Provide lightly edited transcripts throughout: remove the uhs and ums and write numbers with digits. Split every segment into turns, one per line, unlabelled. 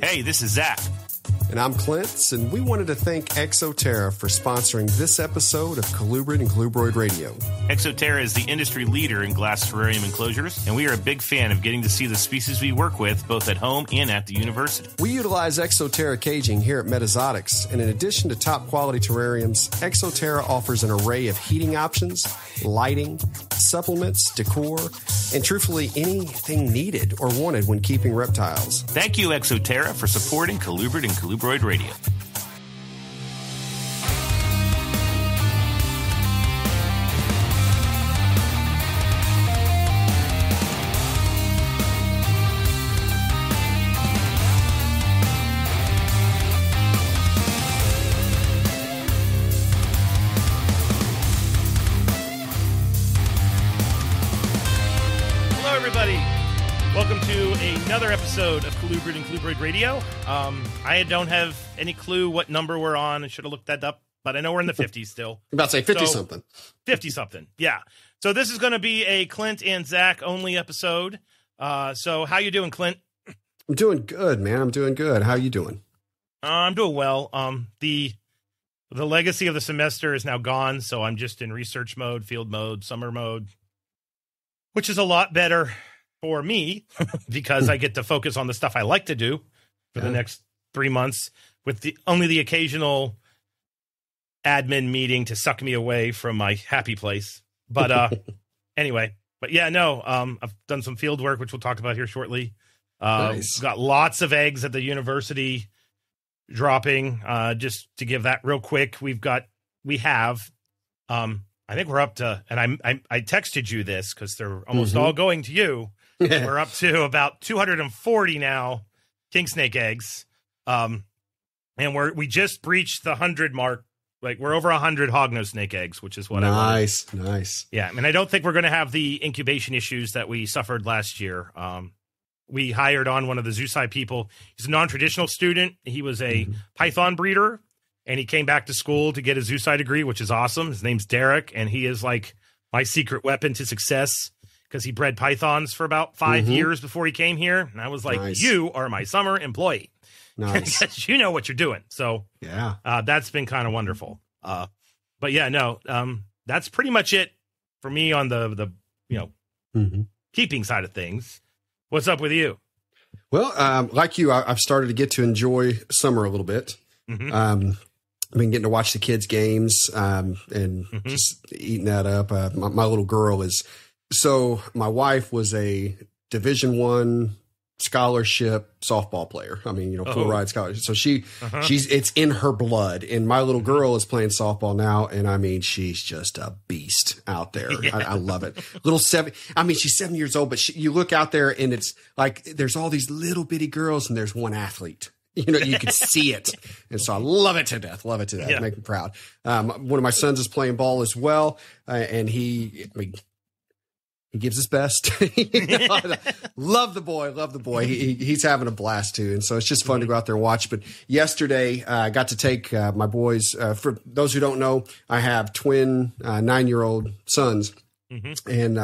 Hey, this is Zac.
And I'm Clint, and we wanted to thank Exoterra for sponsoring this episode of Colubrid and Colubroid Radio.
Exoterra is the industry leader in glass terrarium enclosures, and we are a big fan of getting to see the species we work with, both at home and at the university.
We utilize Exoterra caging here at Metazotics, and in addition to top-quality terrariums, Exoterra offers an array of heating options, lighting, supplements, decor, and truthfully anything needed or wanted when keeping reptiles.
Thank you, Exoterra, for supporting Colubrid and Colubroid Radio. Hello, everybody. Welcome to another episode of Colubrid and Colubroid Radio. I don't have any clue what number we're on. I should have looked that up, but I know we're in the 50s still.
I'm about to say 50-something.
50-something, yeah. So this is going to be a Clint and Zac only episode. So how you doing, Clint?
I'm doing good, man. I'm doing good. How you doing?
I'm doing well. The legacy of the semester is now gone, so I'm just in research mode, field mode, summer mode, which is a lot better for me because I get to focus on the stuff I like to do for the next 3 months with only the occasional admin meeting to suck me away from my happy place. But anyway, I've done some field work, which we'll talk about here shortly.
Nice.
Got lots of eggs at the university dropping. Just to give that real quick, I think we're up to, and I texted you this because they're almost all going to you. We're up to about 240 now king snake eggs. And we just breached the 100 mark. Like we're over 100 hognose snake eggs, which is what I wanted. Nice. Yeah. And I don't think we're going to have the incubation issues that we suffered last year. We hired on one of the Zooci people. He's a non-traditional student. He was a python breeder and he came back to school to get a Zooci degree, which is awesome. His name's Derek. And he is like my secret weapon to success, because he bred pythons for about 5 years before he came here. And I was like, You are my summer employee.
Nice.
Because you know what you're doing. So
yeah,
that's been kind of wonderful. But yeah, no, that's pretty much it for me on the keeping side of things. What's up with you?
Well, like you, I've started to get to enjoy summer a little bit. I've been getting to watch the kids' games and just eating that up. My little girl so my wife was a Division I scholarship softball player. I mean, full ride scholarship. So it's in her blood. And my little girl is playing softball now. And I mean, she's just a beast out there. Yeah. I love it. She's 7 years old, but you look out there and it's like, there's all these little bitty girls and there's one athlete. You can see it. And so I love it to death. Yeah. Make me proud. One of my sons is playing ball as well. And he gives his best. Love the boy. He's having a blast too. And so it's just fun to go out there and watch. But yesterday I got to take my boys. For those who don't know, I have twin 9-year-old sons and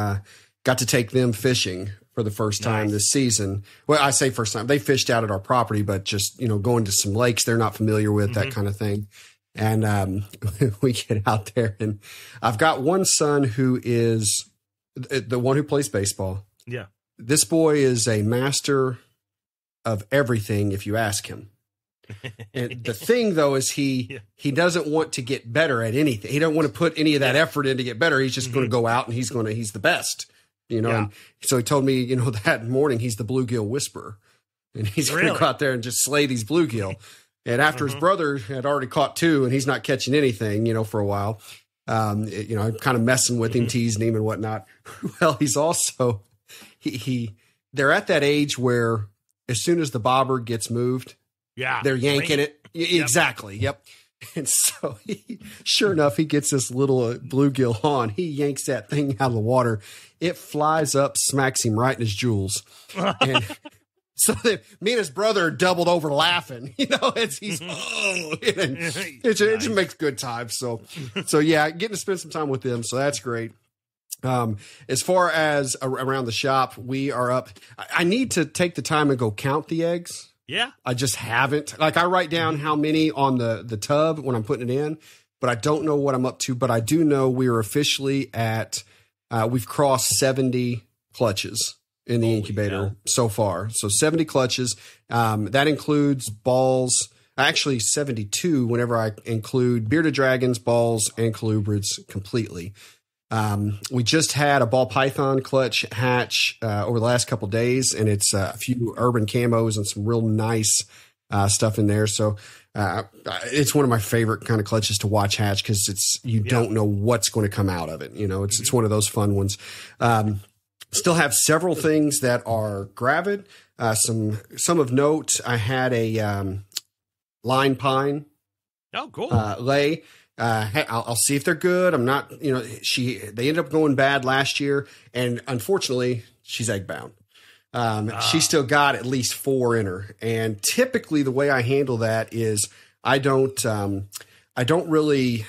got to take them fishing for the first time this season. Well, I say first time. They fished out at our property, but just, going to some lakes they're not familiar with, that kind of thing. And we get out there and I've got one son who is the one who plays baseball.
Yeah. This
boy is a master of everything if you ask him. And the thing though is he doesn't want to get better at anything. He don't want to put any of that effort in to get better. He's just going to go out and he's the best, And so he told me, that morning he's the bluegill whisperer and he's going to go out there and just slay these bluegill. And after his brother had already caught 2 and he's not catching anything, for a while, kind of messing with him, teasing him and whatnot. Well, he's also, they're at that age where as soon as the bobber gets moved, they're yanking it. Exactly. Yep. And so sure enough, he gets this little bluegill on. He yanks that thing out of the water. It flies up, smacks him right in his jewels. And so me and his brother doubled over laughing, as he's, it just makes good time. So yeah, getting to spend some time with them. So that's great. As far as around the shop, we are up. I need to take the time and go count the eggs
Yeah.
I just haven't. Like, I write down how many on the tub when I'm putting it in, but I don't know what I'm up to. But I do know we are officially at, we've crossed 70 clutches in the incubator so far. So 70 clutches. That includes balls, actually 72 whenever I include bearded dragons, balls, and colubrids completely. We just had a ball python clutch hatch over the last couple of days, and it's a few urban camos and some real nice stuff in there. So it's one of my favorite kind of clutches to watch hatch because you don't know what's going to come out of it. You know, it's one of those fun ones. Still have several things that are gravid. Some of note. I had a line pine.
Oh, cool.
Lay. I'll see if they're good. I'm not, they ended up going bad last year, and unfortunately she's egg bound. She still got at least 4 in her. And typically the way I handle that is I don't really,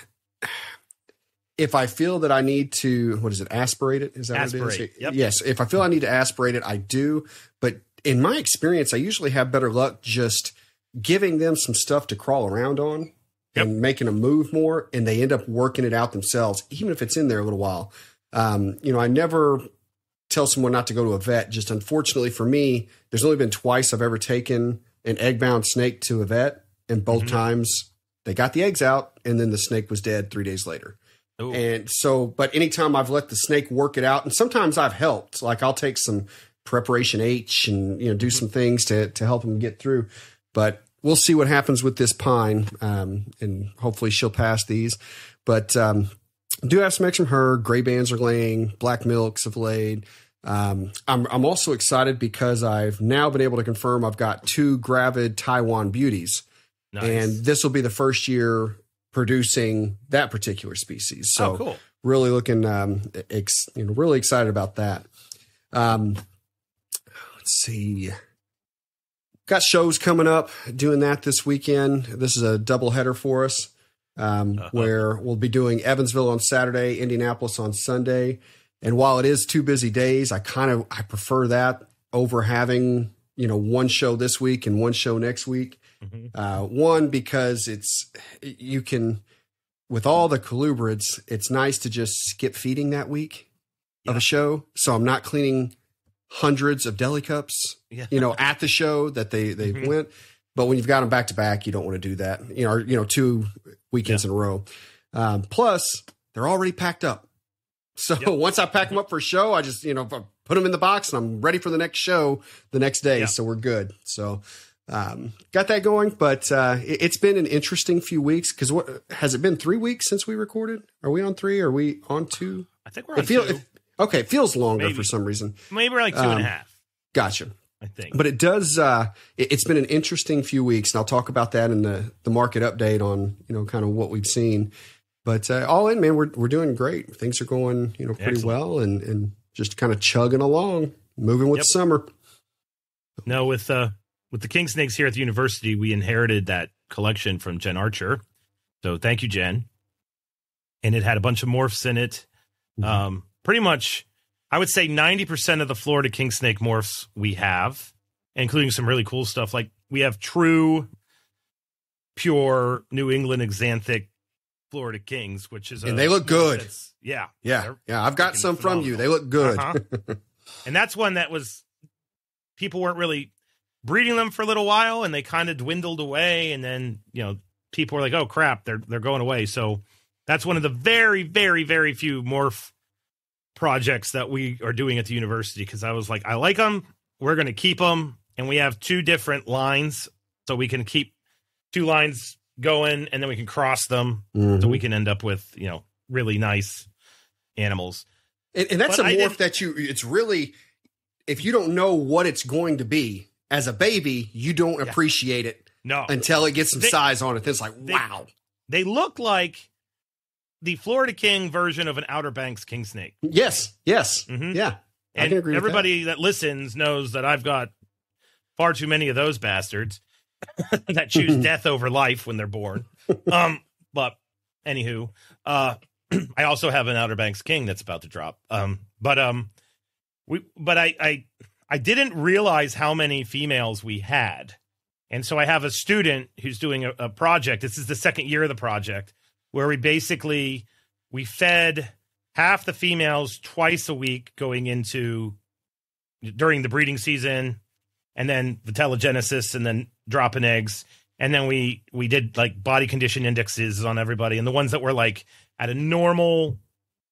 if I feel that I need to, aspirate it? Is that what it is?
Yep.
Yes. If I feel I need to aspirate it, I do. But in my experience, I usually have better luck just giving them some stuff to crawl around on.
Yep.
And making them move more, and they end up working it out themselves, even if it's in there a little while. I never tell someone not to go to a vet. Just unfortunately for me, there's only been twice I've ever taken an egg-bound snake to a vet, and both times they got the eggs out, and then the snake was dead 3 days later. Ooh. And so, but anytime I've let the snake work it out, and sometimes I've helped, like I'll take some preparation H and do some things to help them get through, but. We'll see what happens with this pine, and hopefully she'll pass these. But do have some eggs from her. Gray bands are laying. Black milks have laid. I'm also excited because I've now been able to confirm I've got 2 gravid Taiwan beauties. Nice. And this will be the first year producing that particular species. So
cool.
Really looking, really excited about that. Let's see. Got shows coming up, doing that this weekend. This is a doubleheader for us, where we'll be doing Evansville on Saturday, Indianapolis on Sunday. And while it is 2 busy days, I prefer that over having, one show this week and one show next week. Mm-hmm. One, because you can, with all the colubrids, it's nice to just skip feeding that week of a show. So I'm not cleaning hundreds of deli cups, at the show that they went. But when you've got them back to back, you don't want to do that, or 2 weekends in a row. Plus they're already packed up. So once I pack them up for a show, I just, put them in the box and I'm ready for the next show the next day. Yeah. So we're good. So, got that going, but, it's been an interesting few weeks. Cause what has it been 3 weeks since we recorded? Are we on 3? Are we on 2?
I think we're on 2.
Okay, it feels longer for some reason.
Maybe we're like 2.5.
Gotcha.
I think.
But it does, it's been an interesting few weeks, and I'll talk about that in the market update on, kind of what we've seen. But all in, man, we're doing great. Things are going, pretty Excellent. Well, and just kind of chugging along, moving with summer.
No, with the king snakes here at the university, we inherited that collection from Jen Archer. So thank you, Jen. And it had a bunch of morphs in it. Mm-hmm. Pretty much, I would say 90% of the Florida king snake morphs we have, including some really cool stuff. Like we have true, pure New England exanthic Florida kings, which is
and they look good.
Yeah.
I've got some phenomenal. From you. They look good.
And that's one that people weren't really breeding them for a little while, and they kind of dwindled away. And then people were like, "Oh crap, they're going away." So that's one of the very, very, very few morph projects that we are doing at the university, because I was like, I like them, we're going to keep them, and we have 2 different lines, so we can keep 2 lines going, and then we can cross them, so we can end up with really nice animals.
And that's a morph that it's really, if you don't know what it's going to be as a baby, you don't appreciate it until it gets some size on it. It's like, wow.
They look like the Florida King version of an Outer Banks king snake.
Yes. Mm-hmm. Yeah.
And everybody that listens knows that I've got far too many of those bastards that choose death over life when they're born. But anywho, I also have an Outer Banks king that's about to drop. But I didn't realize how many females we had And so I have a student who's doing a project. This is the second year of the project, where we fed half the females twice a week during the breeding season, and then the telegenesis, and then dropping eggs. And then we did like body condition indexes on everybody. And the ones that were like at a normal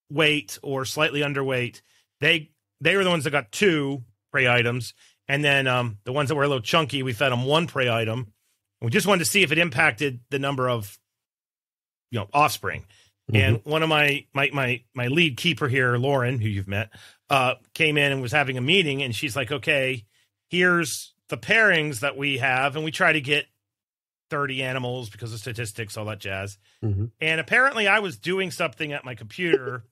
weight or slightly underweight, they were the ones that got 2 prey items. And then the ones that were a little chunky, we fed them 1 prey item. And we just wanted to see if it impacted the number of, offspring. Mm-hmm. And one of my lead keeper here, Lauren, who you've met, came in and was having a meeting, and she's like, okay, here's the pairings that we have. And we try to get 30 animals because of statistics, all that jazz. Mm-hmm. And apparently I was doing something at my computer,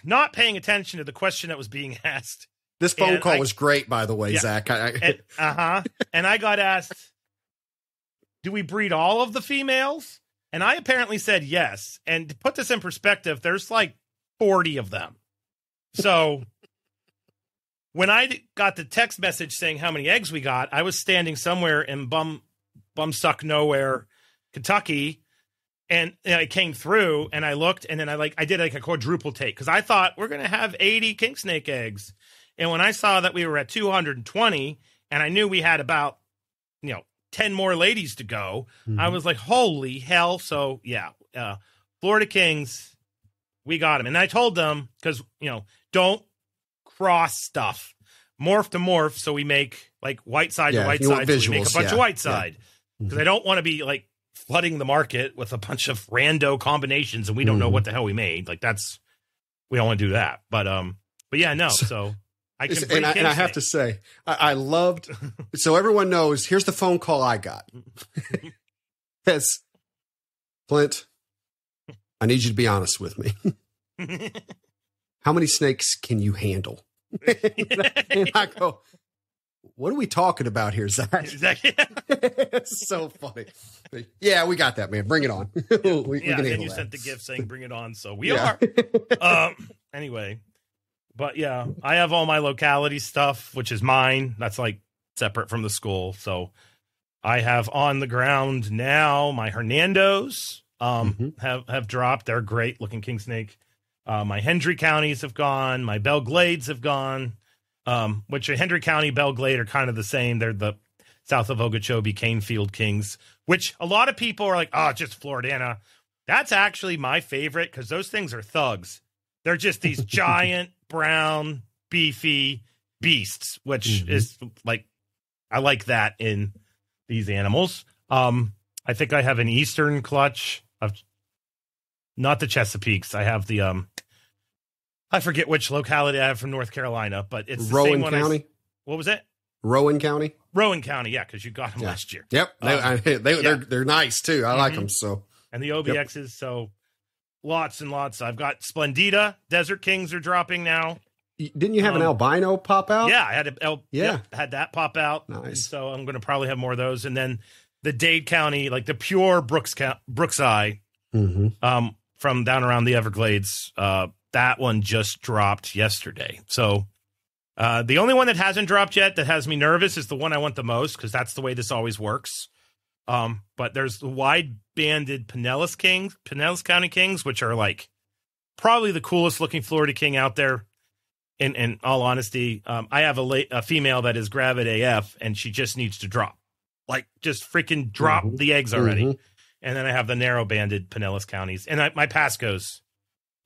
not paying attention to the question that was being asked.
This phone call was great, by the way, Zach.
And I got asked, do we breed all of the females? And I apparently said yes. And to put this in perspective, there's like 40 of them. So when I got the text message saying how many eggs we got, I was standing somewhere in bumsuck nowhere, Kentucky. And I came through and I looked, and then I did like a quadruple take, because I thought we're going to have 80 king snake eggs. And when I saw that we were at 220, and I knew we had about, 10 more ladies to go, mm-hmm. I was like, holy hell. So yeah, Florida Kings, we got them. And I told them, because, don't cross stuff, morph to morph. So we make like white side to white side. So we make a bunch of white side, because I don't want to be like flooding the market with a bunch of rando combinations and we don't know what the hell we made. Like we don't want to do that. But yeah, no. So I can
and I have to say, I loved, so everyone knows, here's the phone call I got. Yes, Clint, I need you to be honest with me. How many snakes can you handle? And I go, what are we talking about here, Zach?
Exactly.
It's so funny. Yeah, we got that, man. Bring it on. we can
and you sent the gift saying bring it on, so we are. Anyway, but yeah, I have all my locality stuff, which is mine. That's like separate from the school. So I have on the ground now my Hernandos have dropped. They're great looking king snake. My Hendry counties have gone. My Belglades have gone. Which Hendry County, Belglade are kind of the same. They're the south of Okeechobee, Canefield Kings, which a lot of people are like, oh, just Floridana. That's actually my favorite, because those things are thugs. They're just these giant, brown, beefy beasts, which is like, I like that in these animals. I think I have an Eastern clutch of, not the Chesapeakes. I have the, I forget which locality I have from North Carolina, but it's the
Rowan
same one.
County?
What was it?
Rowan County?
Rowan County, yeah, because you got them last year.
Yep. They're nice, too. I like them. So.
And the OBXs, so lots and lots. I've got Splendida. Desert Kings are dropping now.
Didn't you have an albino pop out?
Yeah, I had had that pop out.
Nice.
So I'm going to probably have more of those. And then the Dade County, like the pure Brookseye from down around the Everglades, that one just dropped yesterday. So the only one that hasn't dropped yet that has me nervous is the one I want the most, because that's the way this always works. But there's the wide-banded Pinellas County Kings, which are like probably the coolest looking Florida King out there. In all honesty, I have a female that is gravid AF, and she just needs to drop. Like, just freaking drop the eggs already. And then I have the narrow-banded Pinellas Counties. And my Pasco's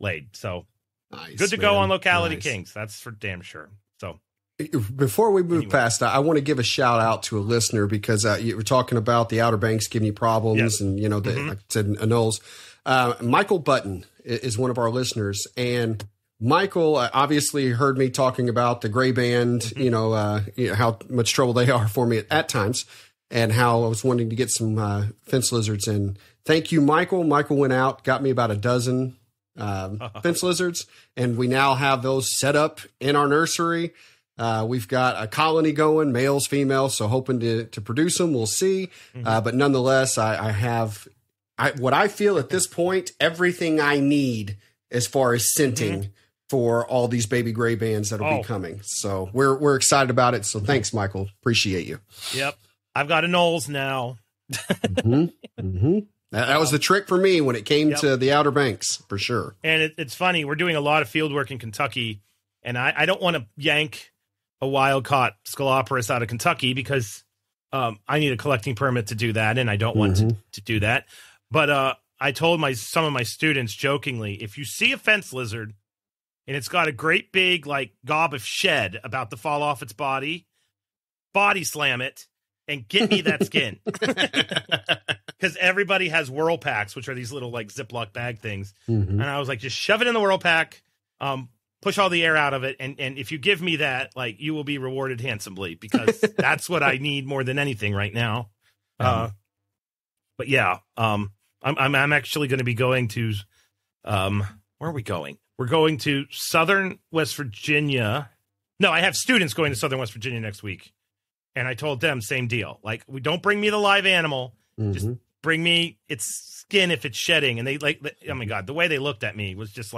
laid. So
nice,
good to go on locality Kings. That's for damn sure. So
before we move past, I want to give a shout out to a listener, because you were talking about the Outer Banks giving you problems, and like I said, anoles. Michael Button is one of our listeners, and Michael obviously heard me talking about the gray band, how much trouble they are for me at times, and how I was wanting to get some fence lizards in. Thank you, Michael. Michael went out, got me about a dozen fence lizards, and we now have those set up in our nursery. We've got a colony going, males, females, so hoping to produce them. We'll see. But nonetheless, I have what I feel at this point, everything I need as far as scenting for all these baby gray bands that will be coming. So we're excited about it. So thanks, Michael. Appreciate you.
Yep. I've got a Knowles now.
That was the trick for me when it came to the Outer Banks, for sure.
And it's funny. We're doing a lot of field work in Kentucky, and I don't want to yank a wild-caught Scoloporus out of Kentucky because I need a collecting permit to do that, and I don't want to do that. But I told some of my students jokingly, if you see a fence lizard and it's got a great big gob of shed about to fall off its body slam it and get me that skin. Because everybody has whirl packs, which are these little Ziploc bag things. And I was like, just shove it in the whirl pack, push all the air out of it. And if you give me that, you will be rewarded handsomely, because that's what I need more than anything right now. But yeah, I'm actually going to be going to, where are we going? We're going to Southern West Virginia. No, I have students going to Southern West Virginia next week. And I told them same deal. We don't bring me the live animal. Just bring me its skin if it's shedding. And they oh my God, the way they looked at me was just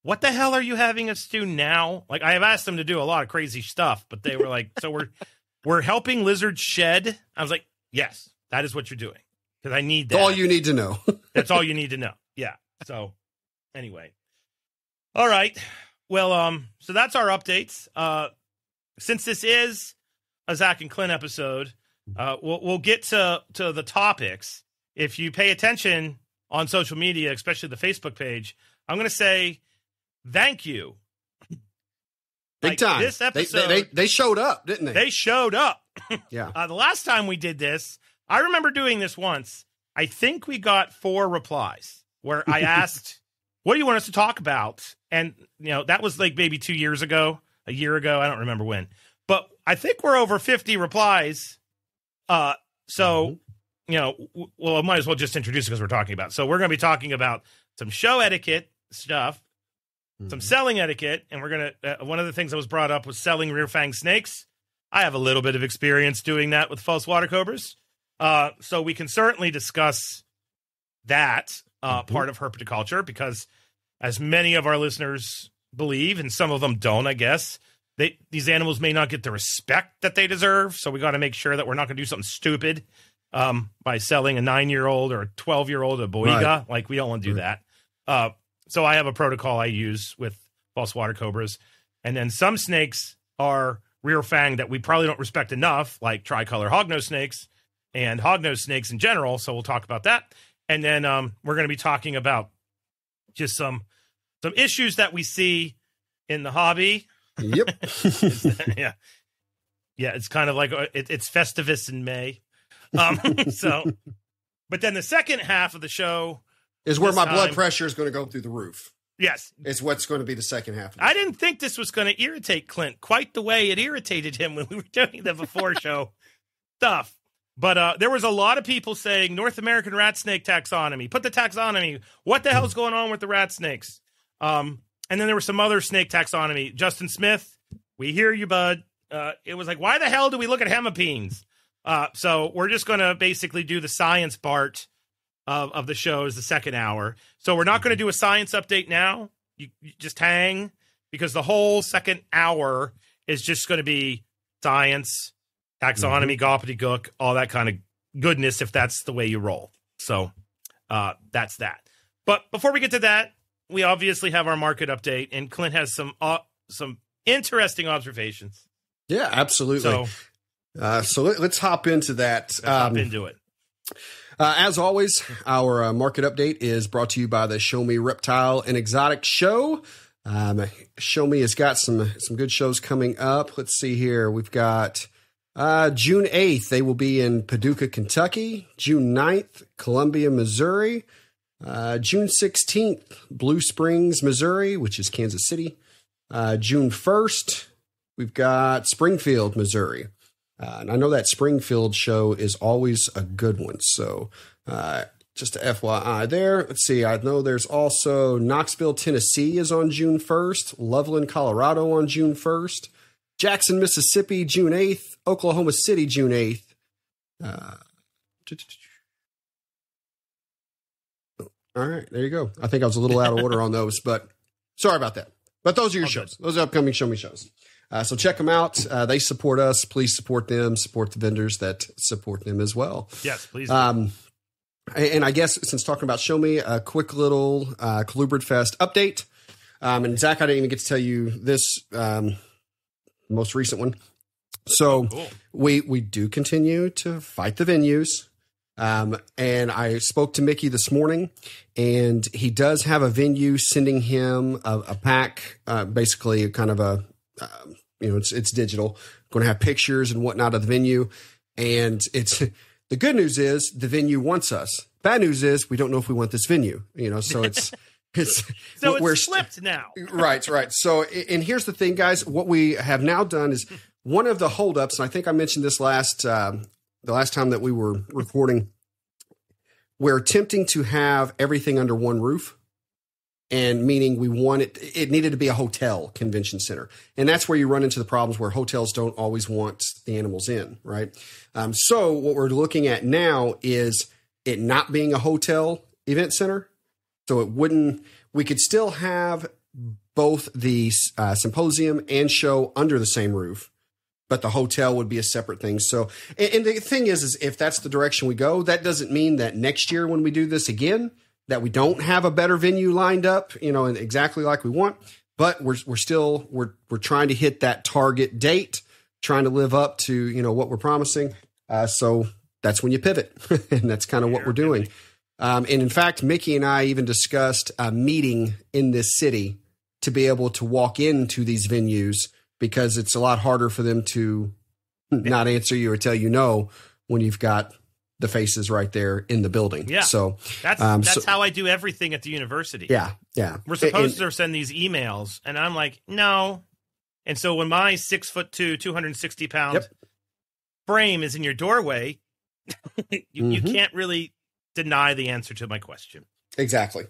what the hell are you having us do now? I have asked them to do a lot of crazy stuff, but they were like, so we're helping lizards shed. I was like, yes, that is what you're doing. Because I need that.
That's all you need to know.
That's all you need to know. Yeah. So anyway. All right. Well, so that's our updates. Since this is a Zac and Clint episode, we'll get to the topics. If you pay attention on social media, especially the Facebook page, I'm going to say thank you.
Big time.
This episode,
they showed up, didn't they?
They showed up.
Yeah.
The last time we did this, I remember doing this once. I think we got 4 replies where I asked, what do you want us to talk about? And, that was maybe 2 years ago, a year ago. I don't remember when. But I think we're over 50 replies. So, well, I might as well just introduce it because we're talking about it. So we're going to be talking about some show etiquette stuff, some selling etiquette. And we're going to, one of the things that was brought up was selling rear fang snakes. I have a little bit of experience doing that with false water cobras. So we can certainly discuss that part of herpetoculture, because as many of our listeners believe, and some of them don't, I guess, these animals may not get the respect that they deserve. So we got to make sure that we're not going to do something stupid by selling a 9-year-old or a 12-year-old a boiga.
Right.
We don't want to do that. So I have a protocol I use with false water cobras. And then some snakes are rear fang that we probably don't respect enough, like tricolor hognose snakes and hognose snakes in general. So we'll talk about that. And then we're going to be talking about just some issues that we see in the hobby.
Yep.
Yeah. It's kind of like it's Festivus in May. But then the second half of the show
is where my blood pressure is going to go through the roof.
Yes.
It's what's going to be the second half.
I didn't think this was going to irritate Clint quite the way it irritated him when we were doing the before show stuff. But there was a lot of people saying North American rat snake taxonomy. Put the taxonomy. What the hell's going on with the rat snakes? And then there was some other snake taxonomy. Justin Smith, we hear you, bud. It was why the hell do we look at hemipenes? So we're just going to basically do the science part of the show as the second hour. So we're not going to do a science update now. You just hang, because the whole second hour is just going to be science, taxonomy, gobbledygook, all that kind of goodness, if that's the way you roll. So that's that. But before we get to that, we obviously have our market update, and Clint has some interesting observations.
Yeah, absolutely. So let's hop into that.
Let's hop into it.
As always, our market update is brought to you by the Show Me Reptile and Exotic Show. Show Me has got some good shows coming up. Let's see here. We've got June 8th, they will be in Paducah, Kentucky. June 9th, Columbia, Missouri. June 16th, Blue Springs, Missouri, which is Kansas City. June 1st, we've got Springfield, Missouri. And I know that Springfield show is always a good one. So just a FYI there. Let's see. I know there's also Knoxville, Tennessee is on June 1st. Loveland, Colorado on June 1st. Jackson, Mississippi, June 8th. Oklahoma City, June 8th. All right, there you go. I think I was a little out of order on those, but sorry about that. But those are your shows. Those are upcoming Show Me shows. So check them out. They support us. Please support them. Support the vendors that support them as well.
Yes, please.
And I guess since talking about Show Me, a quick little Colubrid Fest update. And Zach, I didn't even get to tell you this most recent one. So
cool.
we do continue to fight the venues. And I spoke to Mickey this morning, and he does have a venue sending him a pack, basically kind of a, it's digital, going to have pictures and whatnot of the venue. And it's the good news is the venue wants us. Bad news is we don't know if we want this venue, so it's
we're flipped now.
Right. So, and here's the thing, guys, what we have now done is one of the holdups, and I think I mentioned this the last time that we were recording, we're attempting to have everything under one roof, and meaning we want it needed to be a hotel convention center. And that's where you run into the problems where hotels don't always want the animals in, right? So what we're looking at now is it not being a hotel event center. So we could still have both the symposium and show under the same roof, but the hotel would be a separate thing. So, and the thing is if that's the direction we go, that doesn't mean that next year when we do this again, that we don't have a better venue lined up, and exactly like we want. But we're trying to hit that target date, trying to live up to what we're promising. So that's when you pivot, and that's kind of what we're doing. And in fact, Mickey and I even discussed a meeting in this city to be able to walk into these venues, because it's a lot harder for them to not answer you or tell you no when you've got the faces right there in the building.
Yeah.
So
that's how I do everything at the university.
Yeah.
We're supposed to send these emails, and I'm like, no. And so when my 6'2", 260 pound frame is in your doorway, you can't really deny the answer to my question.
Exactly.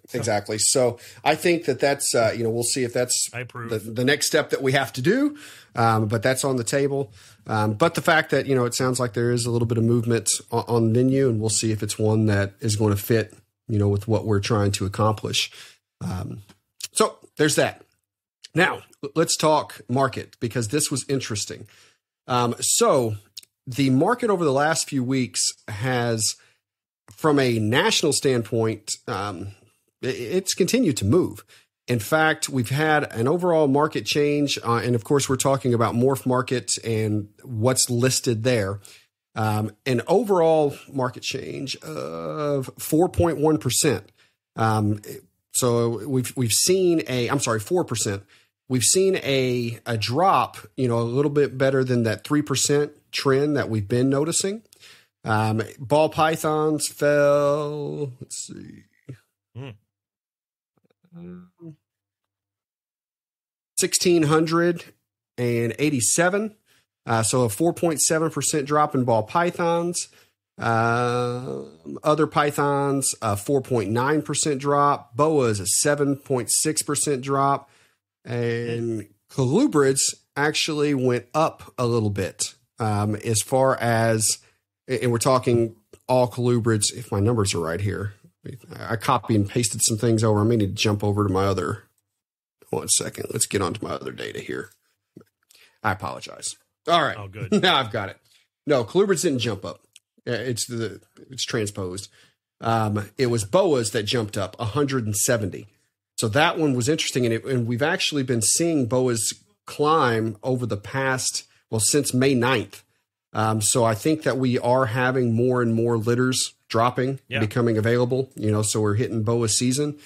So I think that's, we'll see if that's the next step that we have to do. But that's on the table. But the fact that, it sounds like there is a little bit of movement on the venue, and we'll see if it's one that is going to fit, with what we're trying to accomplish. So there's that. Now let's talk market, because this was interesting. So the market over the last few weeks has, from a national standpoint, it's continued to move. In fact, we've had an overall market change, and of course, we're talking about Morph Market and what's listed there. An overall market change of 4.1%. So we've seen 4%. We've seen a drop, a little bit better than that 3% trend that we've been noticing. Ball pythons fell, let's see, 1,687. So a 4.7% drop in ball pythons. Other pythons, a 4.9% drop. Boas, a 7.6% drop. And colubrids actually went up a little bit, as far as, and we're talking all colubrids, if my numbers are right here. I copy and pasted some things over. I may need to jump over to my other. 1 second. Let's get onto my other data here. I apologize. All right.
Oh, good.
Now I've got it. No, colubrids didn't jump up. It's transposed. It was boas that jumped up 170. So that one was interesting. And we've actually been seeing boas climb over the past, since May 9th. So I think that we are having more and more litters dropping, becoming available, so we're hitting boa season.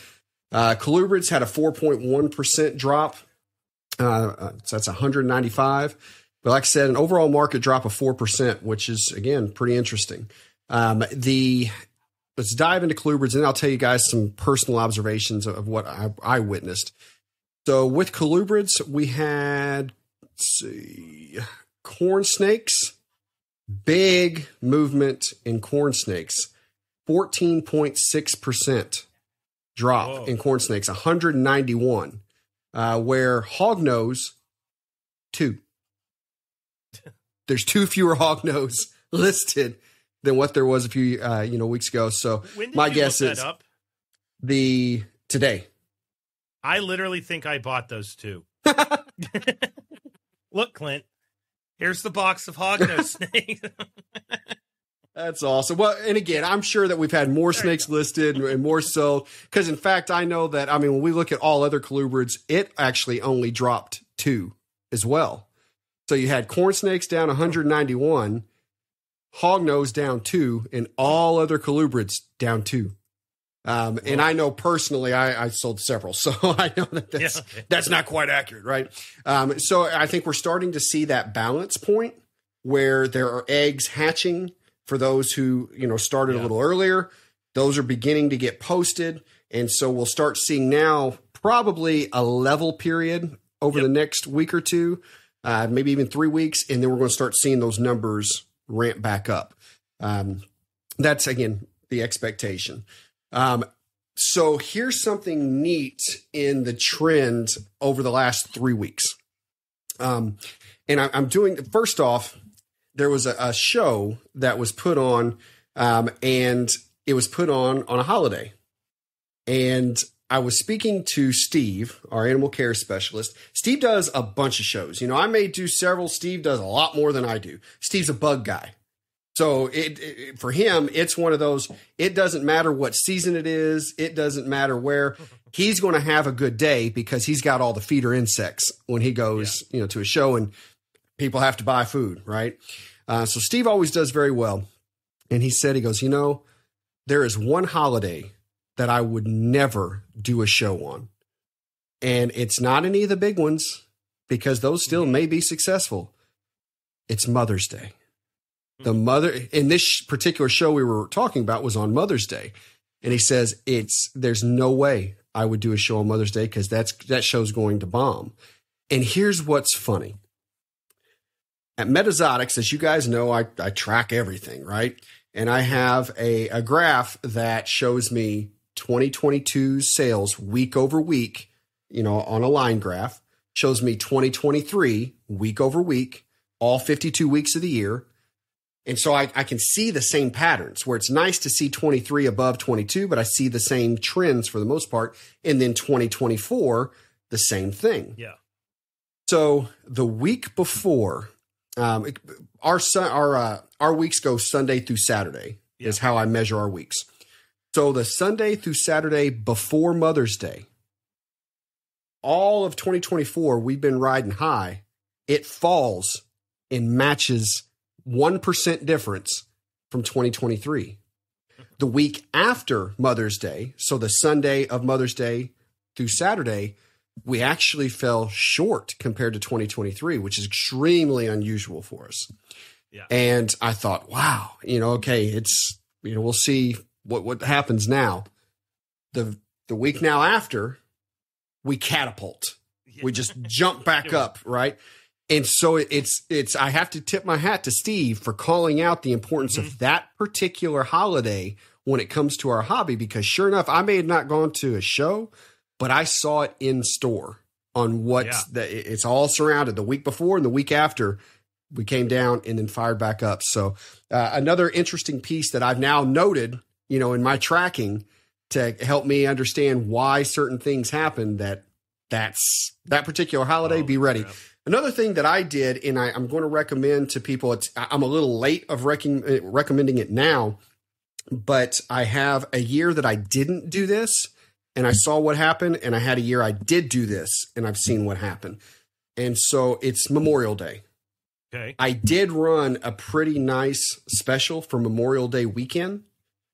Colubrids had a 4.1% drop. So that's 195. But like I said, an overall market drop of 4%, which is, again, pretty interesting. Let's dive into colubrids, and I'll tell you guys some personal observations of what I witnessed. So with colubrids, we had, let's see, corn snakes. Big movement in corn snakes, 14.6% drop in corn snakes, 191, where hognose, 2. There's 2 fewer hognose listed than what there was a few weeks ago. So my guess is
up?
Today.
I literally think I bought those 2. look, Clint, here's the box of hognose snakes.
That's awesome. Well, and again, I'm sure that we've had more snakes listed and more sold. Because, in fact, I know that, I mean, when we look at all other colubrids, it actually only dropped 2 as well. So you had corn snakes down 191, hognose down 2, and all other colubrids down 2. And I know personally, I sold several, so I know that that's not quite accurate, right? So I think we're starting to see that balance point where there are eggs hatching for those who, started a little earlier. Those are beginning to get posted. And so we'll start seeing now probably a level period over the next week or two, maybe even 3 weeks. And then we're going to start seeing those numbers ramp back up. That's, again, the expectation. So here's something neat in the trend over the last 3 weeks. And I'm doing, first off, there was a show that was put on, and it was put on a holiday. And I was speaking to Steve, our animal care specialist. Steve does a bunch of shows. I may do several. Steve does a lot more than I do. Steve's a bug guy. So for him, it's one of those, it doesn't matter what season it is. It doesn't matter where. He's going to have a good day because he's got all the feeder insects when he goes, to a show, and people have to buy food, right? So Steve always does very well. And he said, he goes, there is one holiday that I would never do a show on. And it's not any of the big ones because those still may be successful. It's Mother's Day. The mother in this particular show we were talking about was on Mother's Day. And he says, there's no way I would do a show on Mother's Day because that show's going to bomb. And here's what's funny. At Metazotics, as you guys know, I track everything, right? And I have a graph that shows me 2022 sales week over week, on a line graph, shows me 2023 week over week, all 52 weeks of the year. And so I can see the same patterns where it's nice to see 23 above 22, but I see the same trends for the most part. And then 2024, the same thing.
Yeah.
So the week before, our weeks go Sunday through Saturday is how I measure our weeks. So the Sunday through Saturday before Mother's Day, all of 2024, we've been riding high. It falls and matches 1% difference from 2023. The week after Mother's Day, so the Sunday of Mother's Day through Saturday, we actually fell short compared to 2023, which is extremely unusual for us. Yeah. And I thought, wow, okay, it's, we'll see what happens now. The week now after, we catapult. Yeah. We just jump back up, right? And so it's I have to tip my hat to Steve for calling out the importance of that particular holiday when it comes to our hobby, because sure enough, I may have not gone to a show, but I saw it in store on it's all surrounded. The week before and the week after, we came down and then fired back up. So another interesting piece that I've now noted, in my tracking to help me understand why certain things happen, that particular holiday, be ready. Yeah. Another thing that I did, and I'm going to recommend to people, I'm a little late of recommending it now, but I have a year that I didn't do this, and I saw what happened, and I had a year I did do this, and I've seen what happened. And so it's Memorial Day.
Okay.
I did run a pretty nice special for Memorial Day weekend.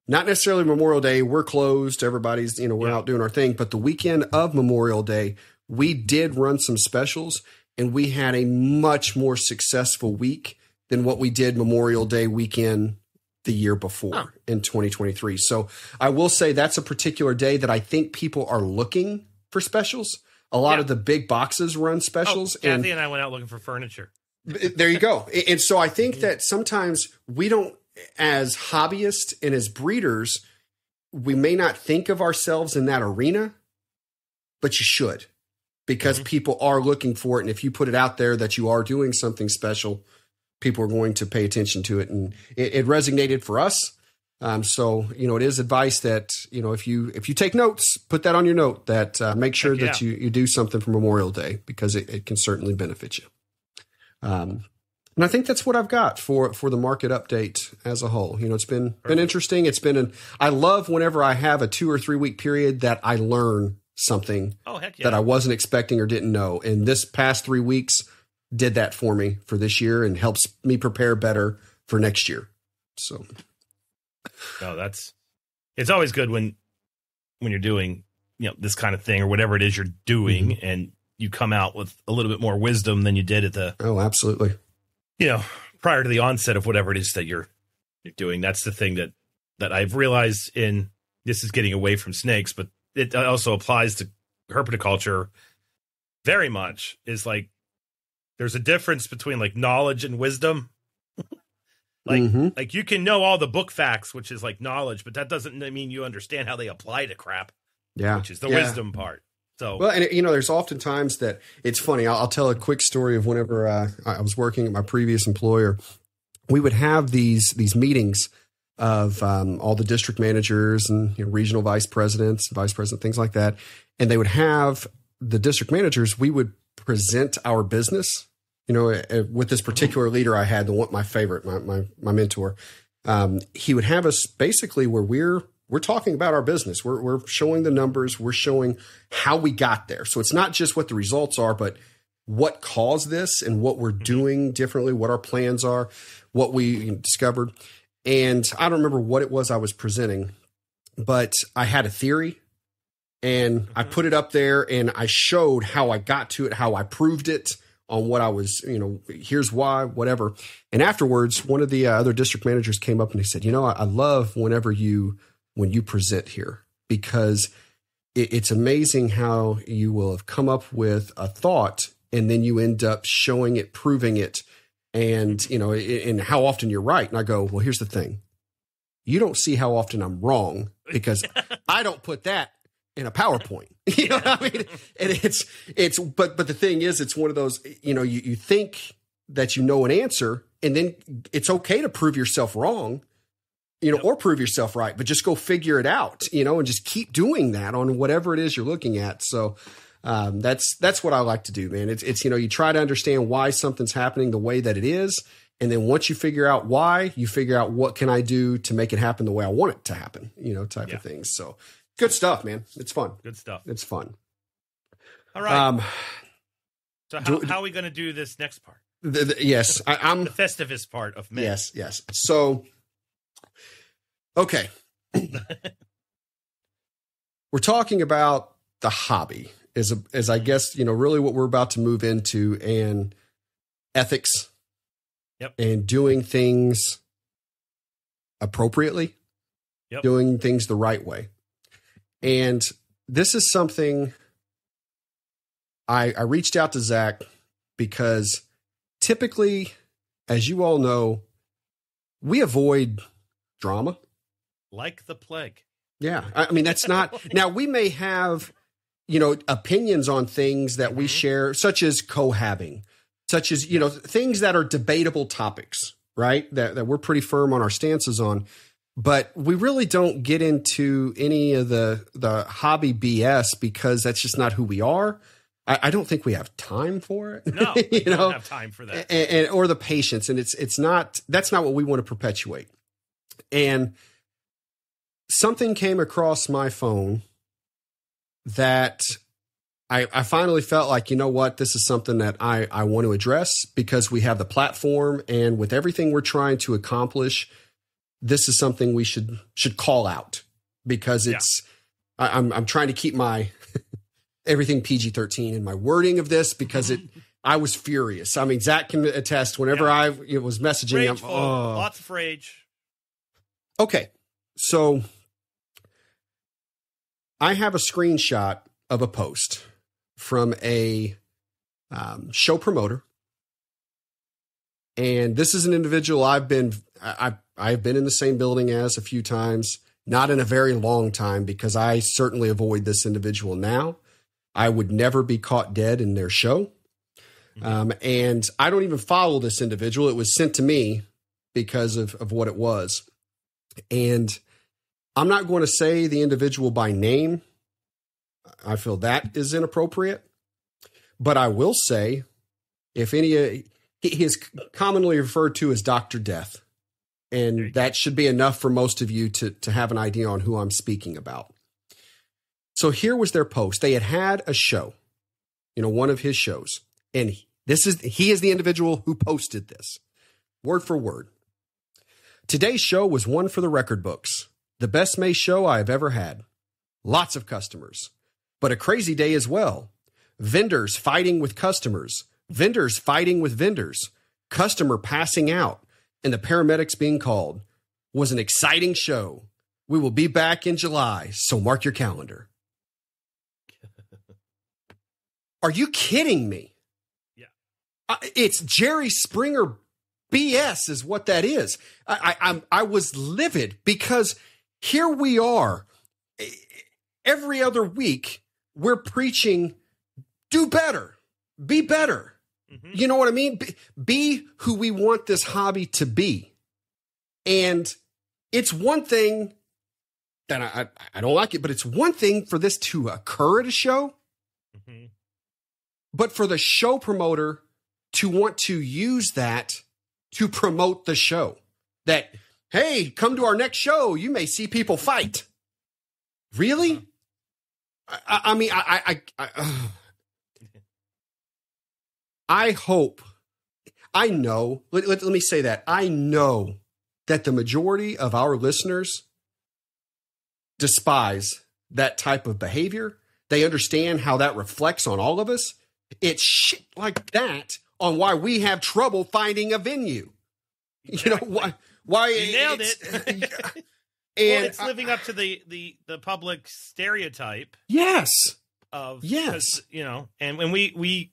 Not necessarily Memorial Day. We're closed. Everybody's, we're out doing our thing. But the weekend of Memorial Day, we did run some specials. And we had a much more successful week than what we did Memorial Day weekend the year before in 2023. So I will say that's a particular day that I think people are looking for specials. A lot of the big boxes run specials.
Kathy and I went out looking for furniture.
There you go. And so I think that sometimes we don't, as hobbyists and as breeders, we may not think of ourselves in that arena, but you should. Because people are looking for it. And if you put it out there that you are doing something special, people are going to pay attention to it. And it resonated for us. So, it is advice that, if you take notes, put that on your note that make sure that you do something for Memorial Day, because it can certainly benefit you. And I think that's what I've got for the market update as a whole. It's been interesting. I love whenever I have a 2 or 3 week period that I learn something that I wasn't expecting or didn't know. And this past 3 weeks did that for me for this year and helps me prepare better for next year. So,
no, it's always good when you're doing, this kind of thing or whatever it is you're doing, and you come out with a little bit more wisdom than you did at the.
Oh, absolutely.
Prior to the onset of whatever it is that you're doing. That's the thing that I've realized this is getting away from snakes, but it also applies to herpetoculture very much, is like, there's a difference between like knowledge and wisdom. Like you can know all the book facts, which is like knowledge, but that doesn't mean you understand how they apply to crap.
Yeah.
Which is the wisdom part. So,
well, and there's often times that it's funny. I'll tell a quick story of whenever I was working at my previous employer. We would have these meetings of all the district managers and regional vice presidents, things like that. And they would have the district managers. We would present our business. With this particular leader I had, my favorite, my mentor, he would have us basically where we're talking about our business. We're showing the numbers. We're showing how we got there. So it's not just what the results are, but what caused this and what we're doing differently, what our plans are, what we discovered. And I don't remember what it was I was presenting, but I had a theory and I put it up there and I showed how I got to it, how I proved it on what I was, here's why, whatever. And afterwards, one of the other district managers came up and he said, I love when you present here, because it's amazing how you will have come up with a thought and then you end up showing it, proving it, and, and how often you're right. And I go, well, here's the thing. You don't see how often I'm wrong, because I don't put that in a PowerPoint. You know what I mean? And but the thing is, it's one of those, you think that you know an answer, and then it's okay to prove yourself wrong, or prove yourself right, but just go figure it out, and just keep doing that on whatever it is you're looking at. So that's what I like to do, man. It's you try to understand why something's happening the way that it is. And then once you figure out why, you figure out what can I do to make it happen the way I want it to happen, type of things. So good stuff, man. It's fun.
Good stuff.
It's fun.
All right. So how are we going to do this next part?
Yes, I'm
the Festivus part of May.
Yes. So, okay. We're talking about the hobby as I guess, really what we're about to move into, and ethics.
Yep.
And doing things appropriately. Yep. Doing things the right way. And this is something I reached out to Zac because typically, as you all know, we avoid drama.
Like the plague.
Yeah. I mean, that's not, now we may have, opinions on things that we share, such as cohabbing, such as, things that are debatable topics, right? That we're pretty firm on our stances on. But we really don't get into any of the hobby BS, because that's just not who we are. I don't think we have time for it.
No, we don't have time for that.
Or the patience. And that's not what we want to perpetuate. And something came across my phone that I finally felt like, this is something that I want to address, because we have the platform, and with everything we're trying to accomplish, this is something we should call out, because I'm trying to keep my everything PG-13 in my wording of this, because I was furious. I mean, Zac can attest whenever I was messaging him.
Lots of rage.
Okay. So I have a screenshot of a post from a show promoter. And this is an individual I've been in the same building as a few times, not in a very long time, because I certainly avoid this individual now. I would never be caught dead in their show. And I don't even follow this individual. It was sent to me because of what it was. And I'm not going to say the individual by name. I feel that is inappropriate. But I will say, if any, he is commonly referred to as Dr. Death. And that should be enough for most of you to have an idea on who I'm speaking about. So here was their post. They had a show, one of his shows. And he is the individual who posted this, word for word. Today's show was one for the record books. The best May show I have ever had. Lots of customers, but a crazy day as well. Vendors fighting with customers, vendors fighting with vendors, customer passing out, and the paramedics being called. Was an exciting show. We will be back in July, so mark your calendar. Are you kidding me?
Yeah.
It's Jerry Springer BS is what that is. I was livid because here we are. Every other week, we're preaching, do better, be better. Mm-hmm. You know what I mean? Be who we want this hobby to be. And it's one thing that I don't like it, but it's one thing for this to occur at a show. Mm-hmm. But for the show promoter to want to use that to promote the show, that, hey, come to our next show, you may see people fight. Really? Uh-huh. I hope, I know, let me say that. I know that the majority of our listeners despise that type of behavior. They understand how that reflects on all of us. It's shit like that on why we have trouble finding a venue.
Exactly.
You know, why
you nailed it.
And
it's living up to the public stereotype.
Yes.
Yes. And when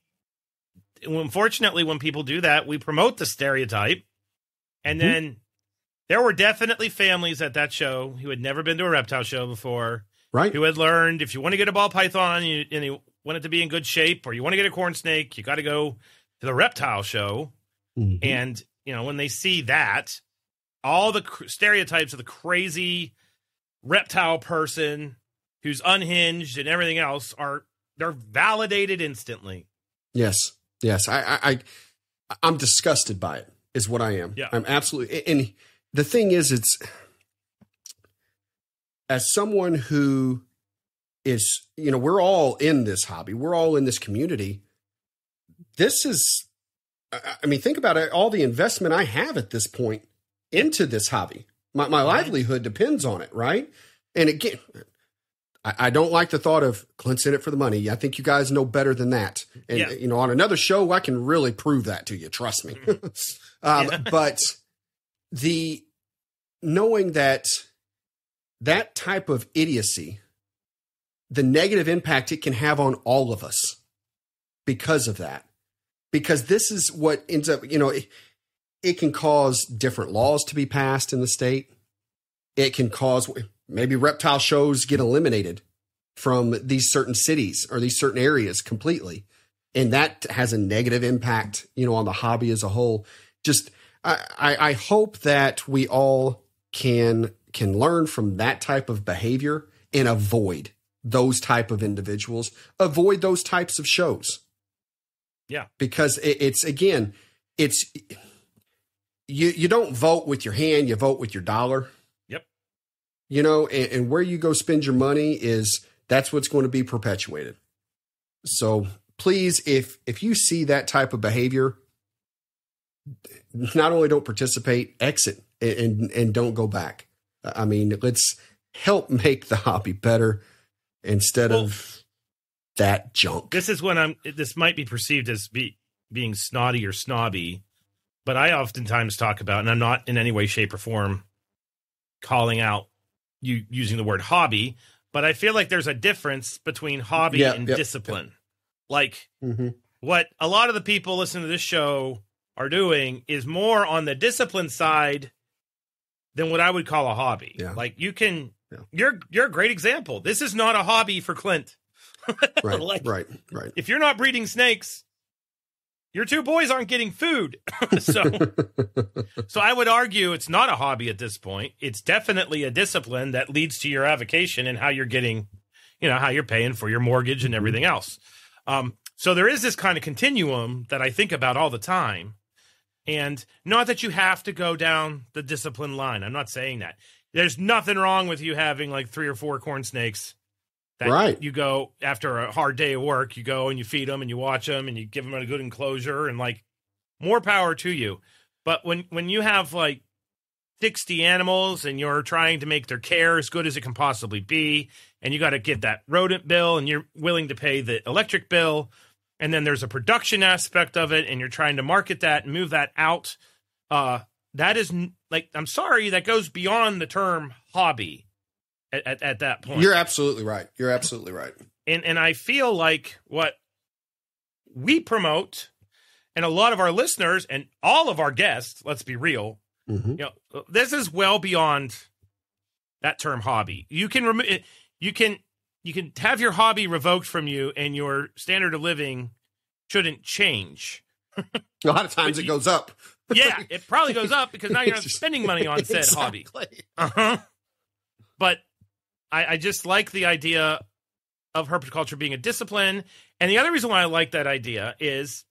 unfortunately, when people do that, we promote the stereotype. And then there were definitely families at that show who had never been to a reptile show before.
Right.
Who had learned if you want to get a ball python and you want it to be in good shape, or you want to get a corn snake, you got to go to the reptile show. Mm-hmm. And, when they see that, all the stereotypes of the crazy reptile person who's unhinged and everything else they're validated instantly.
Yes. I'm disgusted by it is what I am.
Yeah.
I'm absolutely. And the thing is, it's as someone who is, we're all in this hobby. We're all in this community. This is, think about it. All the investment I have at this point into this hobby, my livelihood depends on it. Right. And again, I don't like the thought of Clint's in it for the money. I think you guys know better than that. And, on another show, I can really prove that to you. Trust me. But the knowing that type of idiocy, the negative impact it can have on all of us because of that, because this is what ends up, it can cause different laws to be passed in the state. It can cause maybe reptile shows get eliminated from these certain cities or these certain areas completely. And that has a negative impact, on the hobby as a whole. Just, I hope that we all can learn from that type of behavior and avoid those type of individuals, avoid those types of shows.
Yeah.
Because it's you don't vote with your hand, you vote with your dollar.
Yep.
And where you go spend your money that's what's going to be perpetuated. So please, if you see that type of behavior, not only don't participate, exit and don't go back. Let's help make the hobby better instead of that junk.
This is when this might be perceived as being snotty or snobby, but I oftentimes talk about, and I'm not in any way, shape, or form calling out you using the word hobby, but I feel like there's a difference between hobby and discipline. Yep. Like what a lot of the people listening to this show are doing is more on the discipline side than what I would call a hobby.
Yeah.
Like you're a great example. This is not a hobby for Clint.
Right. Right.
If you're not breeding snakes, your two boys aren't getting food. So I would argue it's not a hobby at this point. It's definitely a discipline that leads to your avocation and how you're getting, how you're paying for your mortgage and everything else. So there is this kind of continuum that I think about all the time. And not that you have to go down the discipline line. I'm not saying that. There's nothing wrong with you having like 3 or 4 corn snakes. That
right.
You go after a hard day of work, you go and you feed them and you watch them and you give them a good enclosure and like more power to you. But when you have like 60 animals and you're trying to make their care as good as it can possibly be, and you got to get that rodent bill and you're willing to pay the electric bill, and then there's a production aspect of it and you're trying to market that and move that out, that is like, I'm sorry, that goes beyond the term hobby at that point.
You're absolutely right. You're absolutely right.
And I feel like what we promote, and a lot of our listeners and all of our guests, let's be real, this is well beyond that term hobby. You can you can have your hobby revoked from you, and your standard of living shouldn't change.
A lot of times it goes up.
Yeah, it probably goes up because now you're not spending money on said hobby. But I just like the idea of herpetoculture being a discipline. And the other reason why I like that idea is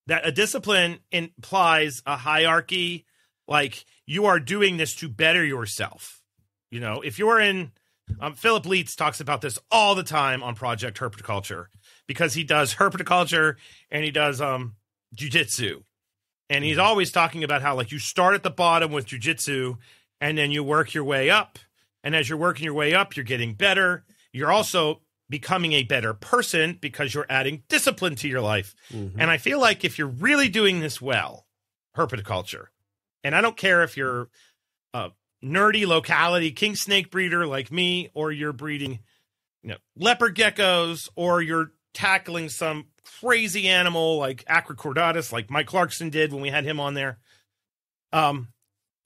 that a discipline implies a hierarchy. Like, you are doing this to better yourself. You know, if you're in, Philip Leitz talks about this all the time on Project Herpetoculture, because he does herpetoculture and he does jujitsu. And he's always talking about how, like, you start at the bottom with jujitsu and then you work your way up. And as you're working your way up, you're getting better. You're also becoming a better person because you're adding discipline to your life. And I feel like if you're really doing this well, herpetoculture, and I don't care if you're a nerdy locality king snake breeder like me, or you're breeding, leopard geckos, or you're tackling some crazy animal like Acrocordatus, like Mike Clarkson did when we had him on there.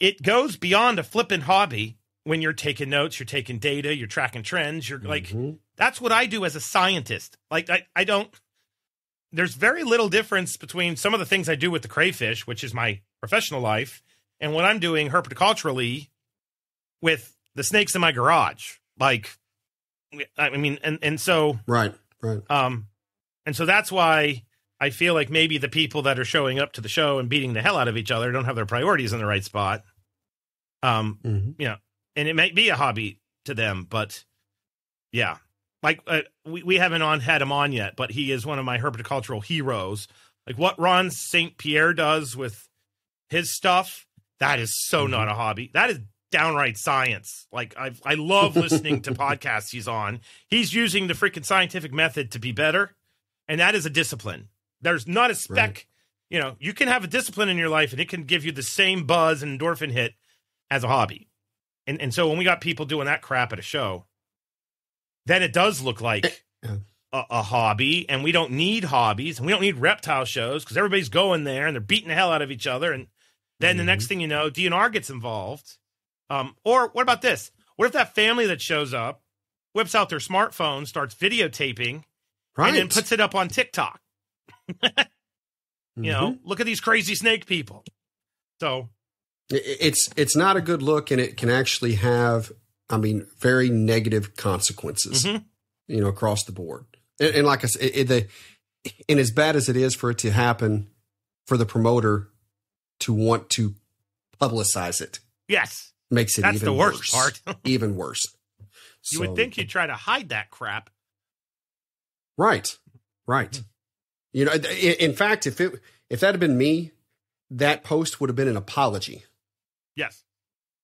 It goes beyond a flippant hobby. When you're taking notes, you're taking data, you're tracking trends. You're like, that's what I do as a scientist. Like, I don't, there's very little difference between some of the things I do with the crayfish, which is my professional life, and what I'm doing herpetoculturally with the snakes in my garage. Like, I mean, and so,
right.
And so that's why I feel like maybe the people that are showing up to the show and beating the hell out of each other don't have their priorities in the right spot. And it might be a hobby to them, but yeah, like we haven't had him on yet, but he is one of my herpetocultural heroes. Like what Ron St. Pierre does with his stuff, that is so not a hobby. That is downright science. Like I love listening to podcasts he's on. He's using the freaking scientific method to be better. And that is a discipline. There's not a spec, you can have a discipline in your life and it can give you the same buzz and endorphin hit as a hobby. And so when we got people doing that crap at a show, then it does look like a hobby, and we don't need hobbies, and we don't need reptile shows because everybody's going there and they're beating the hell out of each other. And then the next thing you know, DNR gets involved. Or what about this? What if that family that shows up whips out their smartphone, starts videotaping, and then puts it up on TikTok? Look at these crazy snake people. So
it's not a good look, and it can actually have, very negative consequences, across the board. And like I said, and as bad as it is for it to happen, for the promoter to want to publicize it,
yes,
makes it
that's
even
the worst
worse,
part.
even worse.
You would think you'd try to hide that crap,
right? In fact, if that had been me, that post would have been an apology.
Yes.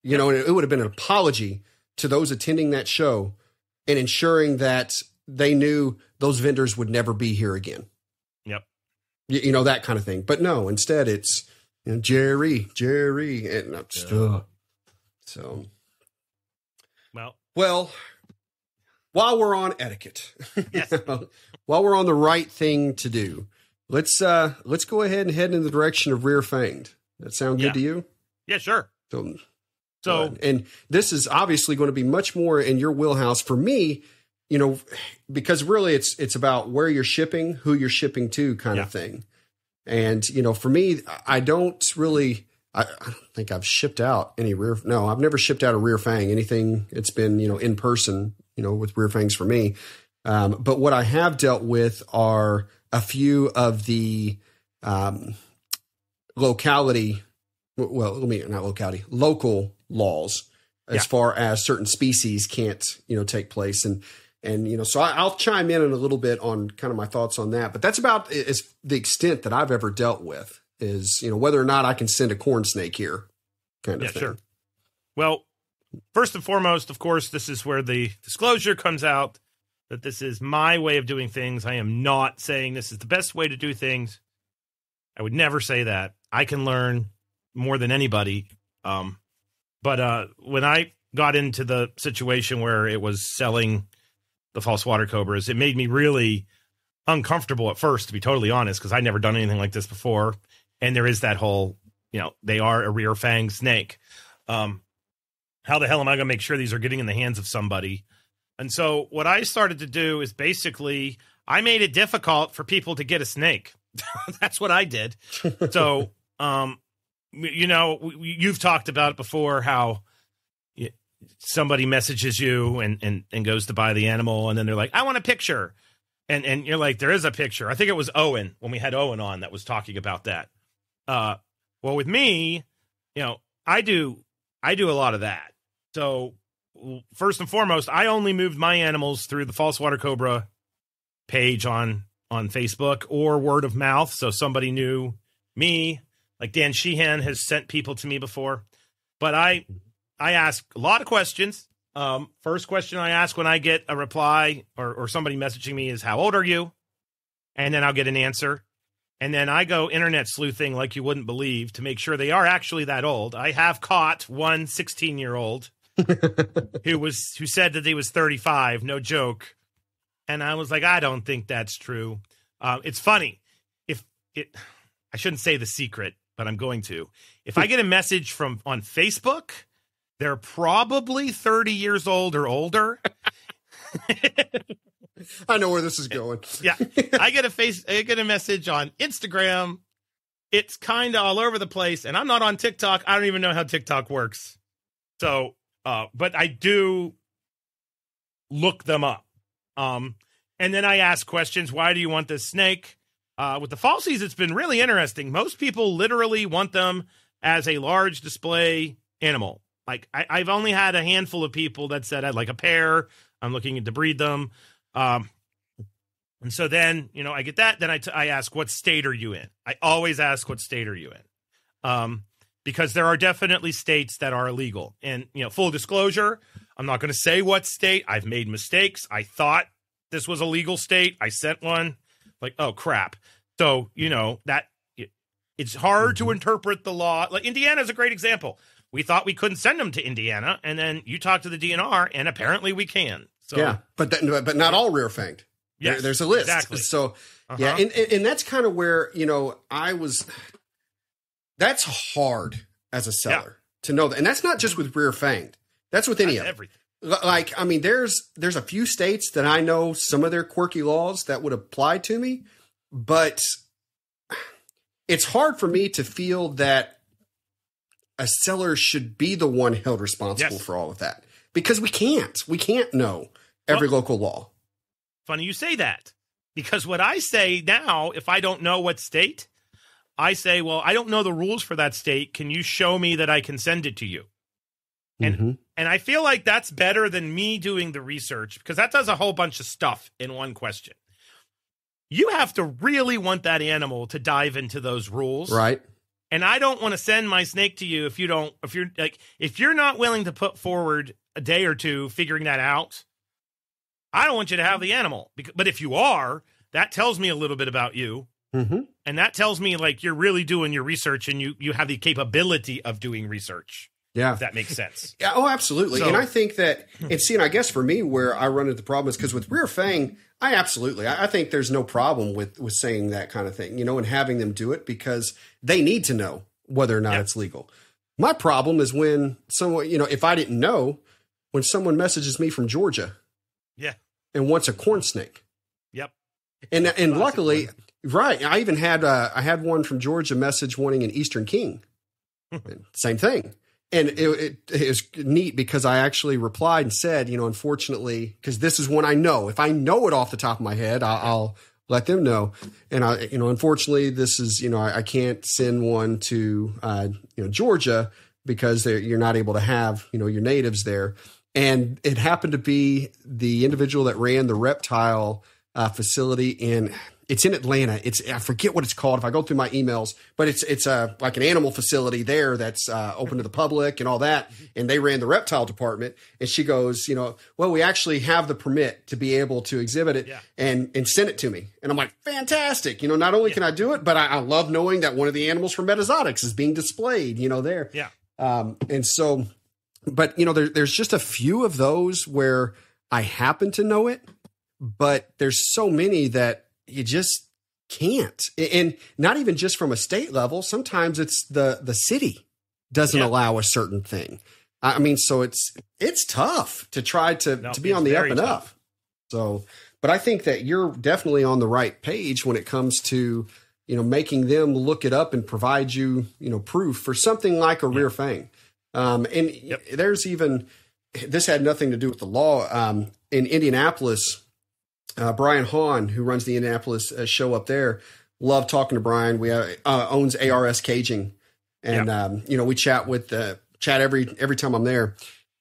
And it would have been an apology to those attending that show and ensuring that they knew those vendors would never be here again.
Yep.
That kind of thing. But no, instead it's Jerry. And so. Well, while we're on etiquette,
yes.
while we're on the right thing to do, let's go ahead and head in the direction of rear fanged. That sound good to you?
Yeah, sure.
So, and this is obviously going to be much more in your wheelhouse for me, because really it's about where you're shipping, who you're shipping to kind of thing. And, for me, I don't think I've shipped out any I've never shipped out a rear fang, anything. It's been, in person, with rear fangs for me. But what I have dealt with are a few of the locality, well, not locality, local laws as far as certain species can't, take place. And, so I'll chime in a little bit on kind of my thoughts on that, but that's about is the extent that I've ever dealt with is, whether or not I can send a corn snake here kind of thing. Sure.
Well, first and foremost, of course, this is where the disclosure comes out that this is my way of doing things. I am not saying this is the best way to do things. I would never say that. I can learn more than anybody. But when I got into the situation where it was selling the false water cobras, it made me really uncomfortable at first, to be totally honest, because I'd never done anything like this before. And there is that whole, they are a rear fang snake. How the hell am I going to make sure these are getting in the hands of somebody? And so what I started to do is basically I made it difficult for people to get a snake. That's what I did. So, you've talked about it before, how somebody messages you and goes to buy the animal, and then they're like, I want a picture. And you're like, there is a picture. I think it was Owen, when we had Owen on, that was talking about that. Well, with me, I do a lot of that. So first and foremost, I only moved my animals through the false water cobra page on Facebook or word of mouth. So somebody knew me, like Dan Sheehan has sent people to me before, but I ask a lot of questions. First question I ask when I get a reply or somebody messaging me is, how old are you? And then I'll get an answer. And then I go internet sleuthing like you wouldn't believe to make sure they are actually that old. I have caught one 16-year-old who said that he was 35, no joke. And I was like, I don't think that's true. It's funny. I shouldn't say the secret, but I'm going to. If I get a message on Facebook, they're probably 30 years old or older.
I know where this is going.
Yeah. I get a message on Instagram. It's kind of all over the place, and I'm not on TikTok. I don't even know how TikTok works. So, but I do look them up. And then I ask questions. Why do you want this snake? With the falsies, it's been really interesting. Most people literally want them as a large display animal. Like I've only had a handful of people that said I'd like a pair. I'm looking to breed them. And so then, I get that. Then I ask, what state are you in? I always ask, what state are you in? Because there are definitely states that are illegal. And, full disclosure, I'm not going to say what state. I've made mistakes. I thought this was a legal state. I sent one. Like, oh, crap. So, that it's hard to interpret the law. Like, Indiana is a great example. We thought we couldn't send them to Indiana, and then you talk to the DNR, and apparently we can. So,
yeah, but not all rear fanged.
Yes,
there's a list.
Exactly.
So, yeah, and that's kind of where, that's hard as a seller to know that. And that's not just with rear fanged. That's with any of them.
Everything.
Like, I mean, there's a few states that I know some of their quirky laws that would apply to me, but it's hard for me to feel that a seller should be the one held responsible for all of that, because we can't know every local law.
Funny you say that, because what I say now, if I don't know what state, I say, well, I don't know the rules for that state. Can you show me that I can send it to you? And I feel like that's better than me doing the research, because that does a whole bunch of stuff in one question. You have to really want that animal to dive into those rules.
Right.
And I don't want to send my snake to you if you're not willing to put forward a day or two figuring that out. I don't want you to have the animal. But if you are, that tells me a little bit about you. And that tells me like you're really doing your research, and you have the capability of doing research.
Yeah.
If that makes sense.
Yeah. Oh, absolutely. So, and I think that, and I guess for me, where I run into the problem is because with rear fang, I think there's no problem with saying that kind of thing, and having them do it, because they need to know whether or not it's legal. My problem is when someone, if I didn't know, when someone messages me from Georgia and wants a corn snake.
Yep.
And luckily, right. I even had, I had one from Georgia message wanting an Eastern King. Same thing. And it was neat because I actually replied and said, unfortunately, because this is one I know. If I know it off the top of my head, I'll let them know. And unfortunately, this is, I can't send one to, Georgia because you're not able to have, your natives there. And it happened to be the individual that ran the reptile facility it's in Atlanta. I forget what it's called if I go through my emails, but it's like an animal facility there that's open to the public and all that. And they ran the reptile department. And she goes, well, we actually have the permit to be able to exhibit it and send it to me. And I'm like, fantastic. Not only can I do it, but I love knowing that one of the animals from Metazotics is being displayed, there.
Yeah.
And so, but there's just a few of those where I happen to know it, but there's so many that you just can't. And not even just from a state level. Sometimes it's the city doesn't allow a certain thing. I mean, so it's tough to try to be on the up and up. So, but I think that you're definitely on the right page when it comes to, making them look it up and provide you, proof for something like a rear fang. There's even, this had nothing to do with the law. In Indianapolis, Brian Hahn, who runs the Indianapolis show up there, love talking to Brian. We owns ARS Caging, and we chat every time I'm there.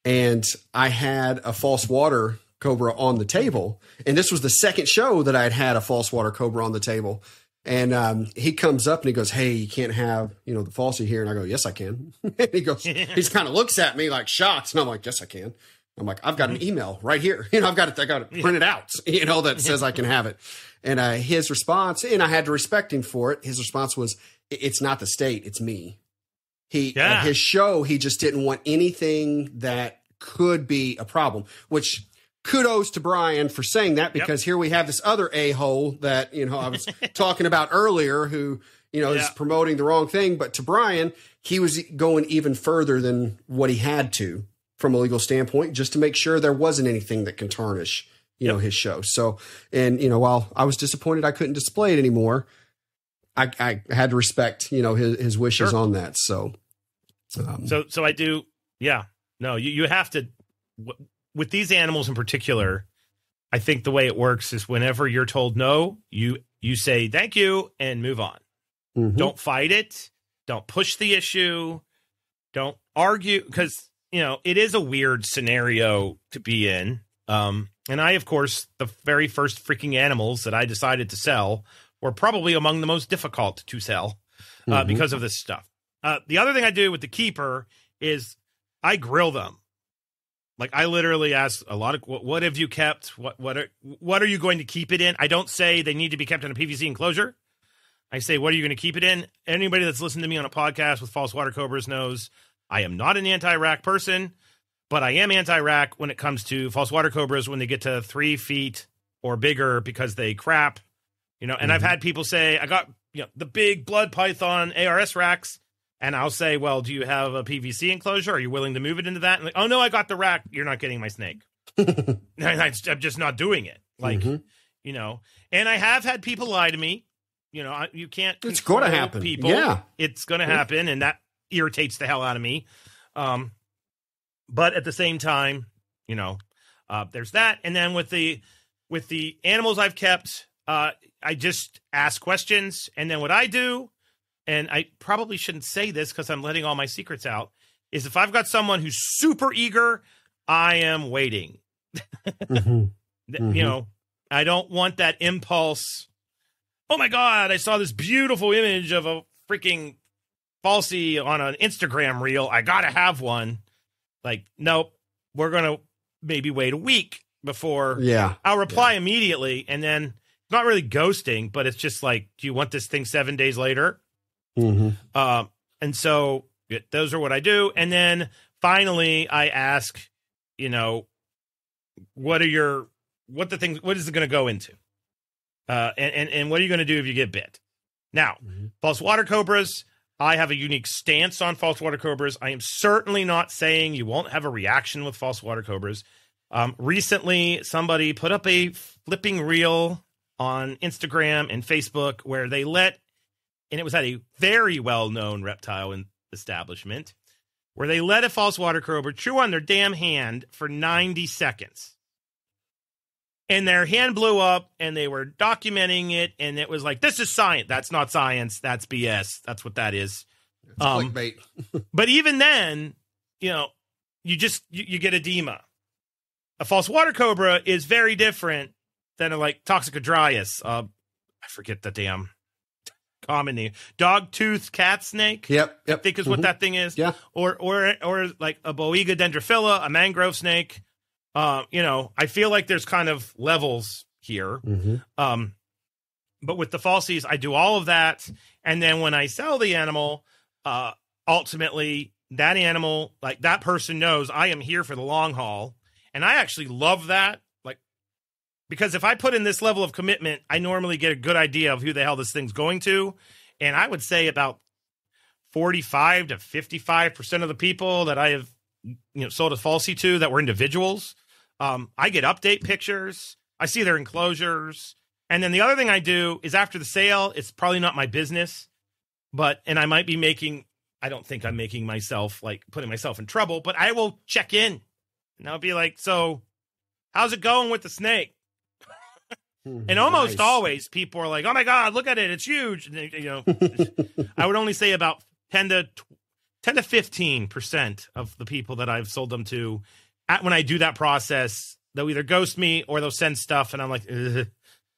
And I had a false water cobra on the table, and this was the second show that I had a false water cobra on the table. And he comes up and he goes, "Hey, you can't have the falsie here." And I go, "Yes, I can." And he goes, he just kind of looks at me like shocked, and I'm like, "Yes, I can." I'm like, I've got an email right here. I've got it printed out, that says I can have it. And his response, and I had to respect him for it. His response was, "It's not the state, it's me." At his show, he just didn't want anything that could be a problem, which kudos to Brian for saying that, because here we have this other a-hole that, I was talking about earlier who, is promoting the wrong thing. But to Brian, he was going even further than what he had to from a legal standpoint, just to make sure there wasn't anything that can tarnish, his show. So, and, while I was disappointed I couldn't display it anymore, I had to respect, his wishes on that. So,
so I do. Yeah, no, you have to, with these animals in particular, I think the way it works is whenever you're told no, you say thank you and move on. Mm-hmm. Don't fight it. Don't push the issue. Don't argue, because it is a weird scenario to be in. And I, of course, the very first freaking animals that I decided to sell were probably among the most difficult to sell because of this stuff. The other thing I do with the keeper is I grill them. Like, I literally ask a lot of, what have you kept? What are you going to keep it in? I don't say they need to be kept in a PVC enclosure. I say, what are you going to keep it in? Anybody that's listened to me on a podcast with false water cobras knows I am not an anti-rack person, but I am anti-rack when it comes to false water cobras when they get to 3 feet or bigger because they crap, and I've had people say, I got, the big blood python ARS racks. And I'll say, well, do you have a PVC enclosure? Are you willing to move it into that? And like, oh no, I got the rack. You're not getting my snake. I'm just not doing it. Like, and I have had people lie to me. You can't.
It's going to happen.
People. Yeah, it's going to happen, and that irritates the hell out of me. But at the same time, there's that. And then with the animals I've kept, I just ask questions, and then what I do, and I probably shouldn't say this because I'm letting all my secrets out, is if I've got someone who's super eager, I am waiting. I don't want that impulse. Oh my God, I saw this beautiful image of a freaking falsie on an Instagram reel. I got to have one. Like, nope, we're going to maybe wait a week before.
Yeah.
I'll reply immediately. And then not really ghosting, but it's just like, do you want this thing 7 days later? And so those are what I do. And then finally I ask, what is it going to go into? And what are you going to do if you get bit? Now, false water cobras, I have a unique stance on false water cobras. I am certainly not saying you won't have a reaction with false water cobras. Recently, somebody put up a flipping reel on Instagram and Facebook where they and it was at a very well-known reptile establishment, where they let a false water cobra chew on their damn hand for 90 seconds. and their hand blew up and they were documenting it. And it was like, this is science. That's not science. That's BS. That's what that is.
It's clickbait.
But even then, you get edema. A false water cobra is very different than a Toxicodrius. I forget the damn common name. Dog-toothed cat snake.
Yep.
I think is what that thing is.
Yeah. Or
like a Boiga dendrophila, a mangrove snake. I feel like there's kind of levels here. But with the falsies, I do all of that. And then when I sell the animal, ultimately that animal, like that person knows I am here for the long haul. And I actually love that. Because if I put in this level of commitment, I normally get a good idea of who the hell this thing's going to. And I would say about 45 to 55% of the people that I have, sold a falsie to that were individuals, I get update pictures. I see their enclosures. And then the other thing I do is after the sale, it's probably not my business, and I might be I don't think I'm making myself putting myself in trouble, but I will check in and I'll be like, so how's it going with the snake? And almost always people are like, oh my God, look at it. It's huge. And, I would only say about 10 to 15% of the people that I've sold them to when I do that process, they'll either ghost me or they'll send stuff. And I'm like,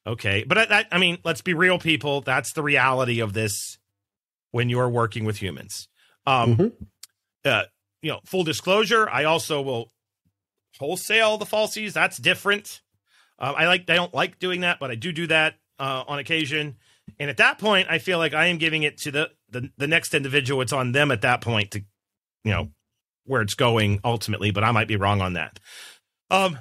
okay. But I mean, let's be real, people. That's the reality of this when you're working with humans. Full disclosure, I also will wholesale the falsies. That's different. I don't like doing that, but I do that on occasion. And at that point, I feel like I am giving it to the next individual. It's on them at that point to, where it's going ultimately, but I might be wrong on that.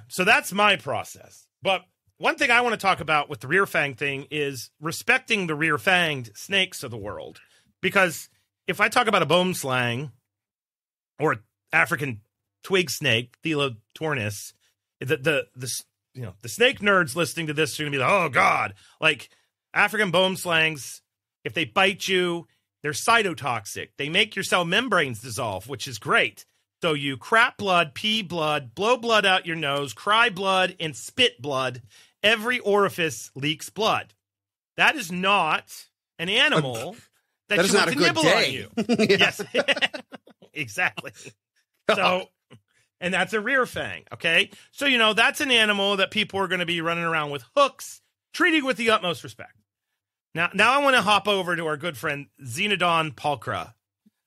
So that's my process. But one thing I want to talk about with the rear fang thing is respecting the rear fanged snakes of the world. Because if I talk about a bone slang or African twig snake, Theloturnus, the snake nerds listening to this are going to be like, oh God, African bone slangs, if they bite you, they're cytotoxic. They make your cell membranes dissolve, which is great. So you crap blood, pee blood, blow blood out your nose, cry blood, and spit blood. Every orifice leaks blood. That is not an animal that you want to nibble on you. Yes, exactly. So, and that's a rear fang, okay? So, that's an animal that people are going to be running around with hooks, treating with the utmost respect. Now I want to hop over to our good friend Xenodon pulchra,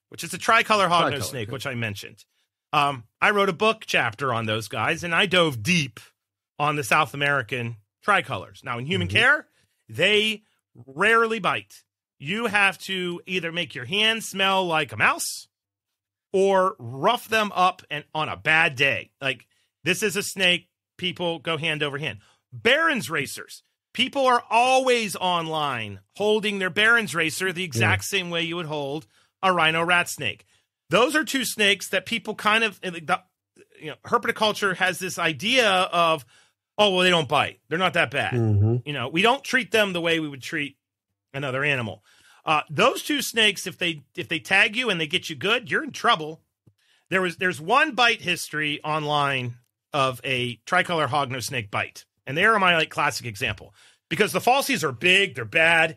which is a tricolor hognose snake, which I mentioned. I wrote a book chapter on those guys, and I dove deep on the South American tricolors. Now, in human care, they rarely bite. You have to either make your hands smell like a mouse or rough them up and on a bad day. This is a snake, people go hand over hand. Baron's racers. People are always online holding their Baron's racer the exact same way you would hold a rhino rat snake. Those are two snakes that people kind of, herpetoculture has this idea of, oh, well, they don't bite. They're not that bad. We don't treat them the way we would treat another animal. Those two snakes, if they tag you and they get you good, you're in trouble. There's one bite history online of a tricolor hognose snake bite. And they are my classic example because the falsies are big. They're bad.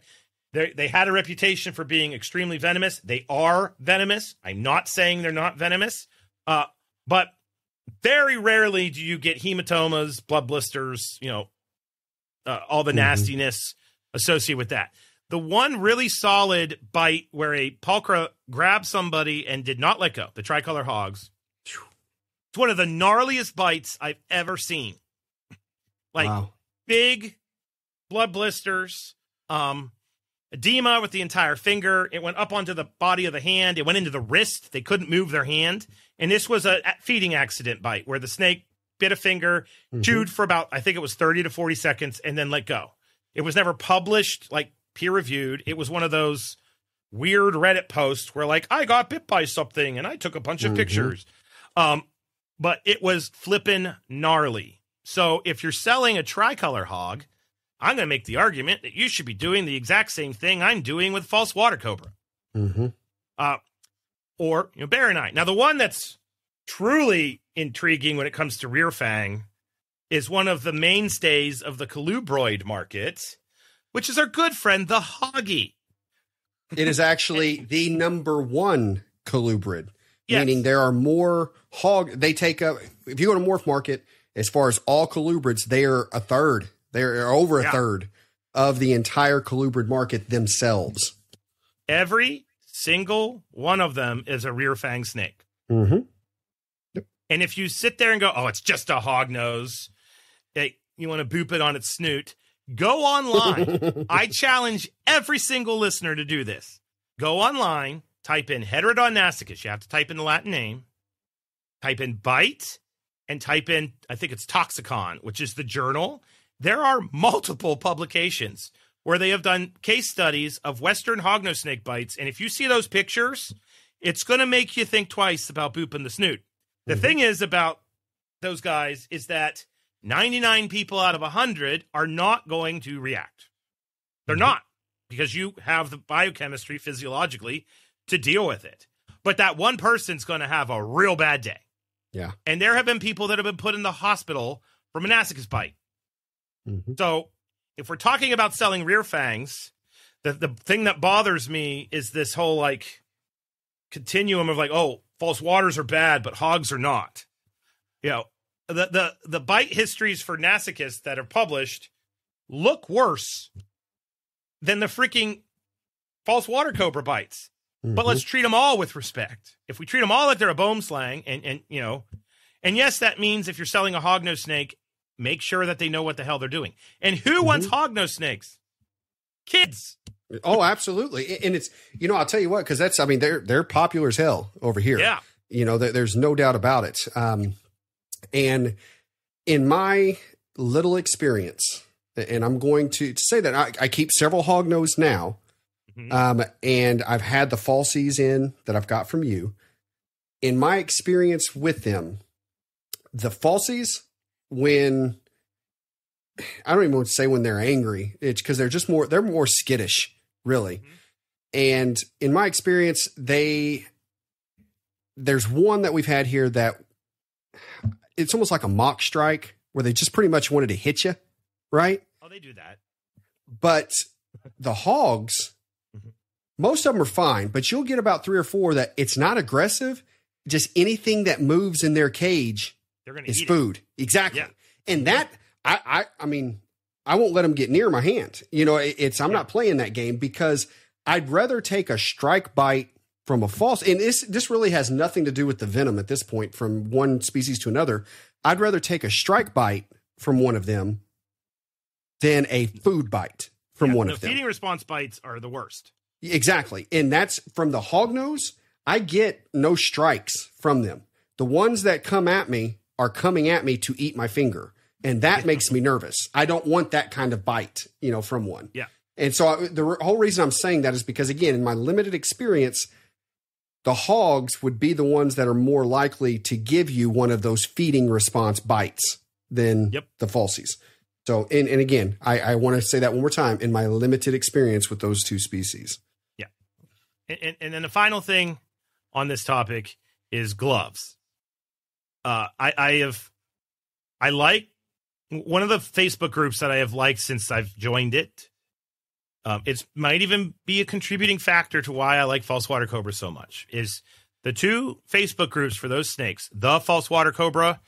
They had a reputation for being extremely venomous. They are venomous. I'm not saying they're not venomous, but very rarely do you get hematomas, blood blisters, all the nastiness associated with that. The one really solid bite where a pulchra grabbed somebody and did not let go, the tricolor hogs, it's one of the gnarliest bites I've ever seen. Big blood blisters, edema with the entire finger. It went up onto the body of the hand. It went into the wrist. They couldn't move their hand. And this was a feeding accident bite where the snake bit a finger, chewed for about, I think it was 30 to 40 seconds, and then let go. It was never published, peer reviewed. It was one of those weird Reddit posts where I got bit by something and I took a bunch of pictures. But it was flippin' gnarly. So if you're selling a tricolor hog, I'm going to make the argument that you should be doing the exact same thing I'm doing with false water cobra. Or baronite. Now, the one that's truly intriguing when it comes to rear fang is one of the mainstays of the Colubroid market, which is our good friend, the hoggy.
It is actually the number one colubrid,
yes.
Meaning there are more they take up, if you go to Morph Market, as far as all colubrids, they are a third. They're over a third of the entire colubrid market themselves.
Every single one of them is a rear fang snake.
Mm-hmm.
Yep. And if you sit there and go, oh, it's just a hog nose, you want to boop it on its snoot, go online. I challenge every single listener to do this. Go online, type in Heterodon nasicus. You have to type in the Latin name, type in bite, and type in, I think it's Toxicon, which is the journal. There are multiple publications where they have done case studies of Western hognose snake bites. And if you see those pictures, it's going to make you think twice about booping the snoot. The thing is about those guys is that 99 people out of 100 are not going to react. They're not, because you have the biochemistry physiologically to deal with it. But that one person's going to have a real bad day.
Yeah.
And there have been people that have been put in the hospital from a nasicus bite.
Mm-hmm.
So if we're talking about selling rear fangs, the thing that bothers me is this whole like continuum of like, oh, false waters are bad, but hogs are not. You know, the bite histories for nasicus that are published look worse than the freaking false water cobra bites. Mm-hmm. But let's treat them all with respect. If we treat them all like they're a bone slang, and you know, and yes, that means if you're selling a hognose snake, make sure that they know what the hell they're doing. And who wants hognose snakes? Kids.
Oh, absolutely. And it's, you know, I'll tell you what, because that's, I mean, they're popular as hell over here.
Yeah.
You know, there's no doubt about it. And in my little experience, and I'm going to say that I keep several hognose now, and I've had the falsies in that I've got from you. In my experience with them, the falsies, when I don't even want to say when they're angry, it's because they're more skittish, really. Mm-hmm. And in my experience, there's one that we've had here that it's almost like a mock strike where they just pretty much wanted to hit you, right?
Oh, they do that.
But the hogs, most of them are fine, but you'll get about 3 or 4 that it's not aggressive. Just anything that moves in their cage is food. Exactly. Yeah. And that, I mean, I won't let them get near my hand. You know, I'm not playing that game because I'd rather take a strike bite from a false. And this really has nothing to do with the venom at this point from one species to another. I'd rather take a strike bite from one of them than a food bite from one of them.
Feeding response bites are the worst.
Exactly. And that's from the hognose. I get no strikes from them. The ones that come at me are coming at me to eat my finger. And that makes me nervous. I don't want that kind of bite, you know, from one.
Yeah.
And so the whole reason I'm saying that is because, again, in my limited experience, the hogs would be the ones that are more likely to give you one of those feeding response bites than the falsies. So, and again, I want to say that one more time, in my limited experience with those two species.
Yeah. And then the final thing on this topic is gloves. I like one of the Facebook groups that I have liked since I've joined it. It might even be a contributing factor to why I like false water cobra so much, is the 2 Facebook groups for those snakes, the false water cobra,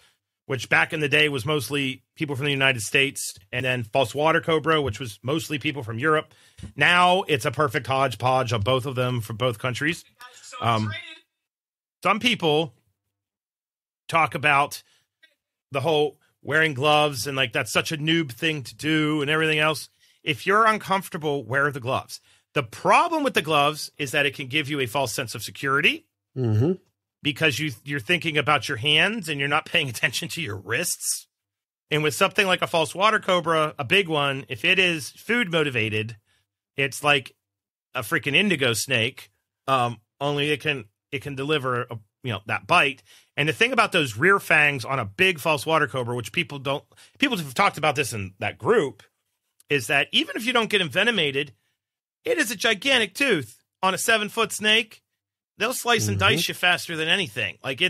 which back in the day was mostly people from the United States, and then false water cobra, which was mostly people from Europe. Now it's a perfect hodgepodge of both of them from both countries. Some people talk about the whole wearing gloves and like that's such a noob thing to do and everything else. If you're uncomfortable, wear the gloves. The problem with the gloves is that it can give you a false sense of security because you're thinking about your hands and you're not paying attention to your wrists. And with something like a false water cobra, a big one, if it is food motivated, it's like a freaking indigo snake. Only it can deliver that bite. And the thing about those rear fangs on a big false water cobra, which people have talked about this in that group, is that even if you don't get envenomated, it is a gigantic tooth on a 7-foot snake. They'll slice and dice you faster than anything. Like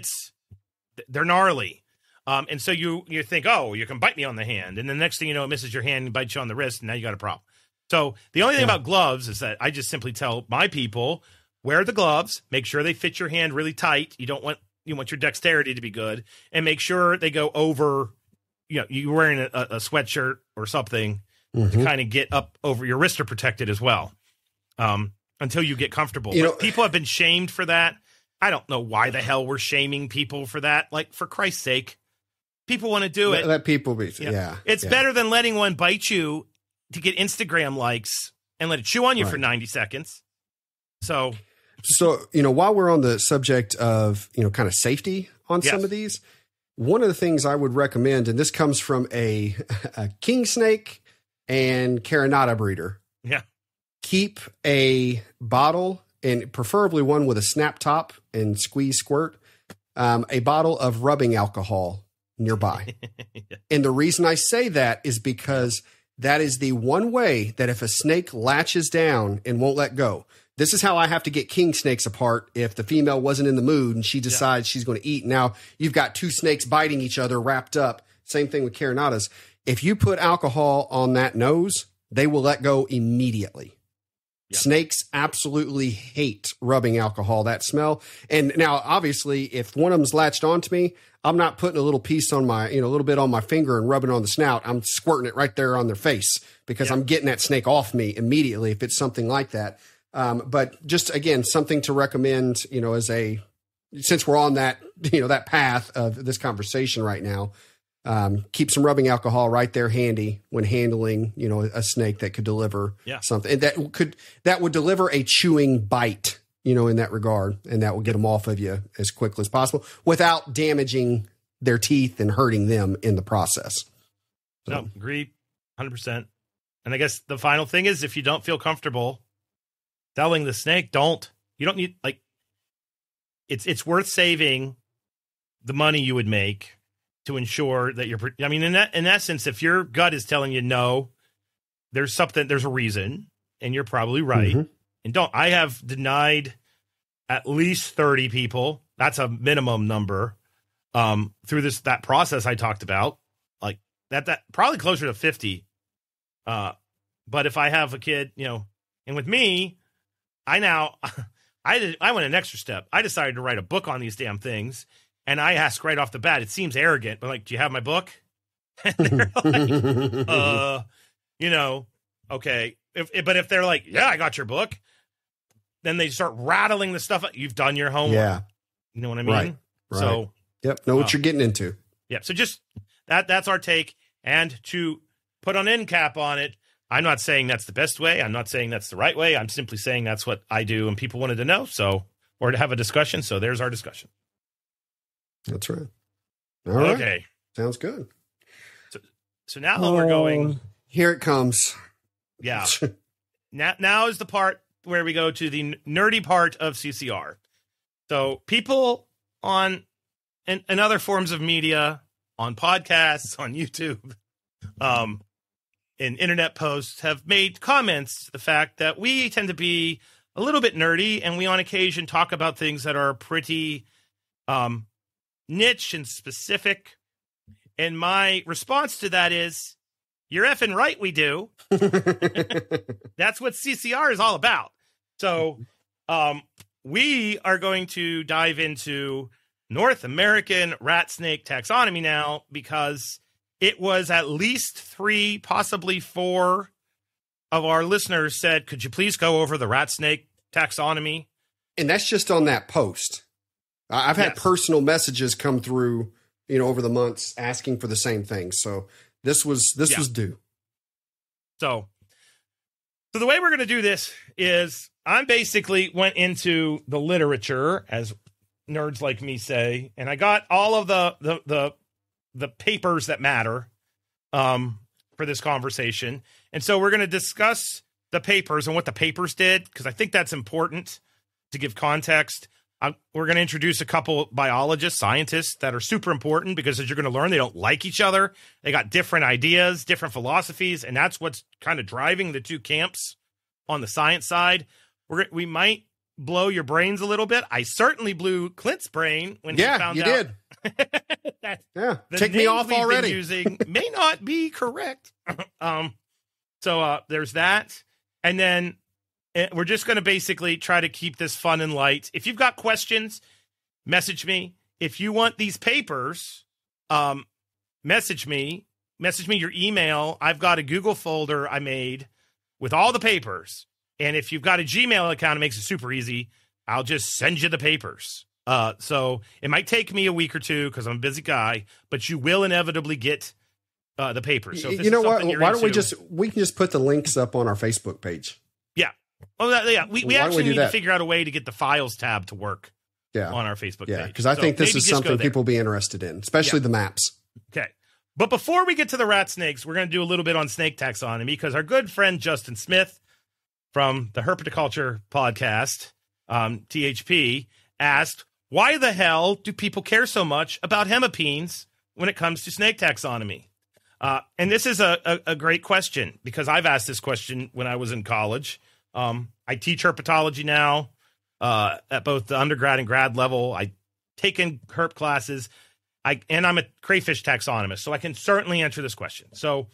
they're gnarly. And so you think, oh, you can bite me on the hand. And the next thing you know, it misses your hand and bites you on the wrist. And now you got a problem. So the only thing about gloves is that I just simply tell my people, wear the gloves, make sure they fit your hand really tight. You want your dexterity to be good, and make sure they go over, you're wearing a sweatshirt or something to kind of get up over your wrists are protected as well. Until you get comfortable. People have been shamed for that. I don't know why the hell we're shaming people for that. Like, for Christ's sake, people want to do it.
Let people be. Yeah.
It's better than letting one bite you to get Instagram likes and let it chew on you for 90 seconds. So,
while we're on the subject of, kind of safety on some of these, one of the things I would recommend, and this comes from a king snake and Carinata breeder.
Yeah.
Keep a bottle, and preferably one with a snap top and squirt, a bottle of rubbing alcohol nearby. And the reason I say that is because that is the one way that if a snake latches down and won't let go, this is how I have to get king snakes apart. If the female wasn't in the mood and she decides she's going to eat, now you've got two snakes biting each other wrapped up. Same thing with Carinatas. If you put alcohol on that nose, they will let go immediately. Yep. Snakes absolutely hate rubbing alcohol, that smell. And now, obviously, if one of them's latched onto me, I'm not putting a little piece on my, a little bit on my finger and rubbing on the snout. I'm squirting it right there on their face because I'm getting that snake off me immediately if it's something like that. But just, again, something to recommend, since we're on that, that path of this conversation right now, keep some rubbing alcohol right there handy when handling, a snake that could deliver something that would deliver a chewing bite, in that regard. And that will get them off of you as quickly as possible without damaging their teeth and hurting them in the process. So.
No, agreed. 100%. And I guess the final thing is, if you don't feel comfortable selling the snake, you don't need, it's worth saving the money you would make to ensure that in essence, if your gut is telling you no, there's a reason, and you're probably right. Mm-hmm. And I have denied at least 30 people. That's a minimum number through that process I talked about, like that probably closer to 50. But if I have a kid, and with me, I went an extra step. I decided to write a book on these damn things. And I ask right off the bat, it seems arrogant, but like, do you have my book? And they're like, okay. But if they're like, yeah, I got your book, then they start rattling the stuff. You've done your homework. Yeah. You know what I mean?
Right.
So,
know what you're getting into.
Yeah. So just that's our take. And to put an end cap on it, I'm not saying that's the best way. I'm not saying that's the right way. I'm simply saying that's what I do, and people wanted to know. Or to have a discussion. So there's our discussion.
That's right. All right.
Okay.
Sounds good.
So now that we're going.
Here it comes.
Yeah. now is the part where we go to the nerdy part of CCR. So people on and other forms of media, on podcasts, on YouTube, in internet posts have made comments to the fact that we tend to be a little bit nerdy, and we on occasion talk about things that are pretty niche and specific. And my response to that is, you're effing right, we do. That's what CCR is all about. So we are going to dive into North American rat snake taxonomy now, because it was at least 3, possibly 4 of our listeners said, could you please go over the rat snake taxonomy?
And that's just on that post. I've had personal messages come through, over the months asking for the same thing. So this was due.
So the way we're going to do this is I basically went into the literature, as nerds like me say, and I got all of the papers that matter for this conversation. And so we're going to discuss the papers and what the papers did, because I think that's important to give context. We're going to introduce a couple biologists, scientists that are super important, because as you're going to learn, they don't like each other. They got different ideas, different philosophies, and that's what's kind of driving the two camps on the science side. We might blow your brains a little bit. I certainly blew Clint's brain when he found out.
Yeah, you did. Yeah,
the
take me
names
off
we've been
already.
using may not be correct. So there's that. And then we're just going to basically try to keep this fun and light. If you've got questions, message me. If you want these papers, message me your email. I've got a Google folder I made with all the papers. And if you've got a Gmail account, it makes it super easy. I'll just send you the papers. So it might take me a week or two because I'm a busy guy, but you will inevitably get the papers. So if
you know what? Why don't
we
we can just put the links up on our Facebook page.
Yeah. Oh, yeah. We actually need to figure out a way to get the files tab to work on our Facebook page.
Yeah, because I think this is something people will be interested in, especially the maps.
Okay. But before we get to the rat snakes, we're going to do a little bit on snake taxonomy because our good friend Justin Smith from the Herpetoculture podcast, THP, asked, why the hell do people care so much about hemipenes when it comes to snake taxonomy? And this is a great question because I've asked this question when I was in college. I teach herpetology now at both the undergrad and grad level. I take in herp classes. And I'm a crayfish taxonomist, so I can certainly answer this question. So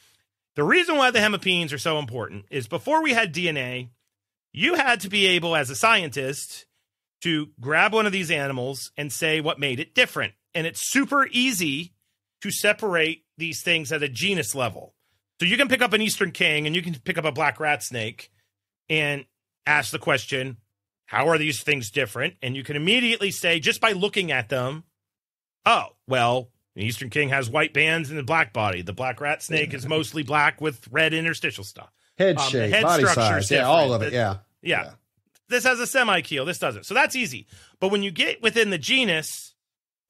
the reason why the hemipenes are so important is before we had DNA, you had to be able, as a scientist, to grab one of these animals and say what made it different. And it's super easy to separate these things at a genus level. So you can pick up an eastern king and you can pick up a black rat snake and ask the question, how are these things different? And you can immediately say, just by looking at them, oh, well, the eastern king has white bands in the black body. The black rat snake is mostly black with red interstitial stuff.
Head shape, head body size, all of it,
yeah. This has a semi-keel. This doesn't. So that's easy. But when you get within the genus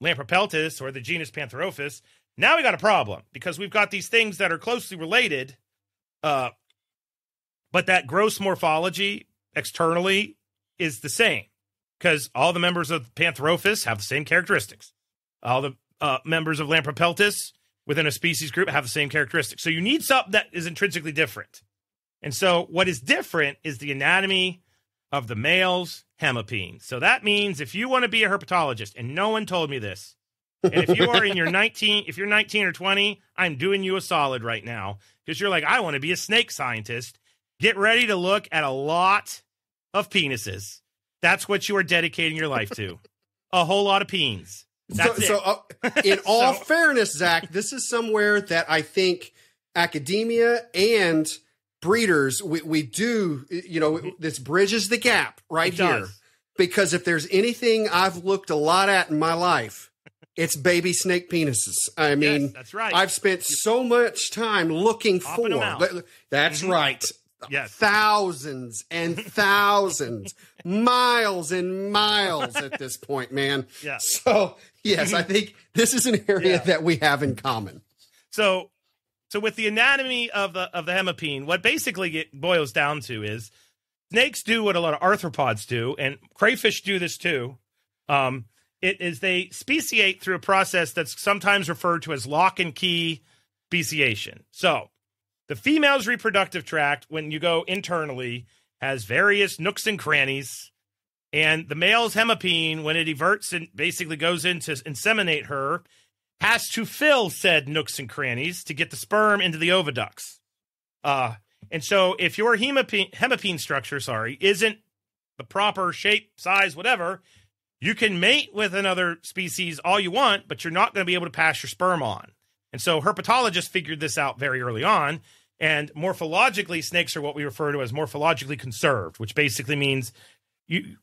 Lampropeltis or the genus Pantherophis, now we got a problem because we've got these things that are closely related, but that gross morphology externally is the same because all the members of Pantherophis have the same characteristics. All the members of Lampropeltis within a species group have the same characteristics. So you need something that is intrinsically different. And so what is different is the anatomy of the male's hemipene. So that means if you want to be a herpetologist, and no one told me this, and if you are in your 19, if you're 19 or 20, I'm doing you a solid right now because you're like, I want to be a snake scientist. Get ready to look at a lot of penises. That's what you are dedicating your life to. A whole lot of peens.
In all fairness, Zach, this is somewhere that I think academia and breeders, we do, this bridges the gap right here. Because if there's anything I've looked a lot at in my life, it's baby snake penises. I mean,
yes, that's right.
I've spent so much time looking for. That's right.
Yes.
Thousands and thousands, miles and miles at this point, man.
Yeah.
So, yes, I think this is an area that we have in common.
So with the anatomy of the hemipene, what basically it boils down to is snakes do what a lot of arthropods do, and crayfish do this too. It is they speciate through a process that's sometimes referred to as lock and key speciation. So the female's reproductive tract, when you go internally, has various nooks and crannies. And the male's hemipene, when it everts and basically goes in to inseminate her, has to fill said nooks and crannies to get the sperm into the oviducts. And so if your hemipene structure, isn't the proper shape, size, whatever, you can mate with another species all you want, but you're not going to be able to pass your sperm on. And so herpetologists figured this out very early on. And morphologically, snakes are what we refer to as morphologically conserved, which basically means you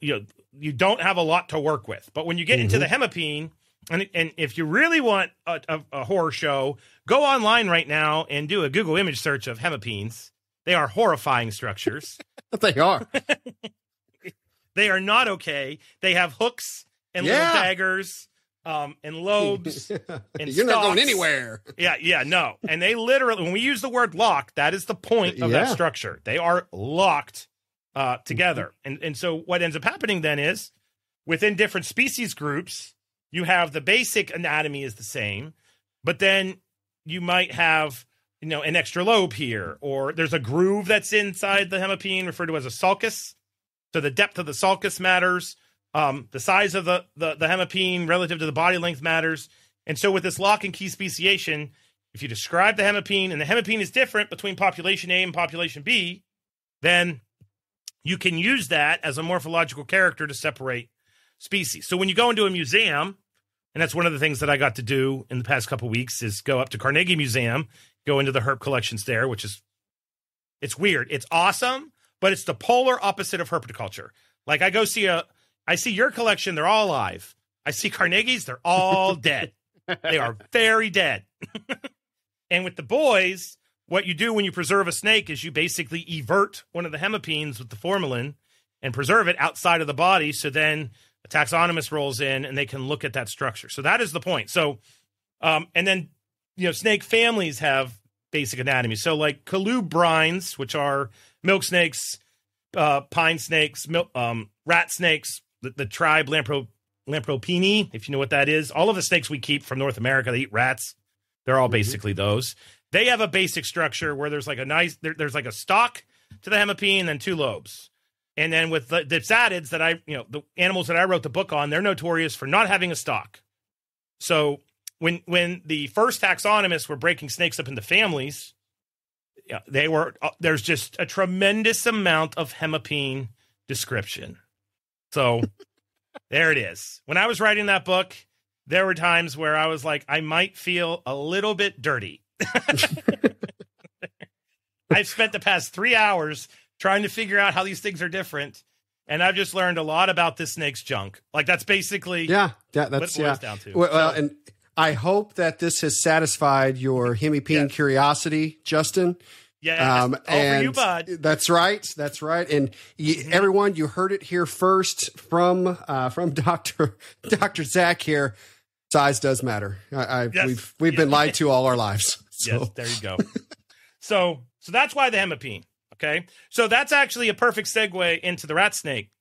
don't have a lot to work with. But when you get into the hemipene, and if you really want a horror show, go online right now and do a Google image search of hemipenes. They are horrifying structures.
They are.
They are not okay. They have hooks and little daggers. And lobes and
you're not going anywhere.
No. And they literally, when we use the word lock, that is the point of that structure. They are locked together. And so what ends up happening then is within different species groups, you have the basic anatomy is the same, but then you might have, an extra lobe here, or there's a groove that's inside the hemipene referred to as a sulcus. So the depth of the sulcus matters. The size of the hemipene relative to the body length matters. And so with this lock and key speciation, if you describe the hemipene, and the hemipene is different between population A and population B, then you can use that as a morphological character to separate species. So when you go into a museum, and that's one of the things that I got to do in the past couple of weeks, is go up to Carnegie Museum, go into the herp collections there, which is, it's weird. It's awesome, but it's the polar opposite of herpetoculture. Like I see your collection, they're all alive. I see Carnegie's, they're all dead. They are very dead. And with the boys, what you do when you preserve a snake is you basically evert one of the hemipenes with the formalin and preserve it outside of the body. So then a taxonomist rolls in and they can look at that structure. So that is the point. So, and then, snake families have basic anatomy. So like colubrines, which are milk snakes, pine snakes, rat snakes, the tribe Lampropini, if you know what that is. All of the snakes we keep from North America, they eat rats. They're all basically those. They have a basic structure where there's like there's like a stalk to the hemipene and then two lobes. And then with the dipsadids that the animals that I wrote the book on, they're notorious for not having a stalk. So when the first taxonomists were breaking snakes up into families, there's just a tremendous amount of hemipene description. So there it is. When I was writing that book, there were times where I was like, I might feel a little bit dirty. I've spent the past 3 hours trying to figure out how these things are different. And I've just learned a lot about this snake's junk. Like that's basically
that's
what it boils down to.
Well, and I hope that this has satisfied your hemipene curiosity, Justin.
Yeah, all for you, bud.
That's right. That's right. And everyone, you heard it here first from Dr. Zac here. Size does matter. We've been lied to all our lives. So.
Yes, there you go. So that's why the hemipene. Okay, so that's actually a perfect segue into the rat snake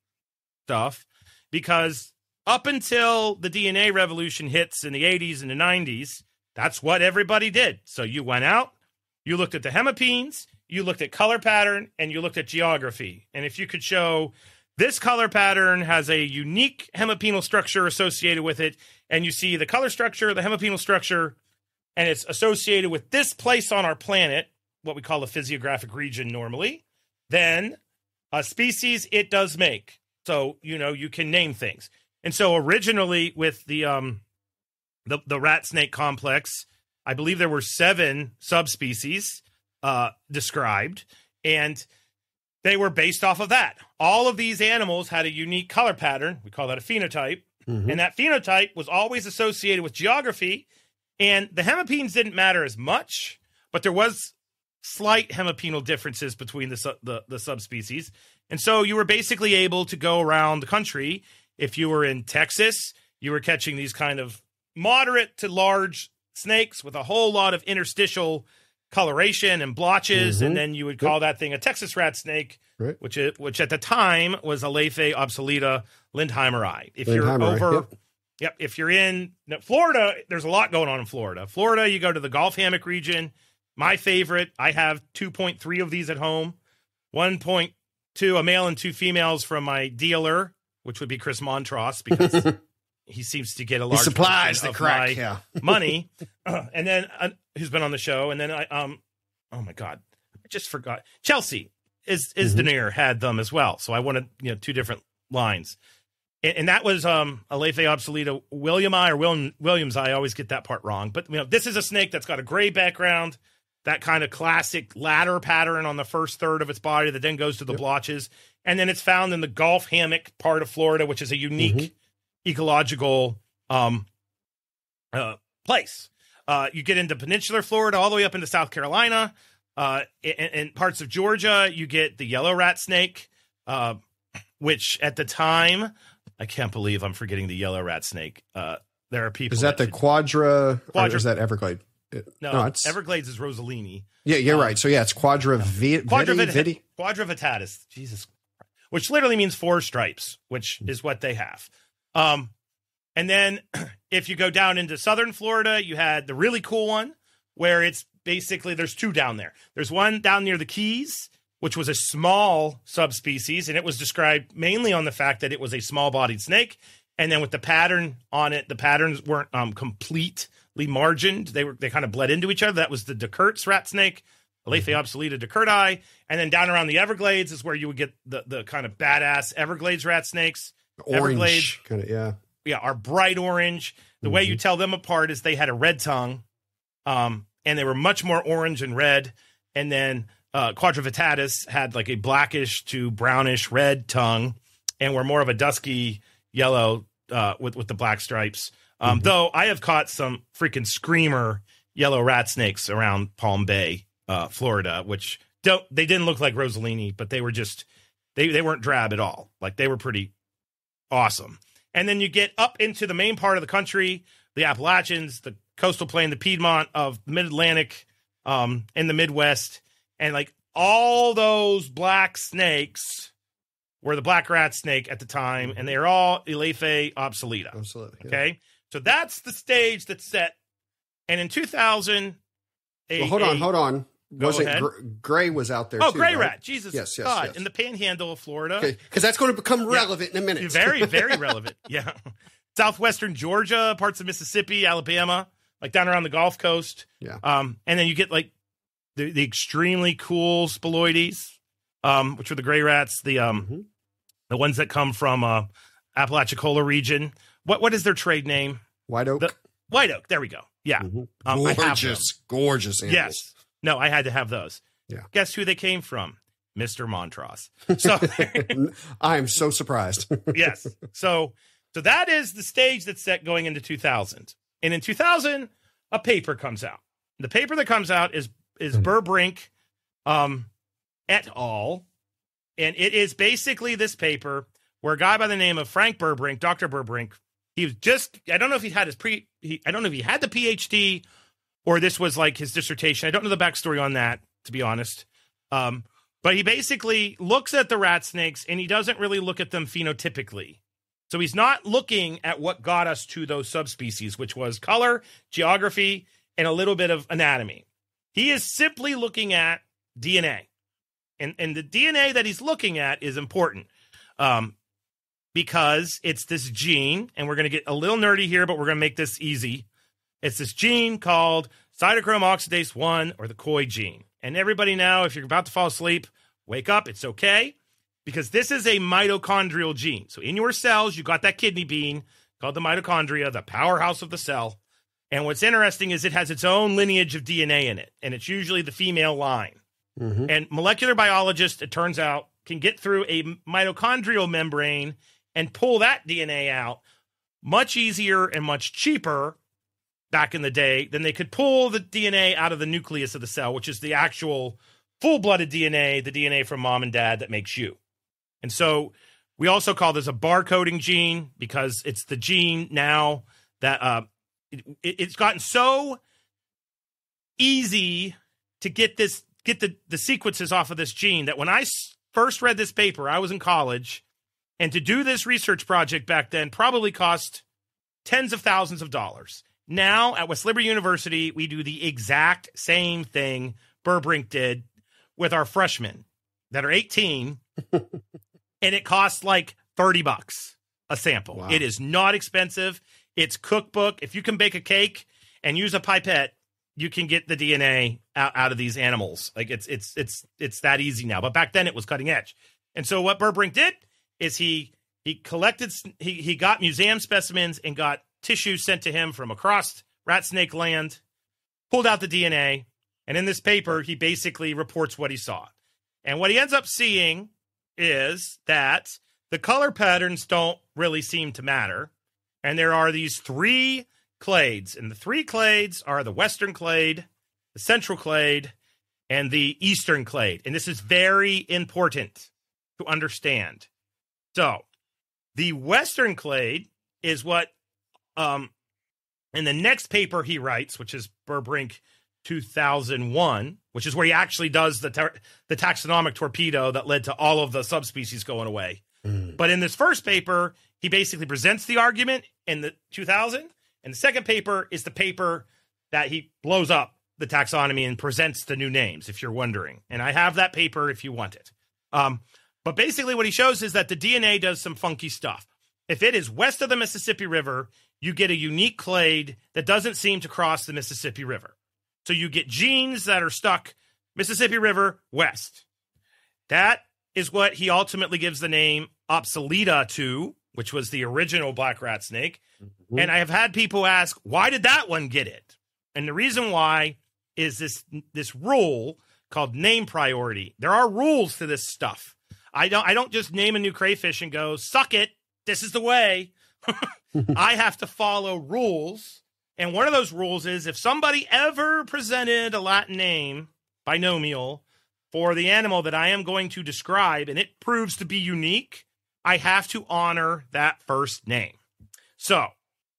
stuff, because up until the DNA revolution hits in the 80s and the 90s, that's what everybody did. So you went out, you looked at the hemipenes, you looked at color pattern, and you looked at geography. And if you could show this color pattern has a unique hemipenal structure associated with it, and you see the color structure, the hemipenal structure, and it's associated with this place on our planet, what we call a physiographic region normally, then a species it does make. So, you can name things. And so originally with the rat snake complex, I believe there were 7 subspecies described, and they were based off of that. All of these animals had a unique color pattern. We call that a phenotype. Mm-hmm. And that phenotype was always associated with geography. And the hemipenes didn't matter as much, but there was slight hemipenal differences between the subspecies. And so you were basically able to go around the country. If you were in Texas, you were catching these kind of moderate to large snakes with a whole lot of interstitial coloration and blotches. Mm-hmm. And then you would call that thing a Texas rat snake, right, which at the time was a Alephe obsoleta Lindheimeri. If you're in Florida, there's a lot going on in Florida. Florida, you go to the Gulf Hammock region. My favorite, I have 2.3 of these at home. 1.2, a male and 2 females from my dealer, which would be Chris Montross, because he seems to get a large
supplies
portion
the crack,
of my money. And then who's been on the show. And then oh my God, I just forgot. Chelsea Denier had them as well. So I wanted, 2 different lines. And that was Alephe obsoleta Williami or Williams. I always get that part wrong. But this is a snake that's got a gray background, that kind of classic ladder pattern on the first third of its body that then goes to the blotches. And then it's found in the Gulf Hammock part of Florida, which is a unique ecological place. You get into peninsular Florida all the way up into South Carolina. In parts of Georgia, you get the yellow rat snake, which at the time, I can't believe I'm forgetting the yellow rat snake. There are people.
Is that the Quadra? Or is that Everglade?
No, it's Everglades is Rosalini.
Yeah, you're right. So it's
Quadravitatus. Jesus, which literally means 4 stripes, which is what they have. And then if you go down into southern Florida, you had the really cool one where it's basically there's 2 down there. There's one down near the Keys, which was a small subspecies, and it was described mainly on the fact that it was a small-bodied snake. And then with the pattern on it, the patterns weren't complete. margined. They kind of bled into each other. That was the Descartes rat snake, Elaphia obsoleta descarti. And then down around the Everglades is where you would get the kind of badass Everglades rat snakes.
Orange,
Everglades,
kind of, yeah.
Yeah, are bright orange. The way you tell them apart is they had a red tongue, and they were much more orange and red. And then Quadrivittatus had like a blackish to brownish red tongue, and were more of a dusky yellow with the black stripes. Though I have caught some freaking screamer yellow rat snakes around Palm Bay, Florida, which they didn't look like Rossellini, but they were just they weren't drab at all. Like they were pretty awesome. And then you get up into the main part of the country, the Appalachians, the coastal plain, the Piedmont of Mid-Atlantic, and the Midwest. And like all those black snakes were the black rat snake at the time, and they are all Elaphia obsoleta.
Absolutely. Yeah.
Okay. So that's the stage that's set. And in 2000,
hold on. Gray was out there?
Oh,
too,
gray
right?
rat. Jesus God.
Yes.
In the panhandle of Florida.
Okay, because that's going to become relevant in a minute.
Very, very relevant. Yeah. Southwestern Georgia, parts of Mississippi, Alabama, like down around the Gulf Coast.
Yeah.
And then you get like the extremely cool Spiloides, which are the gray rats, the ones that come from Apalachicola region. What is their trade name?
White oak.
White oak. There we go. Yeah.
Gorgeous animals.
Yes. No, I had to have those.
Yeah.
Guess who they came from? Mr. Montross. So
I am so surprised.
Yes. So that is the stage that's set going into 2000. And in 2000, a paper comes out. The paper that comes out is Burbrink et al. And it is basically this paper where a guy by the name of Frank Burbrink, Dr. Burbrink, he was just, I don't know if he had I don't know if he had the PhD or this was like his dissertation. I don't know the backstory on that, to be honest. But he basically looks at the rat snakes and he doesn't really look at them phenotypically. So he's not looking at what got us to those subspecies, which was color, geography, and a little bit of anatomy. He is simply looking at DNA. And the DNA that he's looking at is important because it's this gene, and we're going to get a little nerdy here, but we're going to make this easy. It's this gene called cytochrome oxidase 1, or the COI gene. And everybody now, if you're about to fall asleep, wake up. It's okay, because this is a mitochondrial gene. So in your cells, you got that kidney bean called the mitochondria, the powerhouse of the cell. And what's interesting is it has its own lineage of DNA in it, and it's usually the female line. And molecular biologists, it turns out, can get through a mitochondrial membrane and pull that DNA out much easier and much cheaper back in the day than they could pull the DNA out of the nucleus of the cell, which is the actual full-blooded DNA, the DNA from mom and dad that makes you. And so we also call this a barcoding gene because it's the gene now that it's gotten so easy to get the sequences off of this gene that when I first read this paper, I was in college, and to do this research project back then probably cost tens of thousands of dollars. Now at West Liberty University, we do the exact same thing Burbrink did with our freshmen that are 18, and it costs like $30 a sample. Wow. It is not expensive. It's cookbook. If you can bake a cake and use a pipette, you can get the DNA out of these animals. Like it's that easy now. But back then it was cutting edge. And so what Burbrink did is he got museum specimens and got tissue sent to him from across rat snake land, pulled out the DNA, and in this paper he basically reports what he saw. And what he ends up seeing is that the color patterns don't really seem to matter. And there are these three clades, and the three clades are the Western clade, the Central clade, and the Eastern clade. And this is very important to understand. So the Western clade is what, in the next paper he writes, which is Burbrink 2001, which is where he actually does the taxonomic torpedo that led to all of the subspecies going away. But in this first paper, he basically presents the argument in the 2000, and the second paper is the paper that he blows up the taxonomy and presents the new names, if you're wondering. And I have that paper if you want it. But basically what he shows is that the DNA does some funky stuff. If it is west of the Mississippi River, you get a unique clade that doesn't seem to cross the Mississippi River. So you get genes that are stuck Mississippi River west. That is what he ultimately gives the name Obsoleta to, which was the original black rat snake. Mm-hmm. And I have had people ask, why did that one get it? And the reason why is this rule called name priority. There are rules to this stuff. I don't just name a new crayfish and go, suck it. This is the way. I have to follow rules. And one of those rules is if somebody ever presented a Latin name, binomial, for the animal that I am going to describe, and it proves to be unique, I have to honor that first name. So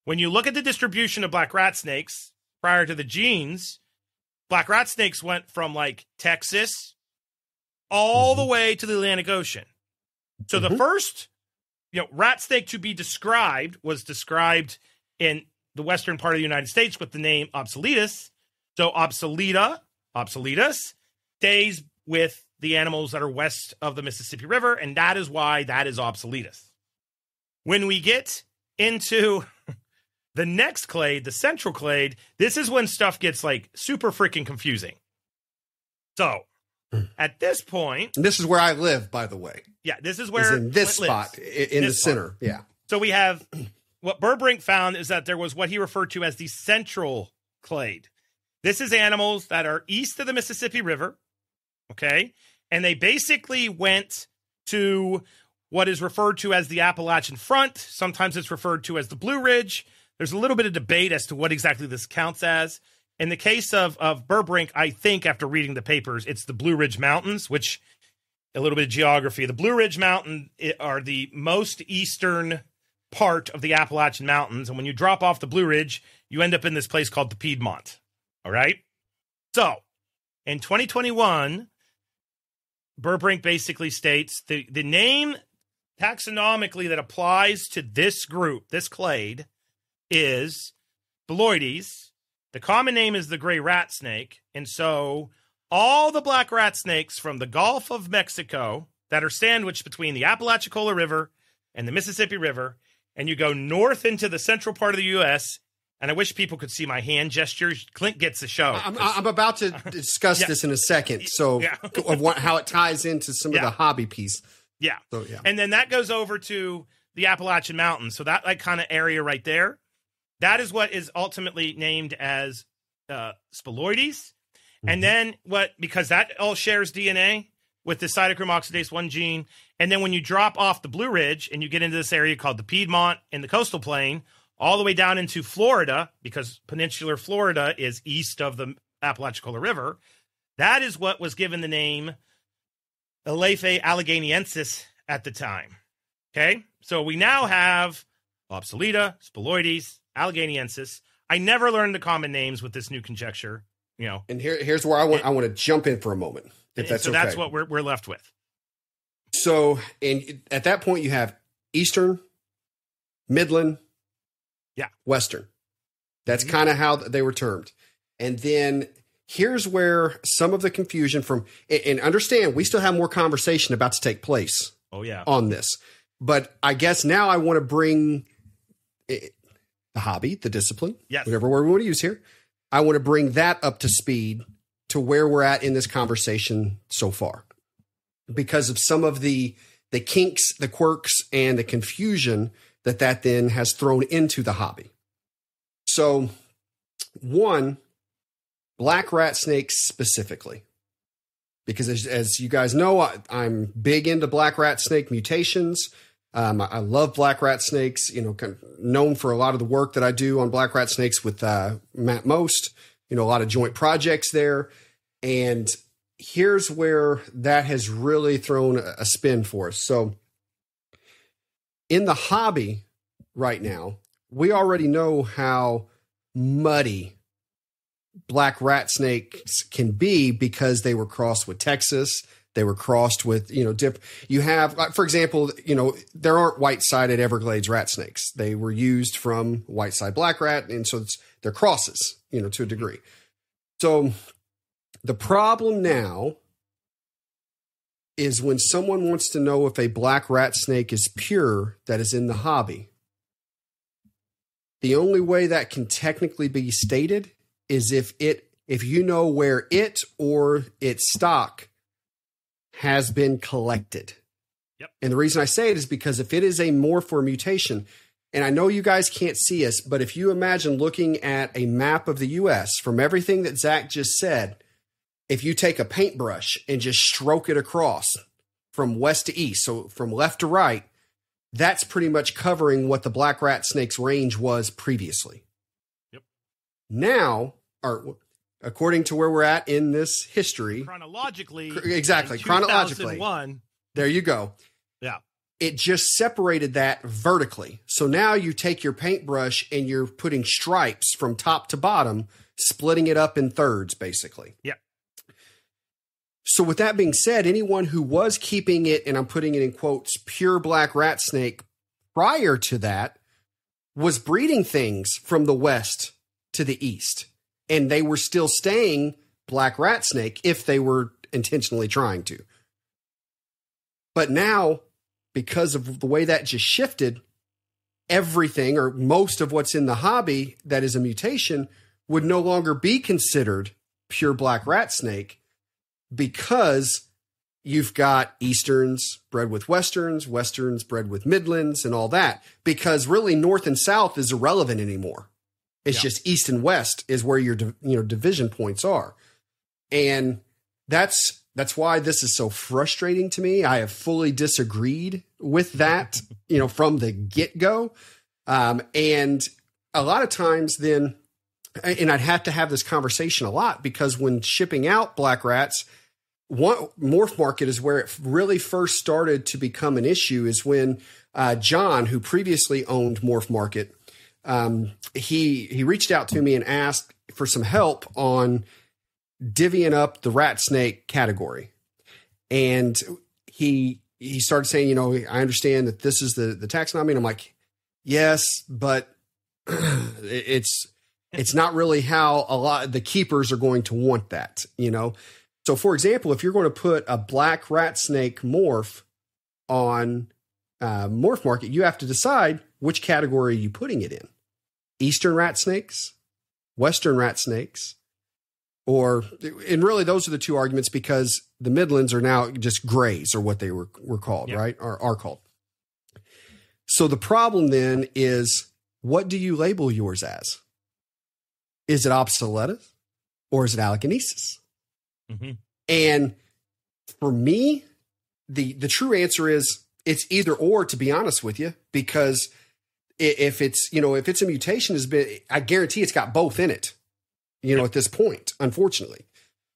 when you look at the distribution of black rat snakes prior to the genes, black rat snakes went from like Texas all the way to the Atlantic Ocean. So the first, rat snake to be described was described in the western part of the United States with the name Obsoletus. So Obsoletus, stays with the animals that are west of the Mississippi River, and that is why that is Obsoletus. When we get into the next clade, the central clade, this is when stuff gets like super freaking confusing. So at this point,
this is where I live, by the way.
Yeah, this is where
in this spot in the center. Yeah.
So we have what Burbrink found is that there was what he referred to as the central clade. This is animals that are east of the Mississippi River. Okay. And they basically went to what is referred to as the Appalachian Front. Sometimes it's referred to as the Blue Ridge. There's a little bit of debate as to what exactly this counts as. In the case of Burbrink, I think after reading the papers, it's the Blue Ridge Mountains, which a little bit of geography. The Blue Ridge Mountains are the most eastern part of the Appalachian Mountains. And when you drop off the Blue Ridge, you end up in this place called the Piedmont. All right. So in 2021, Burbrink basically states the name taxonomically that applies to this group, this clade, is Beloides. The common name is the gray rat snake. And so all the black rat snakes from the Gulf of Mexico that are sandwiched between the Apalachicola River and the Mississippi River, and you go north into the central part of the U.S., and I wish people could see my hand gestures. Clint gets the show.
I'm about to discuss this in a second. So how it ties into some of the hobby piece.
Yeah. So, and then that goes over to the Appalachian Mountains. So that like kind of area right there, that is what is ultimately named as Spheloides. And then because that all shares DNA with the cytochrome oxidase 1 gene. And then when you drop off the Blue Ridge and you get into this area called the Piedmont and the coastal plain, all the way down into Florida, because peninsular Florida is east of the Apalachicola River, that is what was given the name Elaiphe alleghaniensis at the time. Okay? So we now have Obsoleta, Spheloides, alleghaniensis. I never learned the common names with this new conjecture,
And here's where I want to jump in for a moment, if that's okay. So
that's what we're left with.
So, and at that point you have Eastern, Midland, Western. That's kind of how they were termed. And then here's where some of the confusion and understand, we still have more conversation about to take place on this. But I guess now I want to bring the hobby, the discipline, whatever word we want to use here. I want to bring that up to speed to where we're at in this conversation so far. Because of some of the kinks, the quirks, and the confusion that then has thrown into the hobby. So, one, black rat snakes specifically, because as you guys know, I'm big into black rat snake mutations. I love black rat snakes, known for a lot of the work that I do on black rat snakes with Matt Most, a lot of joint projects there. And here's where that has really thrown a spin for us. So in the hobby right now, we already know how muddy black rat snakes can be because they were crossed with Texas. They were crossed with, you have, for example, there aren't white-sided Everglades rat snakes. They were used from white-side black rat. And so they're crosses, to a degree. So the problem now is when someone wants to know if a black rat snake is pure that is in the hobby, the only way that can technically be stated is if you know where it or its stock has been collected.
Yep.
And the reason I say it is because if it is a morph or mutation, and I know you guys can't see us, but if you imagine looking at a map of the U.S. from everything that Zach just said, if you take a paintbrush and just stroke it across from west to east, so from left to right, that's pretty much covering what the black rat snake's range was previously.
Yep.
Now, or according to where we're at in this history,
chronologically,
chronologically, there you go.
Yeah.
It just separated that vertically. So now you take your paintbrush and you're putting stripes from top to bottom, splitting it up in thirds, basically.
Yeah.
So with that being said, anyone who was keeping it, and I'm putting it in quotes, pure black rat snake prior to that was breeding things from the west to the east. And they were still staying black rat snake if they were intentionally trying to. But now, because of the way that just shifted, everything or most of what's in the hobby that is a mutation would no longer be considered pure black rat snake, because you've got Easterns bred with Westerns, Westerns bred with Midlands, and all that. Because really, North and South is irrelevant anymore. It's just East and West is where your division points are, and that's why this is so frustrating to me. I have fully disagreed with that, from the get-go, and a lot of times then. And I'd have to have this conversation a lot, because when shipping out black rats, morph market is where it really first started to become an issue, is when John, who previously owned Morph Market, he reached out to me and asked for some help on divvying up the rat snake category. And he started saying, I understand that this is the taxonomy. And I'm like, yes, but it's not really how a lot of the keepers are going to want that, So, for example, if you're going to put a black rat snake morph on Morph Market, you have to decide which category are you putting it in. Eastern rat snakes, Western rat snakes, and really those are the two arguments, because the Midlands are now just grays, or what they were called, right? Or are called. So the problem then is, what do you label yours as? Is it obsoletus or is it allogenesis?
Mm-hmm.
And for me, the true answer is it's either or, to be honest with you, because if it's a mutation, I guarantee it's got both in it, at this point, unfortunately.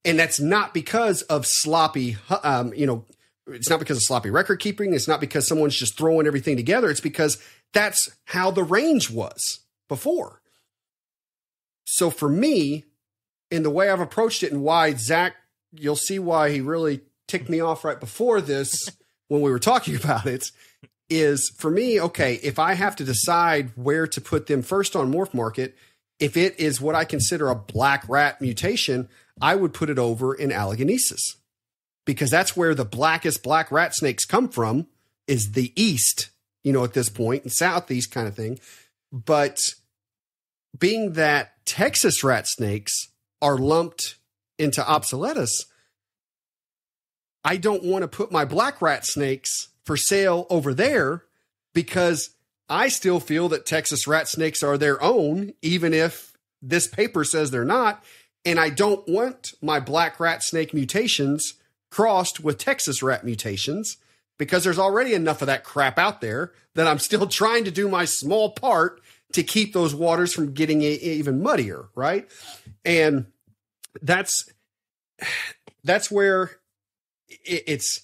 And that's not because of sloppy, it's not because of sloppy record keeping. It's not because someone's just throwing everything together. It's because that's how the range was before. So for me, in the way I've approached it, and why Zach, you'll see why he really ticked me off right before this when we were talking about it, is for me, okay, if I have to decide where to put them first on Morph Market, if it is what I consider a black rat mutation, I would put it over in allogenesis, because that's where the blackest black rat snakes come from, is the east, at this point, and southeast kind of thing. But being that Texas rat snakes are lumped into obsoletus, I don't want to put my black rat snakes for sale over there, because I still feel that Texas rat snakes are their own, even if this paper says they're not. And I don't want my black rat snake mutations crossed with Texas rat mutations, because there's already enough of that crap out there that I'm still trying to do my small part to keep those waters from getting even muddier, right? And that's where it's,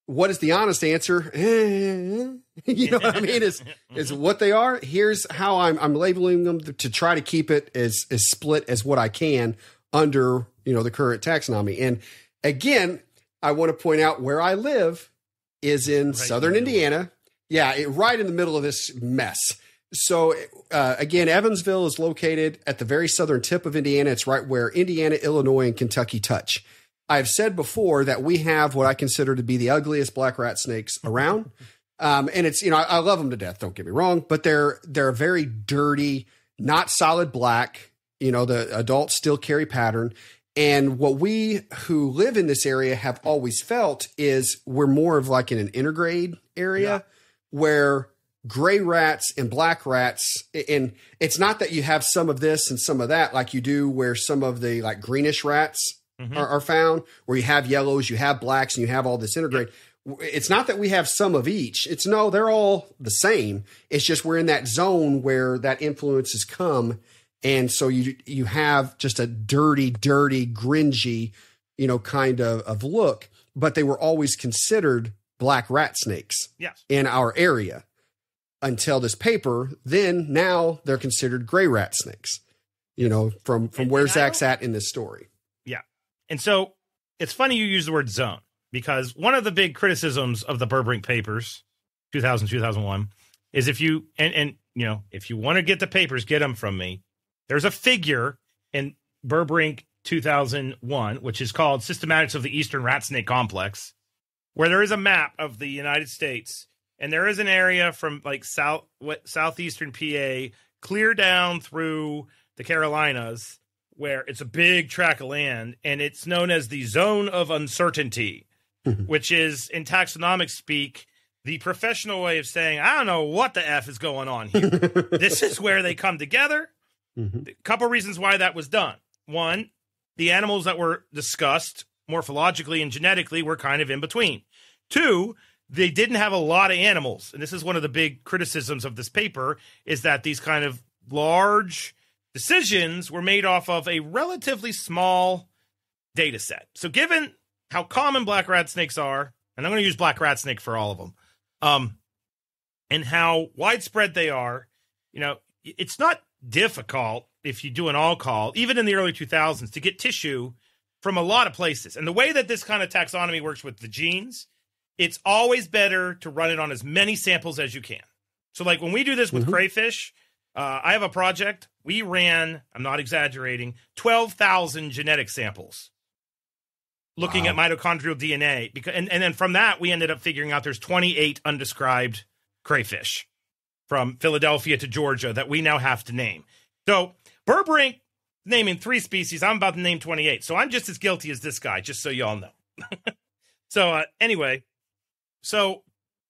what is the honest answer? You know what I mean? Is what they are. Here's how I'm labeling them to try to keep it as split as what I can under, the current taxonomy. And again, I want to point out where I live is in southern Indiana. Yeah, right in the middle of this mess. So, again, Evansville is located at the very southern tip of Indiana. It's right where Indiana, Illinois, and Kentucky touch. I've said before that we have what I consider to be the ugliest black rat snakes around. And it's, I love them to death, don't get me wrong, but they're a very dirty, not solid black. You know, the adults still carry pattern. And what we who live in this area have always felt is we're more of like in an intergrade area where gray rats and black rats, and it's not that you have some of this and some of that like you do where some of the like greenish rats are found, where you have yellows, you have blacks, and you have all this intergrade. It's not that we have some of each. It's no, they're all the same. It's just we're in that zone where that influence has come. And so you have just a dirty, gringy, you know, kind of look, but they were always considered black rat snakes in our area until this paper. Then now they're considered gray rat snakes, you know, from where Zach's at in this story. Yeah.
And so it's funny you use the word zone, because one of the big criticisms of the Burbrink papers, 2000, 2001, is if you, and you know, if you want to get the papers, get them from me. There's a figure in Burbrink 2001, which is called Systematics of the Eastern Rat Snake Complex, where there is a map of the United States, and there is an area from like southeastern PA clear down through the Carolinas, where it's a big tract of land, and it's known as the Zone of Uncertainty, which is, in taxonomic speak, the professional way of saying, I don't know what the F is going on here. This is where they come together. A couple of reasons why that was done. One, the animals that were discussed morphologically and genetically were kind of in between. Two, they didn't have a lot of animals. And this is one of the big criticisms of this paper, is that these kind of large decisions were made off of a relatively small data set. So given how common black rat snakes are, and I'm going to use black rat snake for all of them, and how widespread they are, you know, it's not difficult if you do an all call, even in the early 2000s, to get tissue from a lot of places. And the way that this kind of taxonomy works with the genes, it's always better to run it on as many samples as you can. So like when we do this with crayfish, I have a project. We ran, I'm not exaggerating, 12,000 genetic samples looking at mitochondrial DNA. And then from that, we ended up figuring out there's 28 undescribed crayfish from Philadelphia to Georgia that we now have to name. So Burbrink naming 3 species, I'm about to name 28. So I'm just as guilty as this guy, just so y'all know. So anyway, so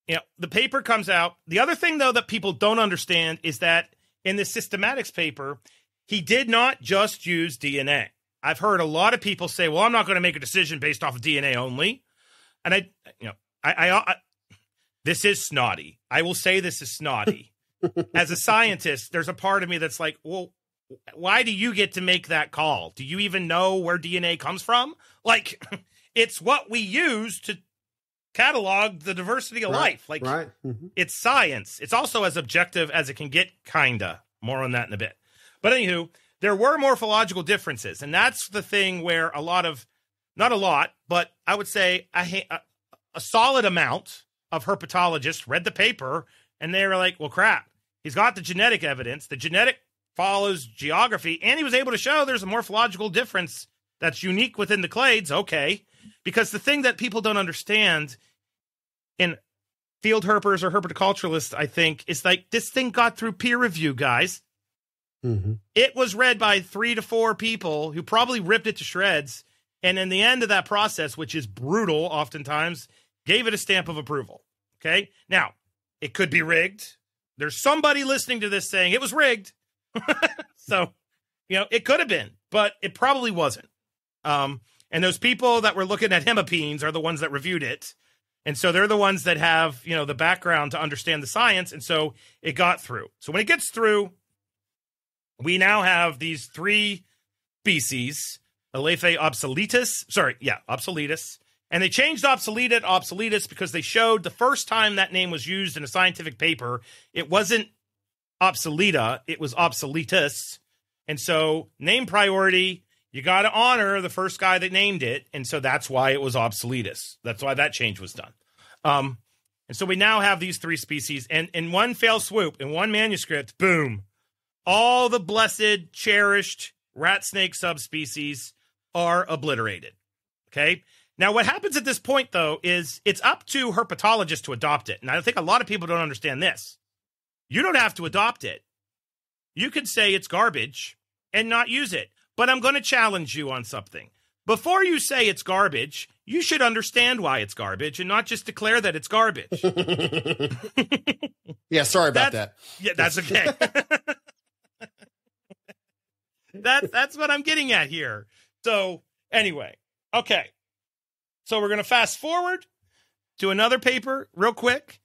you know, the paper comes out. The other thing, though, that people don't understand is that in the systematics paper, he did not just use DNA. I've heard a lot of people say, well, I'm not going to make a decision based off of DNA only. And I this is snotty. I will say this is snotty. As a scientist, there's a part of me that's like, well, why do you get to make that call? Do you even know where DNA comes from? Like, it's what we use to catalog the diversity of life. Like, it's science. It's also as objective as it can get, kinda. More on that in a bit. But anywho, there were morphological differences. And that's the thing where a lot of, not a lot, but I would say a solid amount of herpetologists read the paper and they were like, well, crap. He's got the genetic evidence. The genetic follows geography, and he was able to show there's a morphological difference that's unique within the clades. Okay. Because the thing that people don't understand in field herpers or herpetoculturalists, I think, is like this thing got through peer review, guys. It was read by 3 to 4 people who probably ripped it to shreds. And in the end of that process, which is brutal oftentimes, gave it a stamp of approval. Okay. Now, it could be rigged. There's somebody listening to this saying it was rigged. So, you know, it could have been, but it probably wasn't. And those people that were looking at hemipenes are the ones that reviewed it. And so they're the ones that have, you know, the background to understand the science. And so it got through. So when it gets through, we now have these 3 species, Alephe obsoletus. Obsoletus. And they changed obsoleta to obsoletus because they showed the first time that name was used in a scientific paper, it wasn't obsoleta, it was obsoletus. And so name priority, you got to honor the first guy that named it. And so that's why it was obsoletus. That's why that change was done. And so we now have these 3 species, and in one fell swoop, in one manuscript, boom, all the blessed, cherished rat snake subspecies are obliterated. Okay. Now, what happens at this point, though, is it's up to herpetologists to adopt it. And I think a lot of people don't understand this. You don't have to adopt it. you could say it's garbage and not use it. But I'm going to challenge you on something. Before you say it's garbage, you should understand why it's garbage and not just declare that it's garbage.
Yeah, sorry about that.
Yeah, that's okay. That's what I'm getting at here. So anyway, okay. So we're going to fast forward to another paper real quick.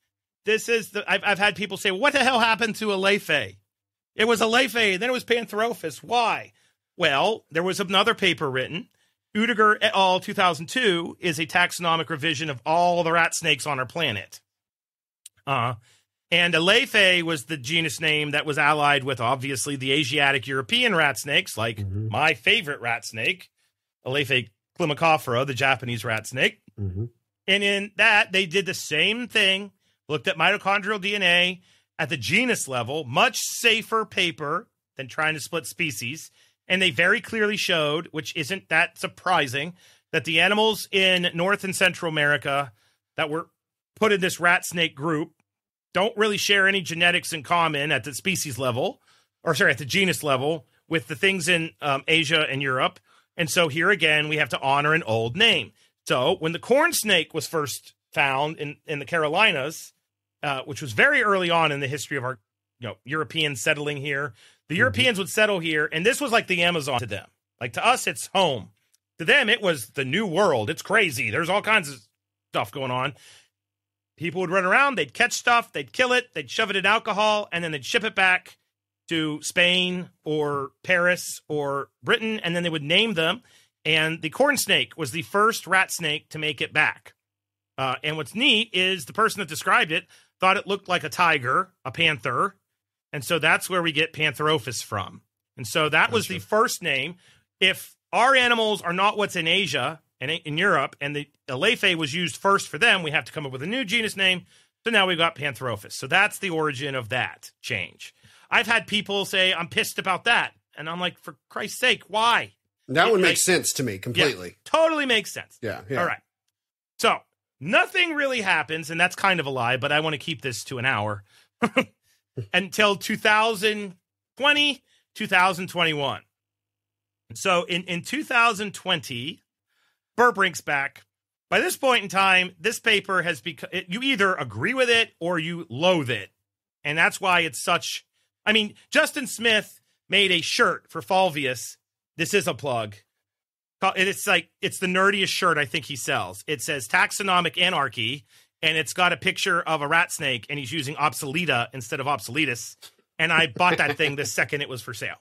This is I've had people say, what the hell happened to Aleiphae? It was Aleiphae, then it was Pantherophis. Why? Well, there was another paper written. Udiger et al. 2002 is a taxonomic revision of all the rat snakes on our planet. And Aleiphae was the genus name that was allied with, obviously, the Asiatic European rat snakes, like my favorite rat snake, Aleiphae climacophora, the Japanese rat snake. And in that, they did the same thing, looked at mitochondrial DNA at the genus level, much safer paper than trying to split species. And they very clearly showed, which isn't that surprising, that the animals in North and Central America that were put in this rat snake group don't really share any genetics in common at the species level, at the genus level, with the things in Asia and Europe. And so here again, we have to honor an old name. So when the corn snake was first found in the Carolinas, which was very early on in the history of our Europeans settling here, the Europeans would settle here, and this was like the Amazon to them. Like to us, it's home. To them, it was the new world. It's crazy. There's all kinds of stuff going on. People would run around, they'd catch stuff, they'd kill it, they'd shove it in alcohol, and then they'd ship it back to Spain or Paris or Britain, and then they would name them. And the corn snake was the first rat snake to make it back. And what's neat is the person that described it thought it looked like a tiger, a panther. And so that's where we get Pantherophis from. And so that was the first name. If our animals are not what's in Asia and in Europe, and the Aleiphae was used first for them, we have to come up with a new genus name. So now we've got Pantherophis. So that's the origin of that change. I've had people say, I'm pissed about that. And I'm like, for Christ's sake, why?
That one makes sense to me completely.
Yeah, totally makes sense.
Yeah.
All right. So nothing really happens, and that's kind of a lie, but I want to keep this to an hour. Until 2020, 2021. So in 2020, Burbrink's back. By this point in time, this paper has become, you either agree with it or you loathe it. And that's why it's such, Justin Smith made a shirt for Fulvius. This is a plug. It's the nerdiest shirt I think he sells. It says Taxonomic Anarchy. And it's got a picture of a rat snake, and he's using obsoleta instead of obsoletus. And I bought that thing the second it was for sale.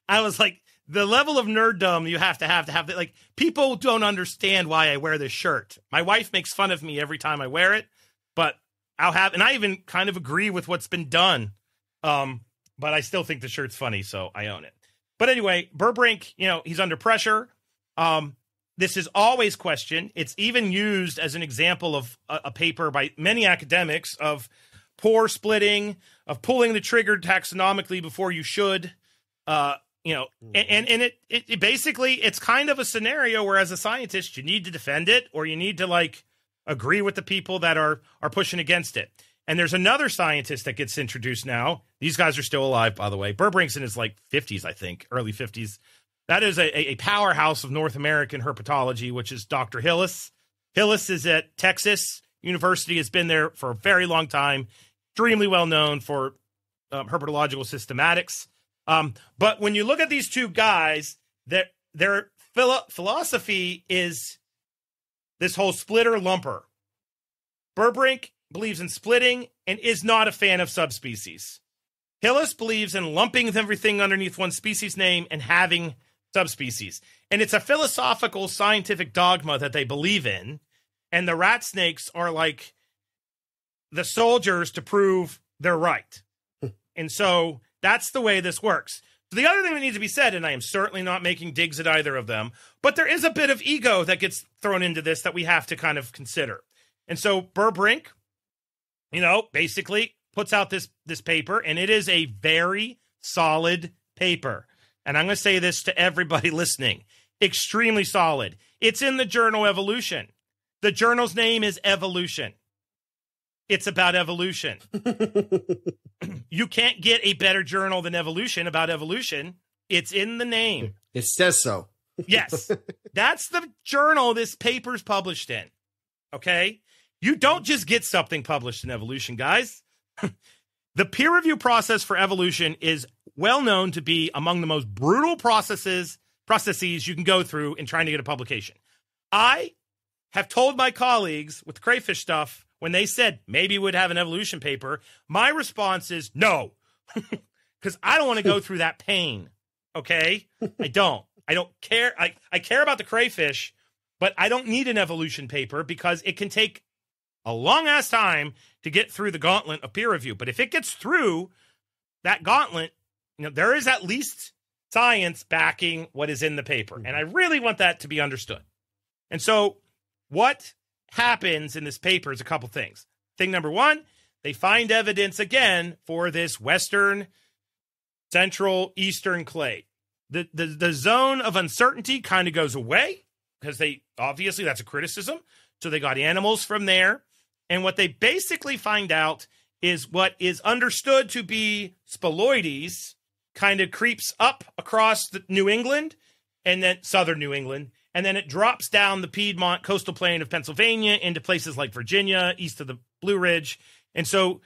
I was like, the level of nerddom you have to have that. Like, people don't understand why I wear this shirt. My wife makes fun of me every time I wear it, but and I even kind of agree with what's been done. But I still think the shirt's funny, so I own it. But anyway, Burbrink, he's under pressure. This is always questioned. It's even used as an example of a paper by many academics of pore splitting, of pulling the trigger taxonomically before you should, and it basically, it's kind of a scenario where as a scientist, you need to defend it or you need to agree with the people that are pushing against it. And there's another scientist that gets introduced now. These guys are still alive, by the way. Burbrink's in his 50s, I think, early 50s. That is a powerhouse of North American herpetology, which is Dr. Hillis. Hillis is at Texas University, has been there for a very long time, extremely well known for herpetological systematics. But when you look at these two guys, their philosophy is this whole splitter lumper. Burbrink believes in splitting and is not a fan of subspecies. Hillis believes in lumping everything underneath one species name and having subspecies. And it's a philosophical scientific dogma that they believe in. And the rat snakes are like the soldiers to prove they're right. And so that's the way this works. So the other thing that needs to be said, and I am certainly not making digs at either of them, but there is a bit of ego that gets thrown into this that we have to kind of consider. And so Burbrink, basically puts out this paper, and it is a very solid paper. And I'm going to say this to everybody listening, extremely solid. It's in the journal Evolution. The journal's name is Evolution. It's about evolution. You can't get a better journal than Evolution about evolution. It's in the name.
It says so.
Yes. That's the journal this paper's published in. Okay? You don't just get something published in Evolution, guys. The peer review process for Evolution is well known to be among the most brutal processes you can go through in trying to get a publication. I have told my colleagues with the crayfish stuff, when they said maybe we'd have an Evolution paper, my response is no, because I don't want to go through that pain. Okay? I don't care. I care about the crayfish, but I don't need an Evolution paper because it can take a long ass time to get through the gauntlet of peer review. But if it gets through that gauntlet, there is at least science backing what is in the paper. And I really want that to be understood. And so what happens in this paper is a couple things. Thing number one, they find evidence again for this Western, Central, Eastern clade. The zone of uncertainty kind of goes away because obviously that's a criticism. So they got animals from there. And what they basically find out is what is understood to be Spoloides kind of creeps up across New England and then southern New England. And then it drops down the Piedmont coastal plain of Pennsylvania into places like Virginia, east of the Blue Ridge. And so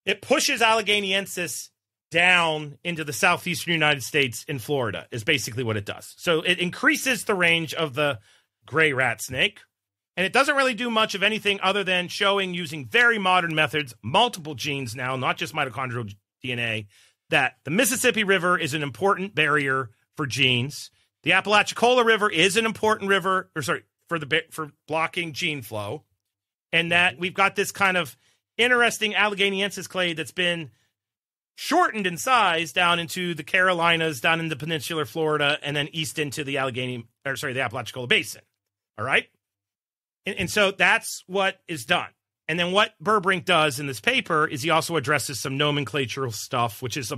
it pushes Alleghaniensis down into the southeastern United States in Florida is basically what it does. So it increases the range of the gray rat snake. And it doesn't really do much of anything other than showing, using very modern methods, multiple genes now, not just mitochondrial DNA, that the Mississippi River is an important barrier for genes. The Apalachicola River is an important river, for blocking gene flow. And that we've got this kind of interesting Alleghaniensis clade that's been shortened in size down into the Carolinas, down into peninsular Florida, and then east into the the Apalachicola Basin. All right? And so that's what is done. And then what Burbrink does in this paper is he also addresses some nomenclatural stuff, which is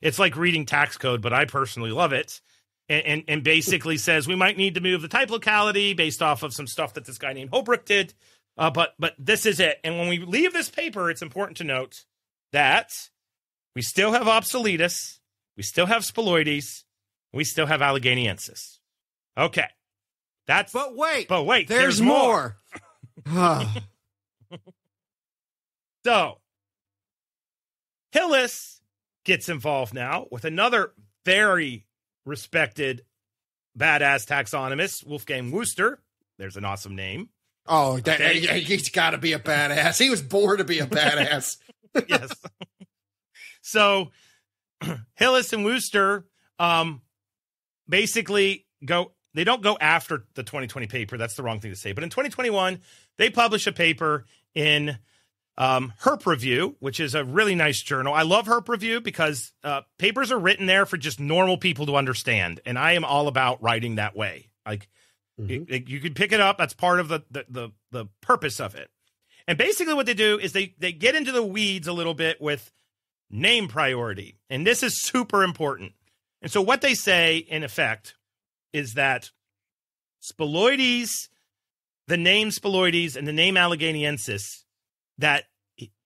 it's like reading tax code, but I personally love it. And basically says we might need to move the type locality based off of some stuff that this guy named Holbrook did. But this is it. And when we leave this paper, it's important to note that we still have Obsoletus, we still have Spoloides, we still have Alleghaniensis. Okay.
But wait,
there's more. So, Hillis gets involved now with another very respected badass taxonomist, Wolfgang Wüster. There's an awesome name.
Oh, he's got to be a badass. He was born to be a badass.
Yes. So, Hillis and Wüster basically they don't go after the 2020 paper. That's the wrong thing to say. But in 2021, they publish a paper in Herp Review, which is a really nice journal. I love Herp Review because papers are written there for just normal people to understand. And I am all about writing that way. Like you could pick it up. That's part of the purpose of it. And basically what they do is they get into the weeds a little bit with name priority. And this is super important. And so what they say, in effect, is that Spoloides, the name Spoloides and the name Alleghaniensis, that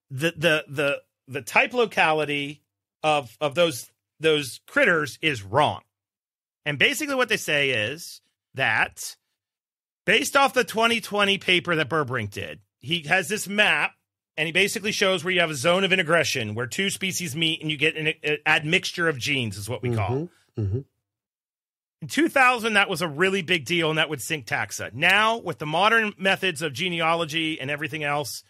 the type locality of those critters is wrong. And basically what they say is that based off the 2020 paper that Burbrink did, he has this map and he basically shows where you have a zone of integration where two species meet and you get an admixture of genes is what we call. Mm-hmm. In 2000, that was a really big deal, and that would sink taxa. Now, with the modern methods of genealogy and everything else,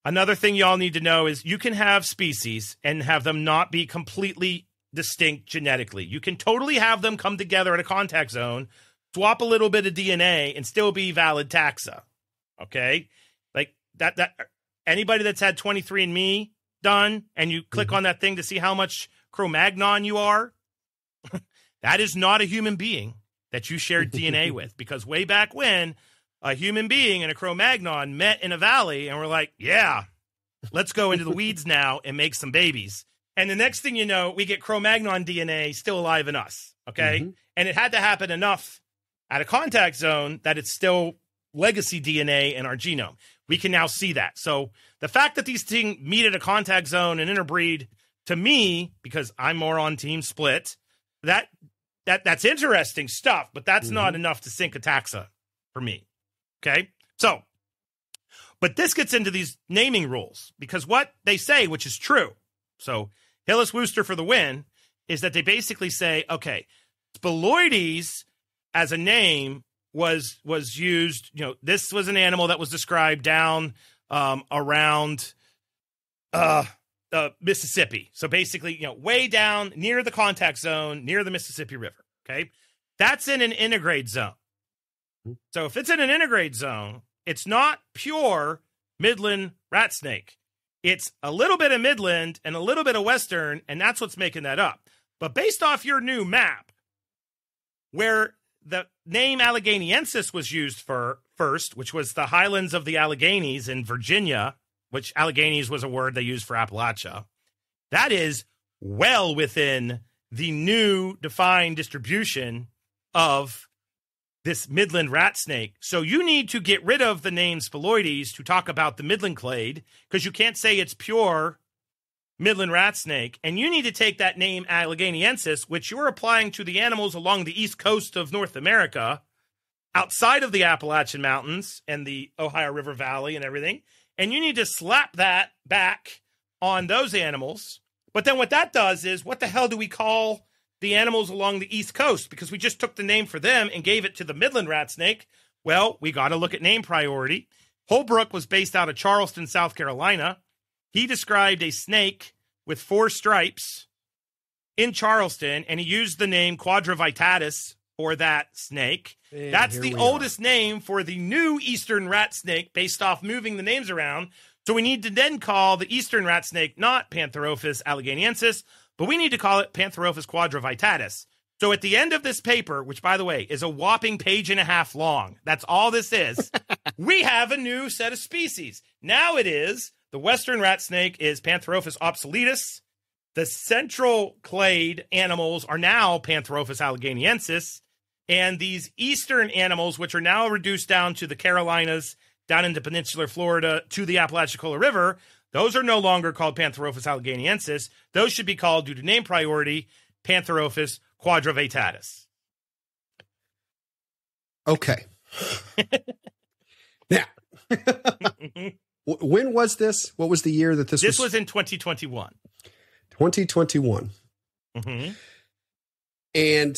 another thing y'all need to know is you can have species and have them not be completely distinct genetically. You can totally have them come together in a contact zone, swap a little bit of DNA, and still be valid taxa. Okay? Like that anybody that's had 23andMe done, and you click on that thing to see how much Cro-Magnon you are, that is not a human being that you shared DNA with, because way back when a human being and a Cro-Magnon met in a valley and were like, yeah, let's go into the weeds now and make some babies. And the next thing you know, we get Cro-Magnon DNA still alive in us. Okay. And it had to happen enough at a contact zone that it's still legacy DNA in our genome. We can now see that. So the fact that these things meet at a contact zone and interbreed, to me, because I'm more on team split, that's interesting stuff, but that's not enough to sink a taxa for me. Okay? So, but this gets into these naming rules, because what they say, which is true, so Hillis Wooster for the win, is that they basically say, okay, Spiloides as a name was used, this was an animal that was described down around Mississippi. So basically, way down near the contact zone, near the Mississippi River. Okay. That's in an integrate zone. So if it's in an integrate zone, it's not pure Midland rat snake. It's a little bit of Midland and a little bit of Western, and that's what's making that up. But based off your new map, where the name Allegheniensis was used for first, which was the highlands of the Alleghenies in Virginia, which Alleghenies was a word they used for Appalachia, that is well within the new defined distribution of this Midland rat snake. So you need to get rid of the name Spiloides to talk about the Midland clade, because you can't say it's pure Midland rat snake, and you need to take that name Allegheniensis, which you're applying to the animals along the east coast of North America, outside of the Appalachian Mountains and the Ohio River Valley and everything, and you need to slap that back on those animals. But then what that does is, what the hell do we call the animals along the east coast? Because we just took the name for them and gave it to the Midland rat snake. Well, we got to look at name priority. Holbrook was based out of Charleston, South Carolina. He described a snake with 4 stripes in Charleston, and he used the name Quadravitatus for that snake. And that's the oldest name for the new eastern rat snake, based off moving the names around. So we need to then call the eastern rat snake not Pantherophis allegheniensis, but we need to call it Pantherophis quadravitatus. So at the end of this paper, which, by the way, is a whopping 1.5 pages long, that's all this is, we have a new set of species. Now it is, the western rat snake is Pantherophis obsoletus. The central clade animals are now Pantherophis allegheniensis. And these eastern animals, which are now reduced down to the Carolinas, down into peninsular Florida, to the Apalachicola River, those are no longer called Pantherophis allegheniensis. Those should be called, due to name priority, Pantherophis quadravitatus.
Okay. Now, when was this? What was the year that this was?
This was in 2021.
2021. Mm-hmm. And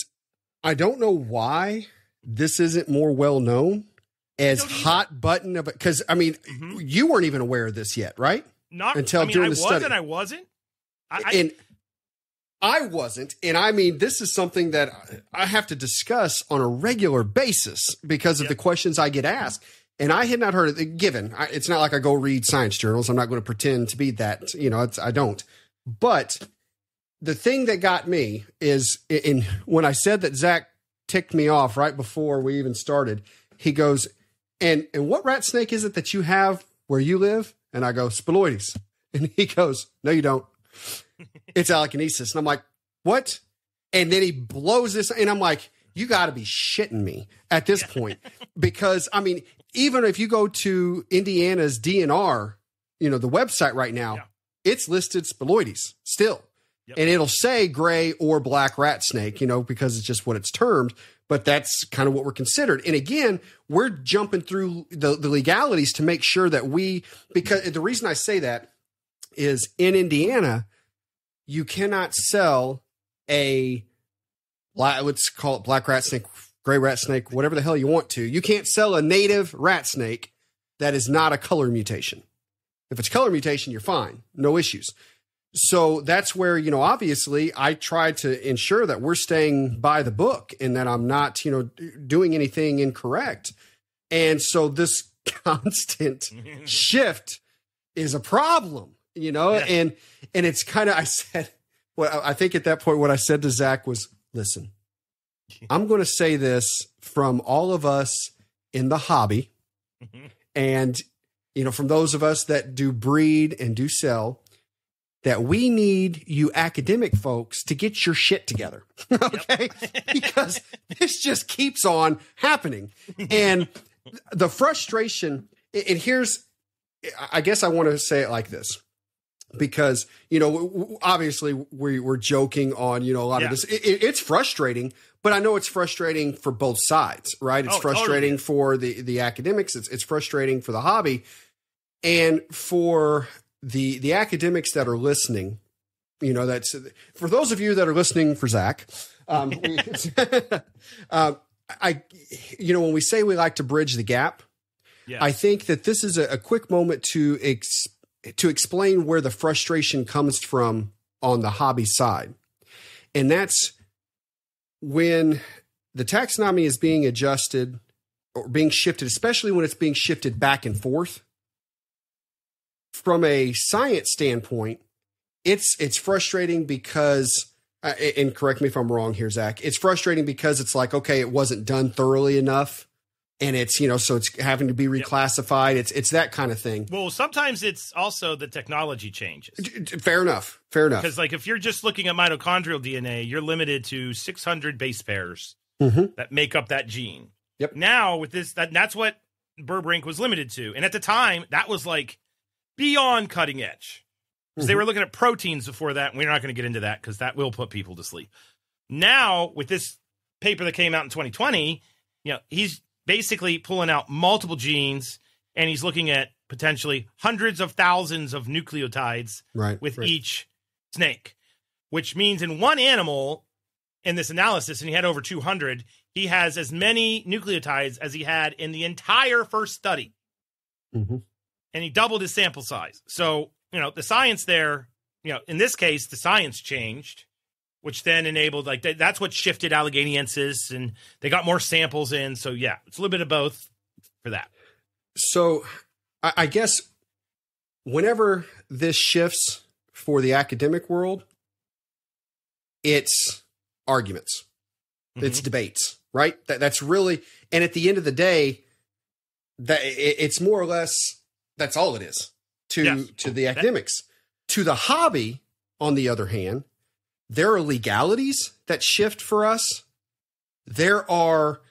I don't know why this isn't more well known as hot button of it. Because, I mean, you weren't even aware of this yet, right?
Not
until during the study.
I wasn't.
I wasn't. And I mean, this is something that I have to discuss on a regular basis because of the questions I get asked. And I had not heard of it given. It's not like I go read science journals. I'm not going to pretend to be that, I don't. But the thing that got me is when I said that Zach ticked me off right before we even started, he goes, and what rat snake is it that you have where you live? And I go, Spiloides. And he goes, no, you don't. It's Allegheniensis. And I'm like, what? And then he blows this. And I'm like, you got to be shitting me at this point. Because, I mean, even if you go to Indiana's DNR, the website right now, it's listed Spiloides still. Yep. And it'll say gray or black rat snake, because it's just what it's termed. But that's kind of what we're considered. And again, we're jumping through the legalities to make sure that because the reason I say that is in Indiana, you cannot sell let's call it black rat snake, gray rat snake, whatever the hell you want to. You can't sell a native rat snake that is not a color mutation. If it's color mutation, you're fine. No issues. So that's where, obviously I try to ensure that we're staying by the book and that I'm not, doing anything incorrect. And so this constant shift is a problem, and it's kind of, I said, well, I think at that point, what I said to Zach was, listen, I'm going to say this from all of us in the hobby and, from those of us that do breed and do sell, that we need you academic folks to get your shit together. Okay. Because this just keeps on happening. And the frustration, and here's, I guess I want to say it like this, because, obviously we're joking on, a lot of this. It's frustrating, but I know it's frustrating for both sides, right? It's frustrating for the academics. It's frustrating for the hobby, and for the academics that are listening. That's for those of you that are listening for Zach. When we say we like to bridge the gap, I think that this is a quick moment to explain where the frustration comes from on the hobby side. And that's when the taxonomy is being adjusted or being shifted, especially when it's being shifted back and forth. From a science standpoint, it's frustrating because, and correct me if I'm wrong here, Zach, it's frustrating because it's like, okay, it wasn't done thoroughly enough. And it's, so it's having to be reclassified. It's that kind of thing.
Well, sometimes it's also the technology changes.
Fair enough. Because
if you're just looking at mitochondrial DNA, you're limited to 600 base pairs that make up that gene.
Yep.
Now with this, that's what Berbrink was limited to. And at the time, that was like beyond cutting edge. Because they were looking at proteins before that. And we're not going to get into that because that will put people to sleep. Now, with this paper that came out in 2020, he's basically pulling out multiple genes, and he's looking at potentially hundreds of thousands of nucleotides with each snake, which means in one animal in this analysis, and he had over 200, he has as many nucleotides as he had in the entire first study. And he doubled his sample size. So, the science there, in this case, the science changed, which then enabled, that's what shifted Allegheniensis, and they got more samples in. So, yeah, it's a little bit of both for that.
So, I guess whenever this shifts for the academic world, it's arguments. It's debates, right? That's really, and at the end of the day, it's more or less, that's all it is to the academics. To the hobby, on the other hand, there are legalities that shift for us. There are,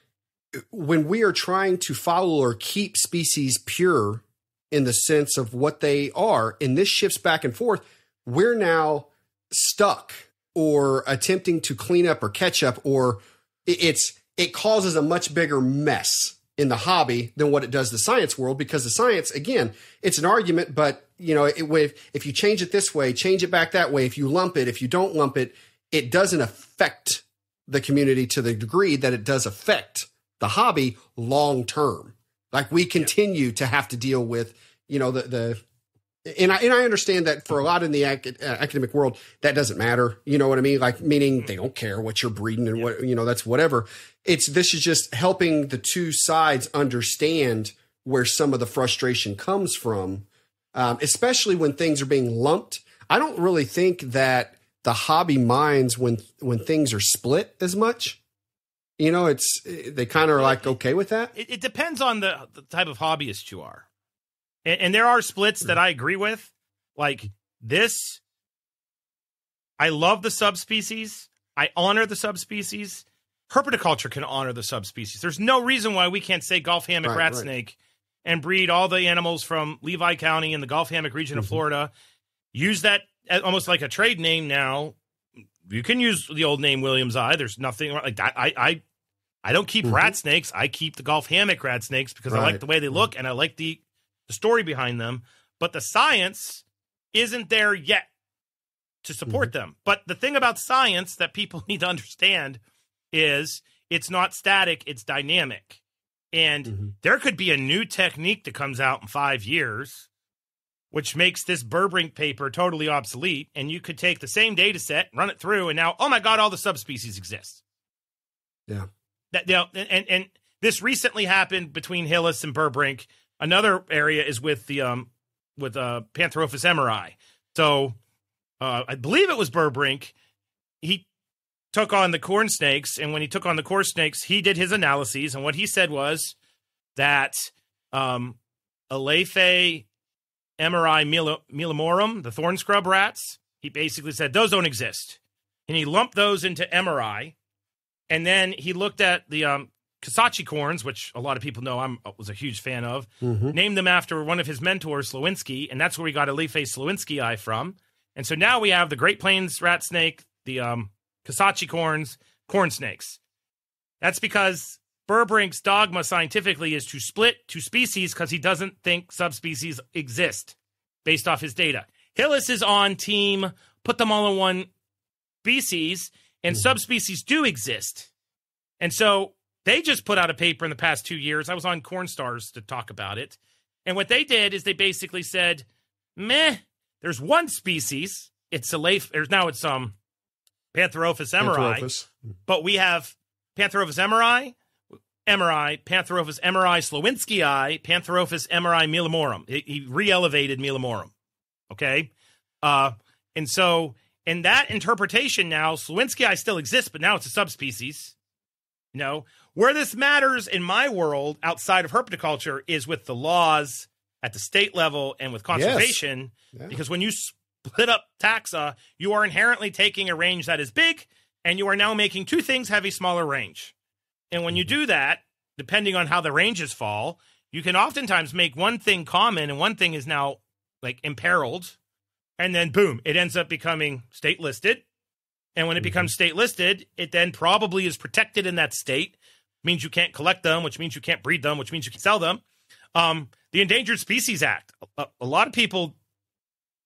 when we are trying to follow or keep species pure in the sense of what they are, and this shifts back and forth, we're now stuck or attempting to clean up or catch up, or it causes a much bigger mess in the hobby than what it does the science world, because the science, again, it's an argument, but if you change it this way, change it back that way, if you lump it, if you don't lump it, it doesn't affect the community to the degree that it does affect the hobby long term. Like we continue to have to deal with, and I understand that for a lot in the academic world, that doesn't matter. You know what I mean? Like, meaning they don't care what you're breeding and what, that's whatever. This is just helping the two sides understand where some of the frustration comes from, especially when things are being lumped. I don't really think that the hobby minds when things are split as much. They kind of are like, okay with that.
It depends on the type of hobbyist you are. And there are splits that I agree with. Like this, I love the subspecies. I honor the subspecies. Herpetoculture can honor the subspecies. There's no reason why we can't say Gulf hammock rat snake and breed all the animals from Levy County in the Gulf hammock region of Florida. Use that as almost like a trade name now. You can use the old name Williams Eye. There's nothing like that. I don't keep rat snakes. I keep the Gulf hammock rat snakes because I like the way they look and I like the story behind them. But the science isn't there yet to support them. But the thing about science that people need to understand is it's not static, it's dynamic. And there could be a new technique that comes out in 5 years, which makes this Berbrink paper totally obsolete. And you could take the same data set, run it through, and now, oh my God, all the subspecies exist.
Yeah.
And this recently happened between Hillis and Berbrink. Another area is with the Pantherophis emeri. So I believe it was Berbrink. He took on the corn snakes, and when he took on the corn snakes, he did his analyses, and what he said was that Alephae emeri milimorum, the thorn scrub rats, he basically said those don't exist, and he lumped those into emeri, and then he looked at the Corns, which a lot of people know I was a huge fan of, named them after one of his mentors, Slowinski, and that's where we got Aleiphe slowinskii from. And so now we have the Great Plains rat snake, the Corns, corn snakes. That's because Burbrink's dogma scientifically is to split two species because he doesn't think subspecies exist based off his data. Hillis is on team, put them all in one species, and subspecies do exist. And so they just put out a paper in the past 2 years. I was on Corn Stars to talk about it. And what they did is they basically said, there's one species. It's Pantherophis emerai. But we have Pantherophis emerai, Pantherophis emerai slowinskii, Pantherophis emerai milimorum. He re-elevated milimorum. Okay? And so in that interpretation now, slowinskii still exists, but now it's a subspecies. You know, where this matters in my world outside of herpetoculture is with the laws at the state level and with conservation, because when you split up taxa, you are inherently taking a range that is big, and you are now making two things have a smaller range. And when you do that, depending on how the ranges fall, you can oftentimes make one thing common and one thing is now like imperiled. And then boom, it ends up becoming state listed. And when it becomes state listed, it then probably is protected in that state. Means you can't collect them, which means you can't breed them, which means you can sell them. The Endangered Species Act. A lot of people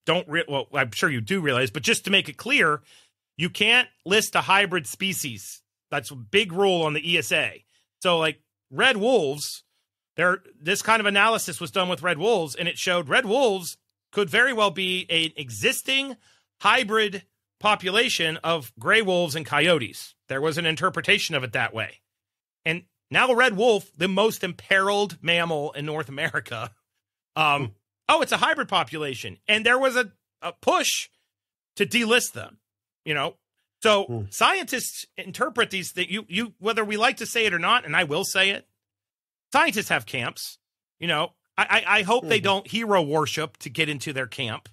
don't, well, I'm sure you do realize, but just to make it clear, you can't list a hybrid species. That's a big rule on the ESA. So like red wolves, this kind of analysis was done with red wolves, and it showed red wolves could very well be an existing hybrid population of gray wolves and coyotes. There was an interpretation of it that way. And now a red wolf, the most imperiled mammal in North America, it's a hybrid population. And there was a push to delist them, you know. So scientists interpret these things, you whether we like to say it or not, and I will say it, scientists have camps. You know, I hope they don't hero worship to get into their camp.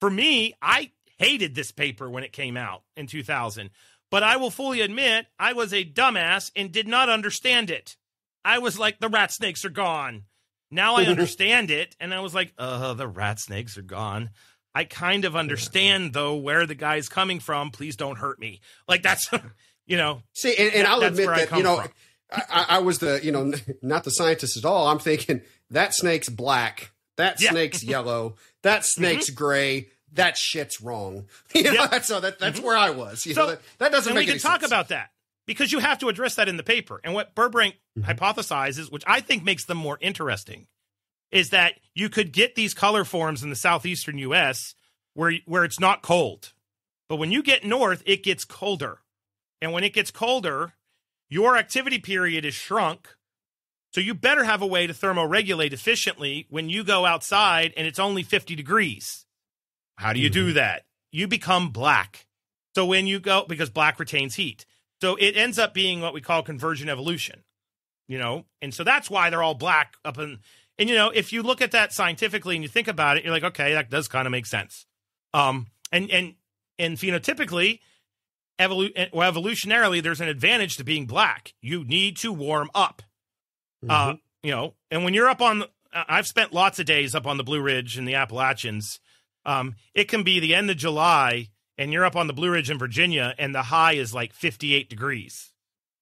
For me, I hated this paper when it came out in 2000, but I will fully admit I was a dumbass and did not understand it. I was like, the rat snakes are gone. Now I understand it, and I was like, the rat snakes are gone. I kind of understand, though, where the guy's coming from. Please don't hurt me. Like, that's, you know.
See, and I'll admit that, you know, I was the, you know, not the scientist at all. I'm thinking, that snake's black. That snake's yellow. That snake's gray. That shit's wrong. You know, that's where I was. You know, that doesn't make any sense.
We can talk about that because you have to address that in the paper. And what Burbrink hypothesizes, which I think makes them more interesting, is that you could get these color forms in the southeastern U.S. where it's not cold. But when you get north, it gets colder. And when it gets colder, your activity period is shrunk. So you better have a way to thermoregulate efficiently when you go outside and it's only 50 degrees. How do you do that? You become black. So when you go, because black retains heat. So it ends up being what we call convergent evolution, you know? And so that's why they're all black up in, and you know, if you look at that scientifically and you think about it, you're like, okay, that does kind of make sense. And phenotypically, evolutionarily, there's an advantage to being black. You need to warm up. You know, and when you're up on, I've spent lots of days up on the Blue Ridge and the Appalachians. It can be the end of July and you're up on the Blue Ridge in Virginia and the high is like 58 degrees.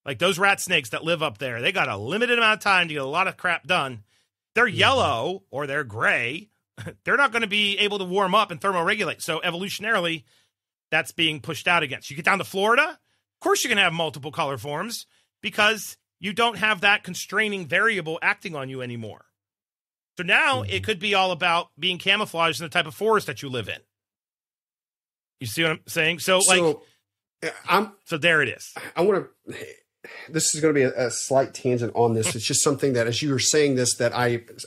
Like those rat snakes that live up there, they got a limited amount of time to get a lot of crap done. They're yellow or they're gray. They're not going to be able to warm up and thermoregulate. So evolutionarily, that's being pushed out against. You get down to Florida, of course you're going to have multiple color forms because you don't have that constraining variable acting on you anymore. So now it could be all about being camouflaged in the type of forest that you live in. You see what I'm saying? So there it is.
I want to, this is going to be a slight tangent on this. It's just something that as you were saying this, that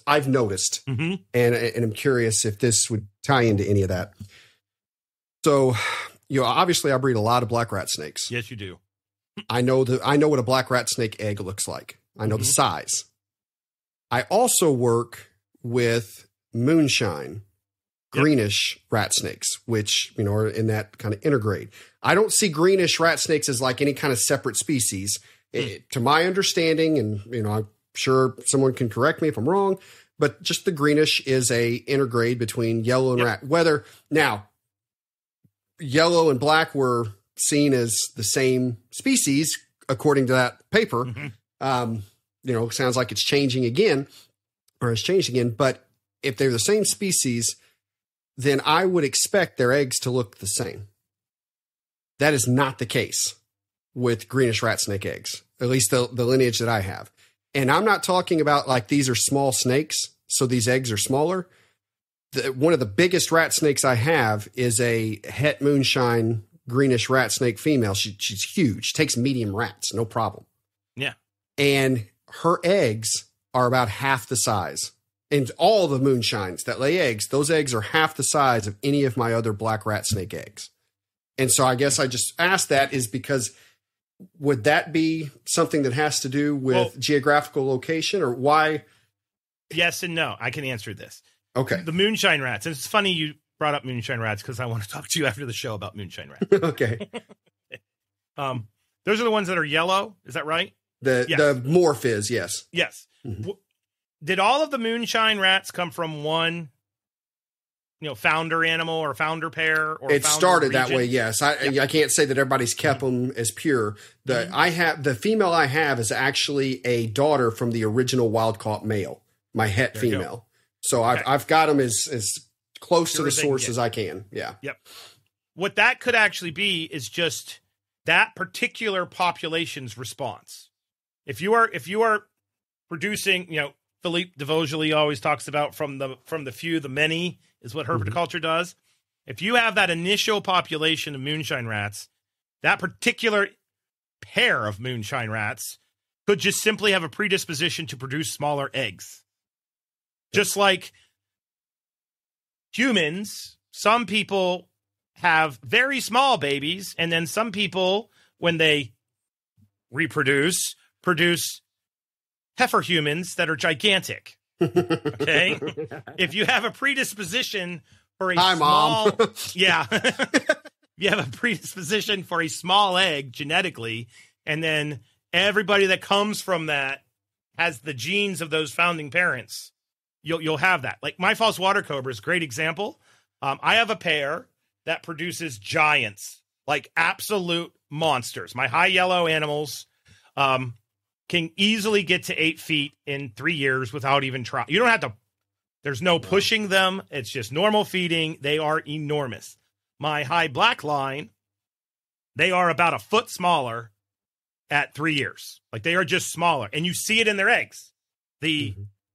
I've noticed and I'm curious if this would tie into any of that. So, you know, obviously I breed a lot of black rat snakes.
Yes, you do.
I know what a black rat snake egg looks like. I know the size. I also work with moonshine, greenish rat snakes, which, you know, are in that kind of intergrade. I don't see greenish rat snakes as like any kind of separate species. To my understanding, and I'm sure someone can correct me if I'm wrong, but just the greenish is a intergrade between yellow and rat. Whether now yellow and black were seen as the same species according to that paper. Sounds like it's changing again, or has changed again. But if they're the same species, then I would expect their eggs to look the same. That is not the case with greenish rat snake eggs, at least the lineage that I have. And I'm not talking about like these are small snakes, so these eggs are smaller. One of the biggest rat snakes I have is a het moonshine greenish rat snake female. She's huge, takes medium rats, no problem.
Yeah.
And her eggs are about half the size. And all the moonshines that lay eggs, those eggs are half the size of any of my other black rat snake eggs. And so I guess I just asked that is because would that be something that has to do with geographical location, or why?
Yes and no. I can answer this.
Okay.
The moonshine rats. And it's funny you brought up moonshine rats because I want to talk to you after the show about moonshine rats.
Okay.
Those are the ones that are yellow. Is that right?
The morph is, yes.
Yes. Mm-hmm. Did all of the moonshine rats come from one, founder animal or founder pair? Or
it started that way, yes. I can't say that everybody's kept them as pure. The female I have is actually a daughter from the original wild caught male, my het female. So I've got them as close to the source as I can. Yeah. Yep.
What that could actually be is just that particular population's response. If you are producing, Philippe de Vosgely always talks about from the few, the many is what herpetoculture does. If you have that initial population of moonshine rats, that particular pair of moonshine rats could just simply have a predisposition to produce smaller eggs. Just like humans, some people have very small babies, and then some people, when they reproduce, produce heifer humans that are gigantic. Okay? If you have a predisposition for a small...
Mom.
Yeah. You have a predisposition for a small egg genetically, and then everybody that comes from that has the genes of those founding parents. You'll have that. Like my false water cobra is a great example. I have a pair that produces giants, like absolute monsters. My high yellow animals can easily get to 8 feet in 3 years without even trying. You don't have to, there's no pushing them. It's just normal feeding. They are enormous. My high black line, they are about a foot smaller at 3 years. Like they are just smaller, and you see it in their eggs. The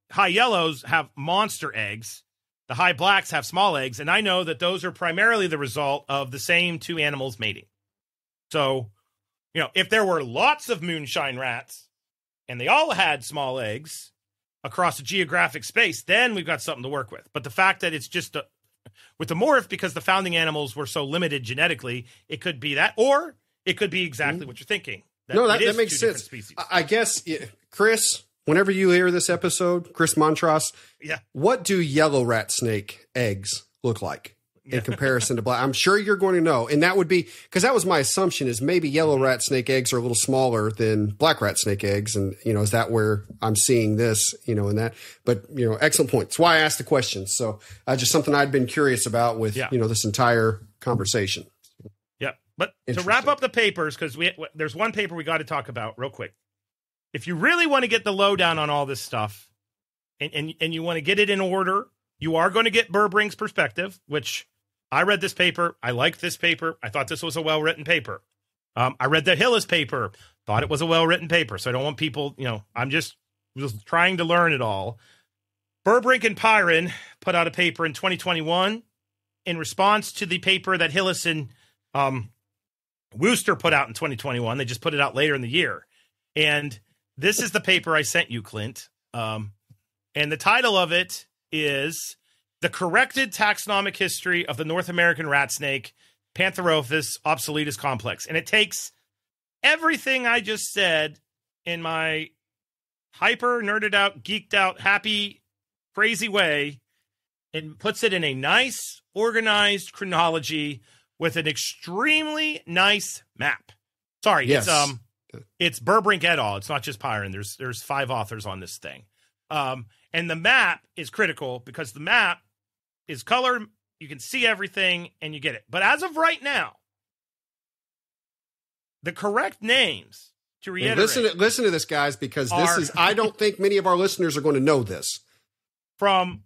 high yellows have monster eggs. The high blacks have small eggs. And I know that those are primarily the result of the same two animals mating. So, if there were lots of moonshine rats and they all had small eggs across a geographic space, then we've got something to work with. But the fact that it's just with the morph, because the founding animals were so limited genetically, it could be that, or it could be exactly what you're thinking.
That makes sense. I guess, Chris, whenever you hear this episode, Chris Montross, what do yellow rat snake eggs look like in comparison to black? I'm sure you're going to know. And that would be, because that was my assumption, is maybe yellow rat snake eggs are a little smaller than black rat snake eggs. And, is that where I'm seeing this, in that? But, excellent point. That's why I asked the question. So just something I'd been curious about with, this entire conversation.
Yeah. But to wrap up the papers, because there's one paper we got to talk about real quick. If you really want to get the lowdown on all this stuff and you want to get it in order, you are going to get Burbrink's perspective, which I read this paper. I liked this paper. I thought this was a well-written paper. I read the Hillis paper, thought it was a well-written paper. So I don't want people, I'm just trying to learn it all. Burbrink and Pyron put out a paper in 2021 in response to the paper that Hillis and Wooster put out in 2021. They just put it out later in the year. And this is the paper I sent you, Clint. And the title of it is The Corrected Taxonomic History of the North American Rat Snake, Pantherophis obsoletus complex. And it takes everything I just said in my hyper nerded out, geeked out, happy, crazy way and puts it in a nice, organized chronology with an extremely nice map. Sorry,
yes.
It's Burbrink et al. It's not just Pyron. There's 5 authors on this thing. And the map is critical because the map is color. You can see everything and you get it. But as of right now, the correct names to reiterate.
Listen to this, guys, because this is, I don't think many of our listeners are going to know this.
From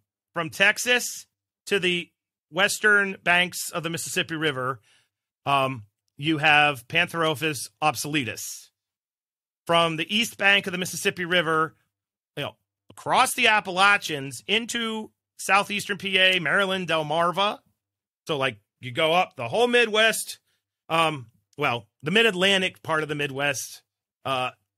Texas to the western banks of the Mississippi River, you have Pantherophis obsoletus. From the east bank of the Mississippi River, across the Appalachians into southeastern PA, Maryland, Delmarva. So, like, you go up the whole Midwest, the mid-Atlantic part of the Midwest,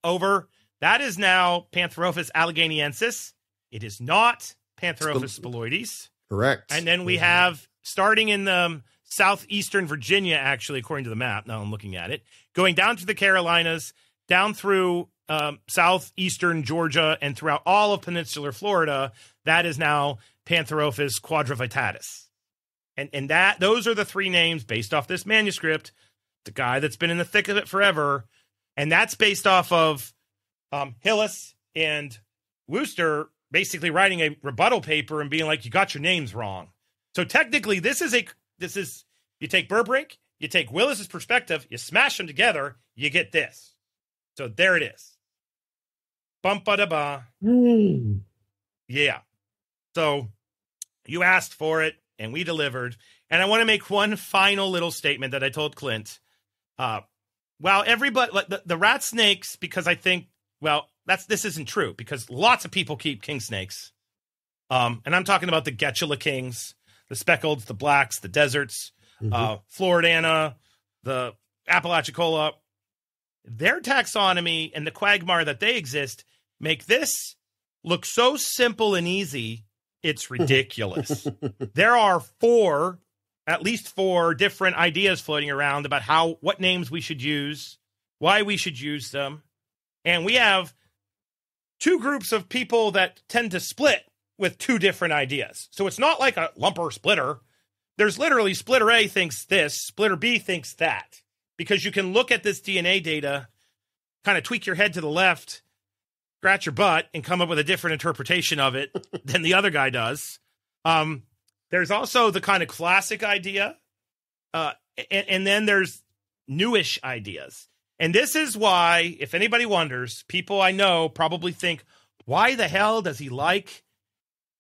over. That is now Pantherophis alleghaniensis. It is not Pantherophis spiloides.
Correct.
And then we have, starting in southeastern Virginia, actually, according to the map, now I'm looking at it, going down to the Carolinas, down through southeastern Georgia, and throughout all of peninsular Florida, that is now Pantherophis quadrivittatus. And those are the 3 names based off this manuscript, the guy that's been in the thick of it forever. And that's based off of Hillis and Wooster basically writing a rebuttal paper and being like, you got your names wrong. So technically, this is you take Burbrink, you take Willis's perspective, you smash them together, you get this. So there it is. Bum-ba-da-ba. Yeah. So you asked for it, and we delivered. And I want to make one final little statement that I told Clint. Everybody, the rat snakes, because I think, this isn't true, because lots of people keep king snakes. And I'm talking about the Getula kings, the speckleds, the blacks, the deserts, Floridana, the Apalachicola. Their taxonomy and the quagmire that they exist make this look so simple and easy, it's ridiculous. There are at least four different ideas floating around about what names we should use, why we should use them. And we have 2 groups of people that tend to split with 2 different ideas. So it's not like a lumper splitter. There's literally splitter A thinks this, splitter B thinks that. Because you can look at this DNA data, kind of tweak your head to the left, scratch your butt, and come up with a different interpretation of it than the other guy does. There's also the kind of classic idea, and then there's newish ideas. And this is why, if anybody wonders, people I know probably think, why the hell does he like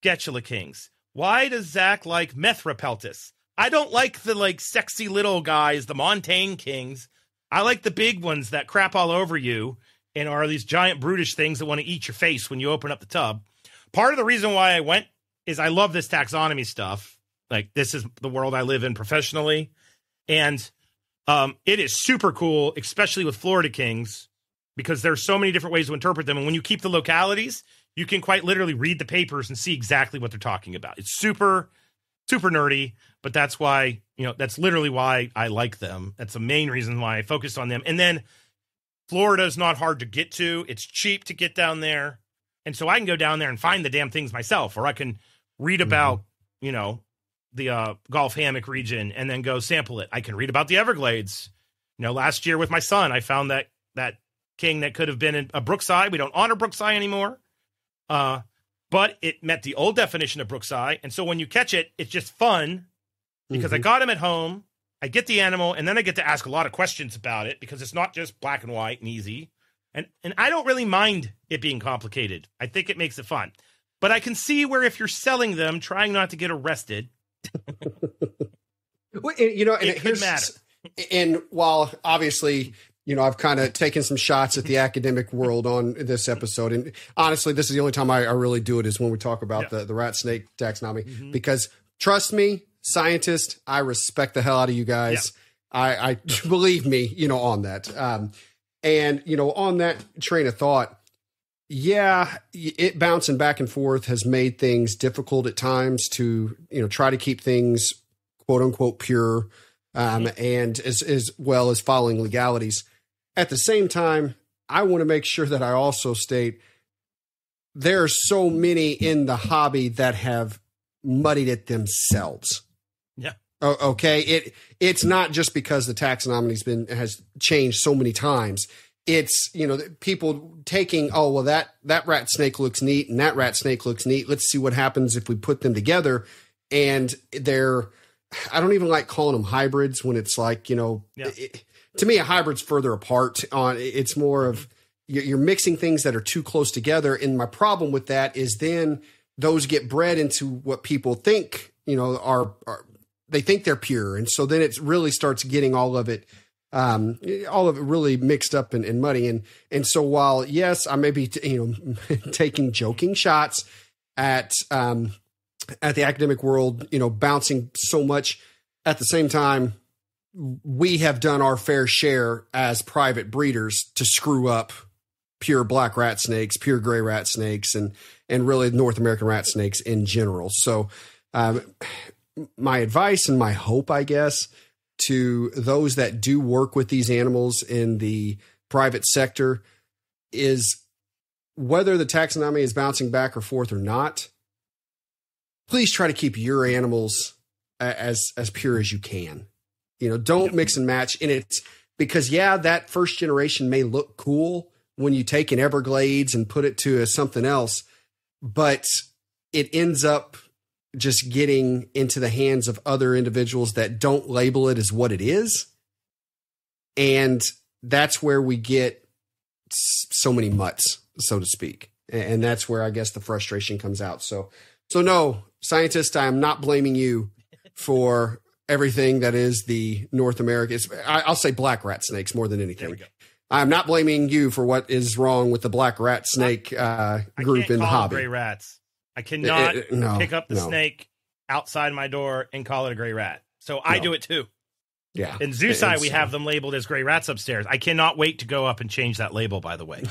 Getula kings? Why does Zac like Methropeltis? I don't like the sexy little guys, the Montaigne kings. I like the big ones that crap all over you and are these giant brutish things that want to eat your face when you open up the tub. Part of the reason why I went is I love this taxonomy stuff. Like, this is the world I live in professionally. And it is super cool, especially with Florida kings, because there's so many different ways to interpret them. And when you keep the localities, you can quite literally read the papers and see exactly what they're talking about. It's super, super nerdy, but that's why, that's literally why I like them. That's the main reason why I focused on them. And then Florida is not hard to get to. It's cheap to get down there. And so I can go down there and find the damn things myself, or I can read about, the Gulf Hammock region and then go sample it. I can read about the Everglades. Last year with my son, I found that king that could have been in a Brookside. We don't honor Brookside anymore. But it met the old definition of Brookside. And so when you catch it, it's just fun because I got him at home. I get the animal, and then I get to ask a lot of questions about it because it's not just black and white and easy. And I don't really mind it being complicated. I think it makes it fun. But I can see where if you're selling them, trying not to get arrested,
well,
it could matter.
And while obviously, I've kind of taken some shots at the academic world on this episode. And honestly, this is the only time I really do it is when we talk about the rat snake taxonomy, because trust me, scientists, I respect the hell out of you guys. Yeah. I believe me, on that. And, on that train of thought, it bouncing back and forth has made things difficult at times to, try to keep things quote unquote pure, and as well as following legalities. At the same time, I want to make sure that I also state there are so many in the hobby that have muddied it themselves.
Yeah.
Okay. It's not just because the taxonomy has changed so many times. it's, people taking, oh, well, that rat snake looks neat and that rat snake looks neat. Let's see what happens if we put them together. And I don't even like calling them hybrids when it's like, to me, a hybrid's further apart. It's more of you're mixing things that are too close together. And my problem with that is then those get bred into what people think, are they think they're pure. And so then it really starts getting all of it really mixed up and muddy. And so while, yes, I may be, taking joking shots at the academic world, bouncing so much, at the same time, we have done our fair share as private breeders to screw up pure black rat snakes, pure gray rat snakes, and really North American rat snakes in general. So my advice and my hope, I guess, to those that do work with these animals in the private sector is whether the taxonomy is bouncing back or forth or not, please try to keep your animals as pure as you can. Don't mix and match. And it's because, that first generation may look cool when you take an Everglades and put it to something else, but it ends up just getting into the hands of other individuals that don't label it as what it is. And that's where we get so many mutts, so to speak. And that's where I guess the frustration comes out. So no, scientist, I am not blaming you for everything that is the North American. I'll say black rat snakes more than anything. I'm not blaming you for what is wrong with the black rat snake group in the hobby.
Gray rats. I cannot pick up the snake outside my door and call it a gray rat. So I do it too.
Yeah.
In Zoosci, we have them labeled as gray rats upstairs. I cannot wait to go up and change that label, by the way.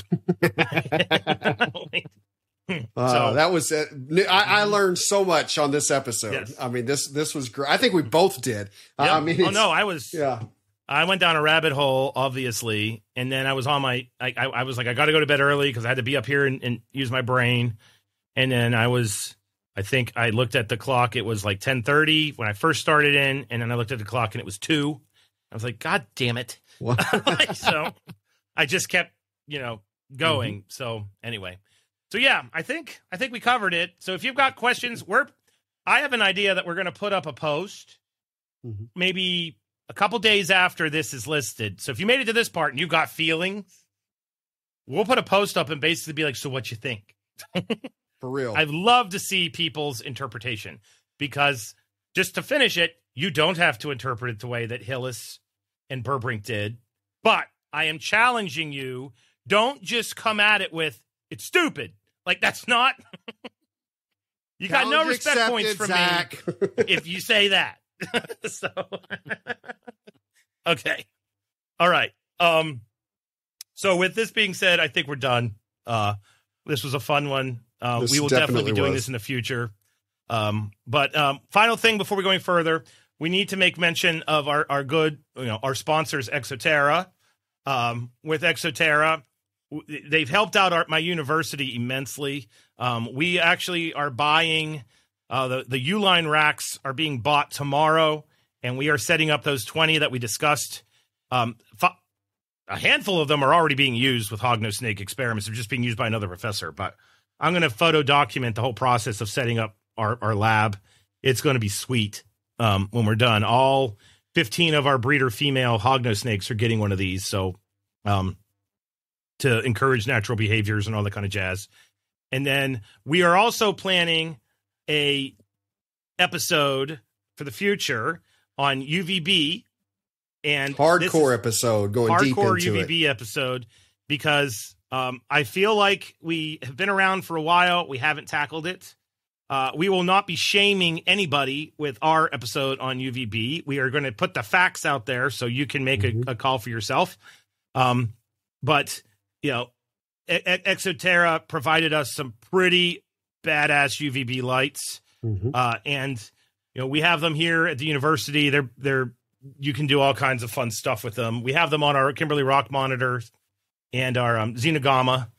That was it. I learned so much on this episode. Yes. I mean, this was great. I think we both did.
Yeah. I went down a rabbit hole, obviously, and then I was on I was like, I got to go to bed early because I had to be up here and use my brain. And then I think I looked at the clock. It was like 10:30 when I first started in, and then I looked at the clock and it was 2. I was like, God damn it. So I just kept, going. Mm-hmm. So anyway. So yeah, I think we covered it. So if you've got questions, I have an idea that we're going to put up a post maybe a couple days after this is listed. So if you made it to this part and you got feelings, we'll put a post up and basically be like, so what you think?
For real.
I'd love to see people's interpretation, because just to finish it, you don't have to interpret it the way that Hillis and Burbrink did, but I am challenging you. Don't just come at it with, it's stupid. Like, that's not, you got no respect points from Zach. Me if you say that. So, okay. All right. So with this being said, I think we're done. This was a fun one. We will definitely be doing this in the future. But final thing before we go any further, we need to make mention of our good, our sponsors, Exoterra. With Exoterra, they've helped out my university immensely. We actually are buying the Uline racks are being bought tomorrow, and we are setting up those 20 that we discussed. A handful of them are already being used with hognose snake experiments. They're just being used by another professor. But I'm going to photo document the whole process of setting up our lab. It's going to be sweet when we're done. All 15 of our breeder female hognose snakes are getting one of these. So to encourage natural behaviors and all that kind of jazz. And then we are also planning a episode for the future on UVB. And
hardcore episode going deep into
UVB episode, because I feel like we have been around for a while. We haven't tackled it. We will not be shaming anybody with our episode on UVB. We are going to put the facts out there so you can make a call for yourself. But Exoterra provided us some pretty badass UVB lights, and we have them here at the university. They're you can do all kinds of fun stuff with them. We have them on our Kimberly Rock monitors and our Xenogama,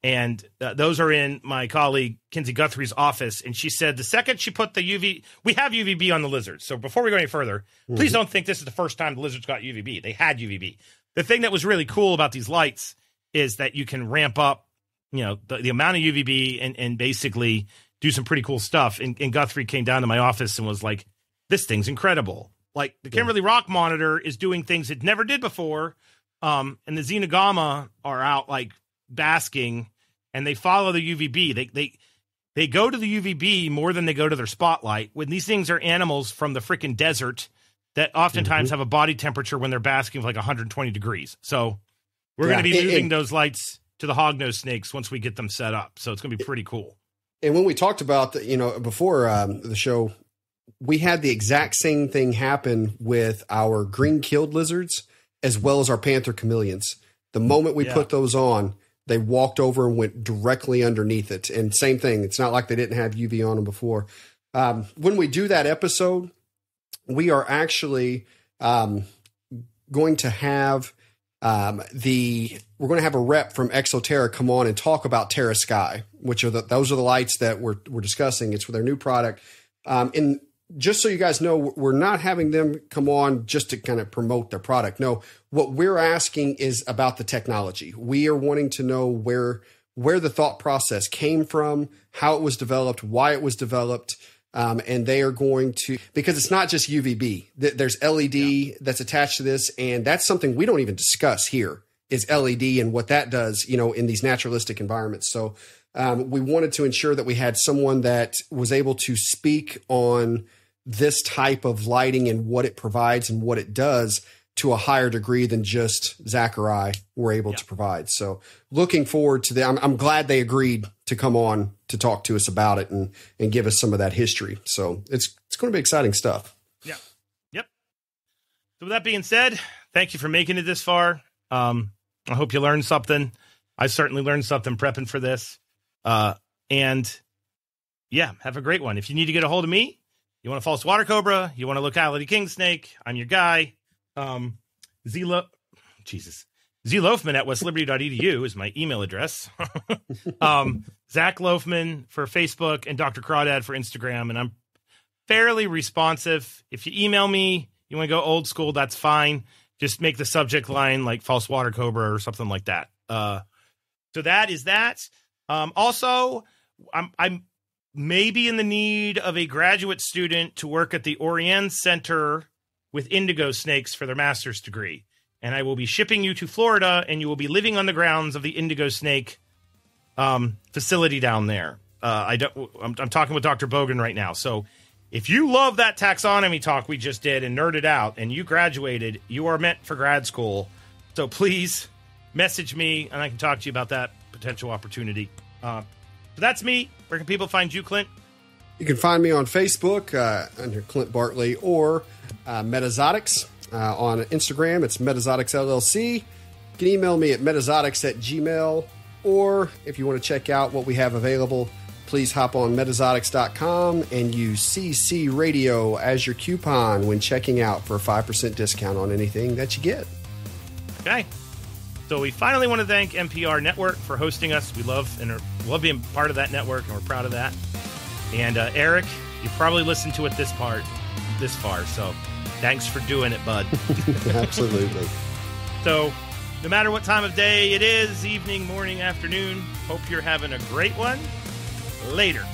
and those are in my colleague Kinsey Guthrie's office. And she said the second she put the we have UVB on the lizards. So before we go any further, please don't think this is the first time the lizards got UVB. They had UVB. The thing that was really cool about these lights is that you can ramp up, the amount of UVB and basically do some pretty cool stuff. And Guthrie came down to my office and was like, this thing's incredible. Like the Kimberly Rock monitor is doing things it never did before. And the Xenogama are out like basking, and they follow the UVB. They go to the UVB more than they go to their spotlight. When these things are animals from the freaking desert that oftentimes have a body temperature when they're basking of like 120 degrees. So we're going to be moving those lights to the hognose snakes once we get them set up. So it's going to be pretty cool.
And when we talked about before the show, we had the exact same thing happen with our green-keeled lizards as well as our panther chameleons. The moment we put those on, they walked over and went directly underneath it. And same thing. It's not like they didn't have UV on them before. When we do that episode, we are actually going to have we're going to have a rep from Exoterra come on and talk about Terra Sky, which are those are the lights that we're discussing. It's for their new product. And just so you guys know, we're not having them come on just to kind of promote their product. No, what we're asking is about the technology. We are wanting to know where the thought process came from, how it was developed, why it was developed. And they are going to, because it's not just UVB. There's LED that's attached to this, and that's something we don't even discuss here is LED and what that does, in these naturalistic environments. So we wanted to ensure that we had someone that was able to speak on this type of lighting and what it provides and what it does to a higher degree than just Zac or I were able to provide. So looking forward to that. I'm glad they agreed to come on to talk to us about it and give us some of that history. So it's going to be exciting stuff.
Yeah. Yep. So with that being said, thank you for making it this far. I hope you learned something. I certainly learned something prepping for this. And have a great one. If you need to get a hold of me, you want a false water cobra, you want a locality king snake, I'm your guy. Zloafman at westliberty.edu is my email address. Zac Loafman for Facebook and Dr. Crawdad for Instagram. And I'm fairly responsive. If you email me, you want to go old school, that's fine. Just make the subject line like false water cobra or something like that. So that is that. Also, I'm maybe in the need of a graduate student to work at the Orion Center with indigo snakes for their master's degree. And I will be shipping you to Florida, and you will be living on the grounds of the indigo snake facility down there. I'm talking with Dr. Bogan right now. So if you love that taxonomy talk we just did and nerded out and you graduated, you are meant for grad school. So please message me and I can talk to you about that potential opportunity. So that's me. Where can people find you, Clint?
You can find me on Facebook under Clint Bartley or Metazotics. On Instagram, it's Metazotics LLC. You can email me at metazotics@gmail.com, or if you want to check out what we have available, please hop on metazotics.com and use CC Radio as your coupon when checking out for a 5% discount on anything that you get.
Okay. So we finally want to thank NPR Network for hosting us. We love being part of that network, and we're proud of that. And Eric, you probably listened to it this far, so thanks for doing it, bud.
Absolutely.
So no matter what time of day it is, evening, morning, afternoon, hope you're having a great one. Later.